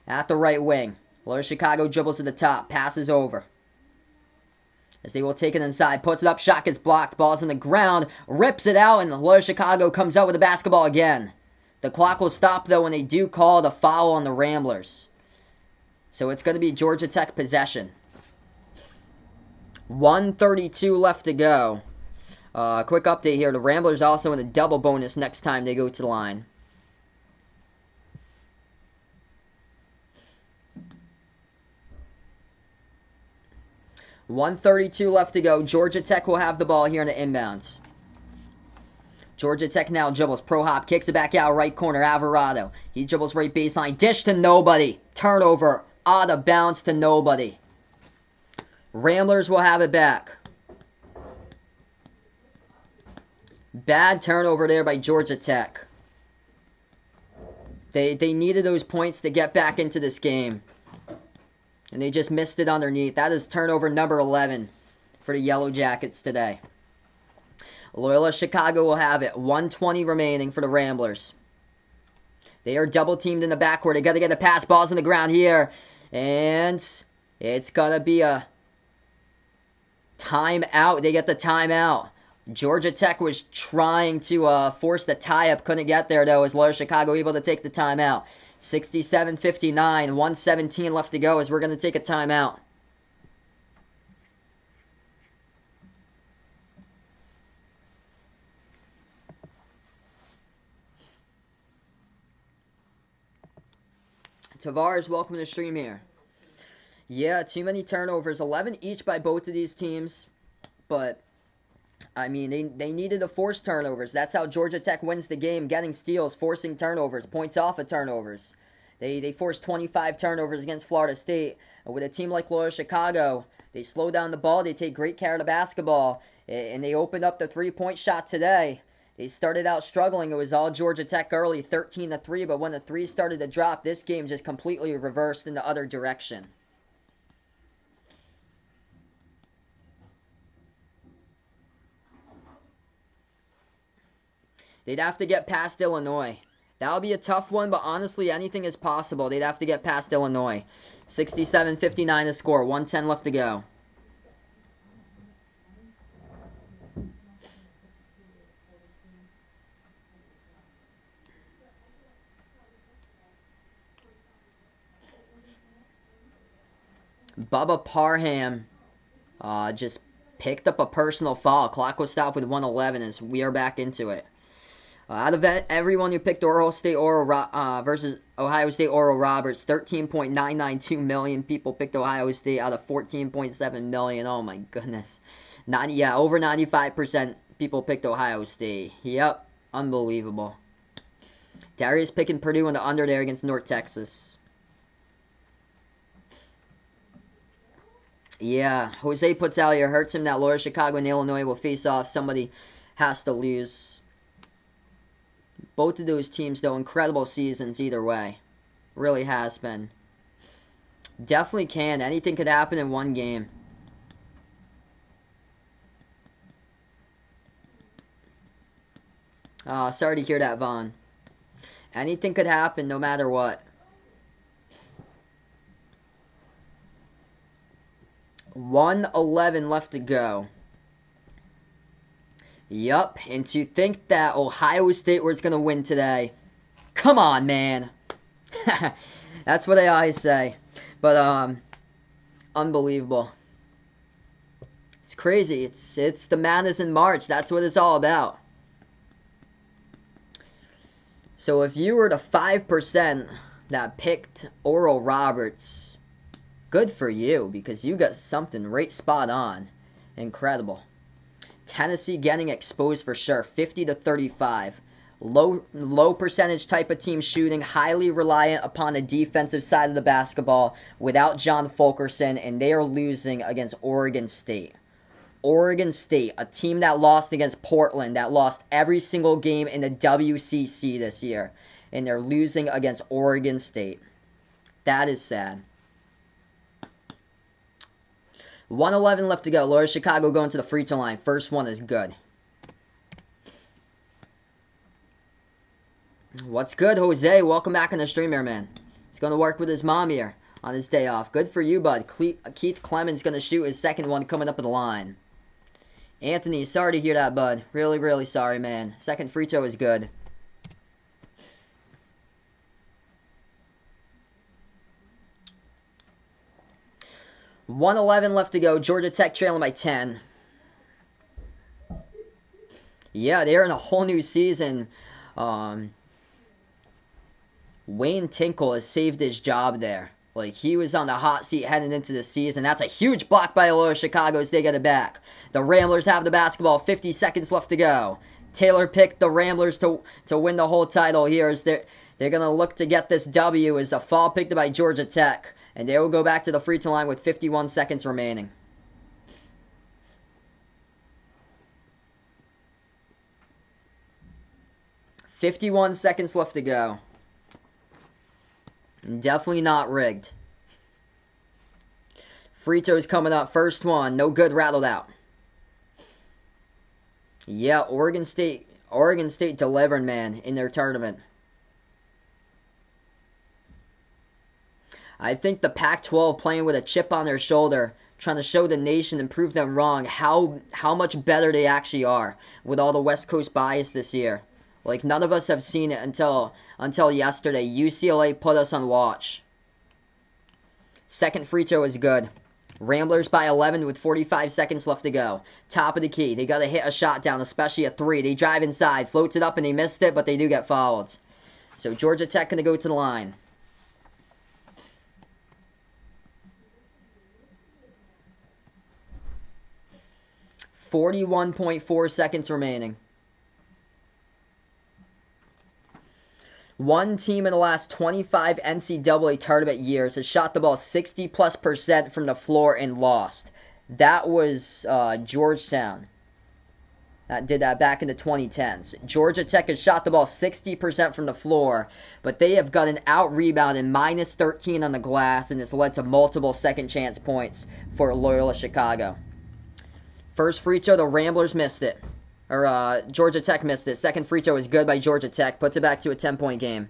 At the right wing. Loyola Chicago dribbles to the top. Passes over. As they will take it inside. Puts it up. Shot gets blocked. Ball's on the ground. Rips it out. And Loyola Chicago comes out with the basketball again. The clock will stop, though, when they do call the foul on the Ramblers. So it's going to be Georgia Tech possession. 1:32 left to go. Quick update here. The Ramblers also in a double bonus next time they go to the line. $1:32 left to go. Georgia Tech will have the ball here in the inbounds. Georgia Tech now dribbles. Pro hop. Kicks it back out. Right corner. Alvarado. He dribbles right baseline. Dish to nobody. Turnover. Out of bounds to nobody. Ramblers will have it back. Bad turnover there by Georgia Tech. They needed those points to get back into this game. And they just missed it underneath. That is turnover number 11 for the Yellow Jackets today. Loyola Chicago will have it. 1:20 remaining for the Ramblers. They are double teamed in the backcourt. They got to get the pass. Ball's on the ground here. And it's going to be a timeout. They get the timeout. Georgia Tech was trying to force the tie-up. Couldn't get there, though, as Loyola Chicago able to take the timeout. 67-59. 1:17 left to go as we're going to take a timeout. Tavares, welcome to the stream here. Yeah, too many turnovers. 11 each by both of these teams. But, I mean, they needed to force turnovers. That's how Georgia Tech wins the game, getting steals, forcing turnovers, points off of turnovers. They forced 25 turnovers against Florida State. And with a team like Loyola Chicago, they slow down the ball, they take great care of the basketball, and they opened up the three-point shot today. They started out struggling. It was all Georgia Tech early, 13-3, but when the threes started to drop, this game just completely reversed in the other direction. They'd have to get past Illinois. That'll be a tough one, but honestly, anything is possible. They'd have to get past Illinois. 67-59 to score. 1:10 left to go. Bubba Parham just picked up a personal foul. Clock was stopped with 1:11 as we are back into it. Out of everyone who picked Oral State versus Ohio State Oral Roberts, 13.992 million people picked Ohio State out of 14.7 million. Oh my goodness. Over 95% people picked Ohio State. Yep, unbelievable. Darius picking Purdue in the under there against North Texas. Yeah, Jose puts out here, hurts him that Loyola Chicago and Illinois will face off. Somebody has to lose. Both of those teams, though, incredible seasons either way. Really has been. Definitely can. Anything could happen in one game. Sorry to hear that, Vaughn. Anything could happen no matter what. 1:11 left to go. Yup, and to think that Ohio State was going to win today. Come on, man. That's what I always say. But, unbelievable. It's crazy. It's the madness in March. That's what it's all about. So if you were the 5% that picked Oral Roberts, good for you, because you got something right spot on. Incredible. Tennessee getting exposed for sure, 50-35. Low percentage type of team shooting, highly reliant upon the defensive side of the basketball without John Fulkerson, and they are losing against Oregon State. Oregon State, a team that lost against Portland, that lost every single game in the WCC this year, and they're losing against Oregon State. That is sad. 1:11 left to go. Loyola Chicago going to the free throw line. First one is good. What's good, Jose? Welcome back on the stream here, man. He's going to work with his mom here on his day off. Good for you, bud. Keith Clemens going to shoot his second one coming up in the line. Anthony, sorry to hear that, bud. Really, really sorry, man. Second free throw is good. $1:11 left to go. Georgia Tech trailing by 10. Yeah, they're in a whole new season. Wayne Tinkle has saved his job there. Like, he was on the hot seat heading into the season. That's a huge block by Loyola Chicago as they get it back. The Ramblers have the basketball. 50 seconds left to go. Taylor picked the Ramblers to win the whole title here as they're going to look to get this W as a foul picked by Georgia Tech. And they will go back to the free throw line with 51 seconds remaining. $51 seconds left to go. Definitely not rigged. Free throws coming up. First one. No good. Rattled out. Yeah, Oregon State delivered, man, in their tournament. I think the Pac-12 playing with a chip on their shoulder, trying to show the nation and prove them wrong how much better they actually are with all the West Coast bias this year. Like, none of us have seen it until yesterday. UCLA put us on watch. Second free throw is good. Ramblers by 11 with 45 seconds left to go. Top of the key. They got to hit a shot down, especially a three. They drive inside, floats it up, and they missed it, but they do get fouled. So Georgia Tech going to go to the line. .4 seconds remaining. One team in the last 25 NCAA tournament years has shot the ball 60+% from the floor and lost. That was Georgetown. That did that back in the 2010s. Georgia Tech has shot the ball 60% from the floor, but they have gotten out-rebounded -13 on the glass, and it's led to multiple second-chance points for Loyola Chicago. First free throw, the Ramblers missed it. Or Georgia Tech missed it. Second free throw is good by Georgia Tech. Puts it back to a 10-point game.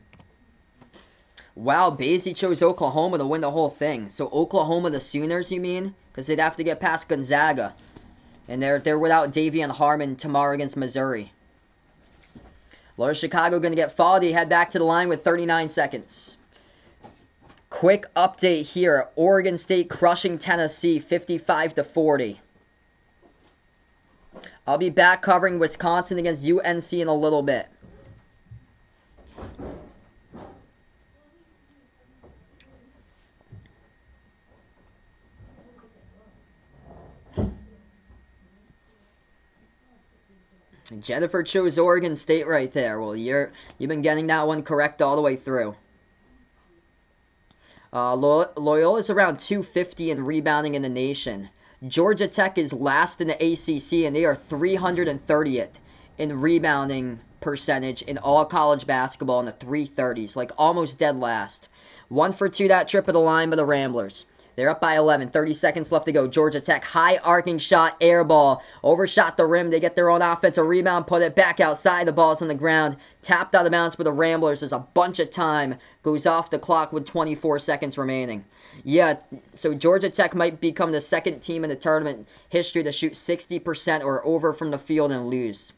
Wow, Basie chose Oklahoma to win the whole thing. So Oklahoma the Sooners, you mean? Because they'd have to get past Gonzaga. And they're without Davion Harmon tomorrow against Missouri. Loyola Chicago going to get fouled. They head back to the line with 39 seconds. Quick update here. Oregon State crushing Tennessee 55-40. I'll be back covering Wisconsin against UNC in a little bit. Jennifer chose Oregon State right there. Well, you've been getting that one correct all the way through. Loyola is around 250 in rebounding in the nation. Georgia Tech is last in the ACC, and they are 330th in rebounding percentage in all college basketball in the 330s, like almost dead last. 1 for 2 that trip of the line by the Ramblers. They're up by 11, 30 seconds left to go. Georgia Tech, high arcing shot, air ball, overshot the rim. They get their own offensive rebound, put it back outside. The ball's on the ground, tapped out of bounds for the Ramblers as a bunch of time goes off the clock with 24 seconds remaining. Yeah, so Georgia Tech might become the second team in the tournament history to shoot 60% or over from the field and lose.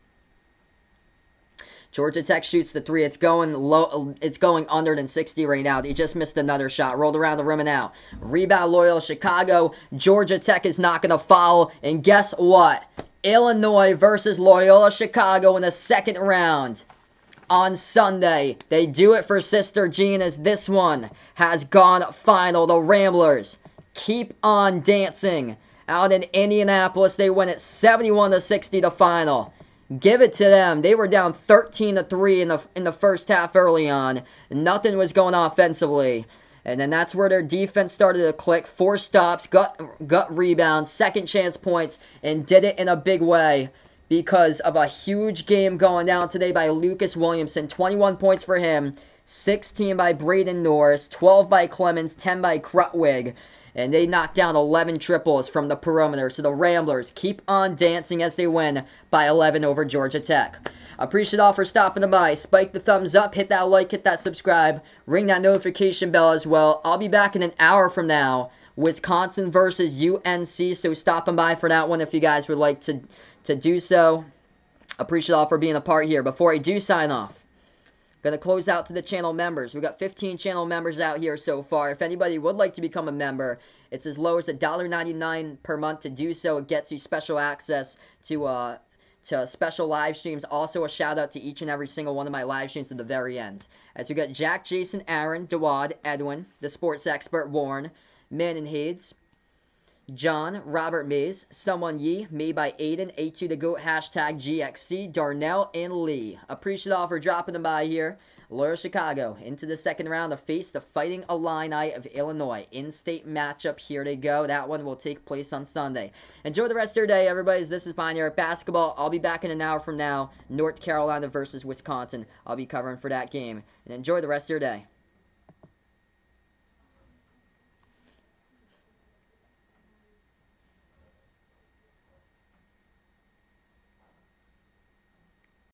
Georgia Tech shoots the three. It's going low. It's going under than 60 right now. They just missed another shot. Rolled around the rim and out. Rebound Loyola Chicago. Georgia Tech is not going to foul. And guess what? Illinois versus Loyola Chicago in the second round on Sunday. They do it for Sister Jean as this one has gone final. The Ramblers keep on dancing. Out in Indianapolis, they win it 71-60 the final. Give it to them. They were down 13-3 in the first half early on. Nothing was going offensively. And then that's where their defense started to click. 4 stops, got rebounds, second chance points, and did it in a big way because of a huge game going down today by Lucas Williamson. 21 points for him, 16 by Braden Norris, 12 by Clemens, 10 by Krutwig. And they knocked down 11 triples from the perimeter. So the Ramblers keep on dancing as they win by 11 over Georgia Tech. Appreciate all for stopping by. Spike the thumbs up, hit that like, hit that subscribe, ring that notification bell as well. I'll be back in an hour from now. Wisconsin versus UNC. So stopping by for that one if you guys would like to do so. Appreciate all for being a part here. Before I do sign off, going to close out to the channel members. We got 15 channel members out here so far. If anybody would like to become a member, it's as low as $1.99 per month to do so. It gets you special access to special live streams. Also a shout out to each and every single one of my live streams at the very end. As we got Jack, Jason, Aaron, Dawad, Edwin, the sports expert, Warren, Manon Hades, John, Robert Mays, Someone Ye, made by Aiden, A2 the GOAT, hashtag GXC, Darnell, and Lee. Appreciate all for dropping them by here. Loyola Chicago into the second round to face the Fighting Illini of Illinois. In-state matchup, here they go. That one will take place on Sunday. Enjoy the rest of your day, everybody. This is Pioneer Basketball. I'll be back in an hour from now. North Carolina versus Wisconsin. I'll be covering for that game. And enjoy the rest of your day.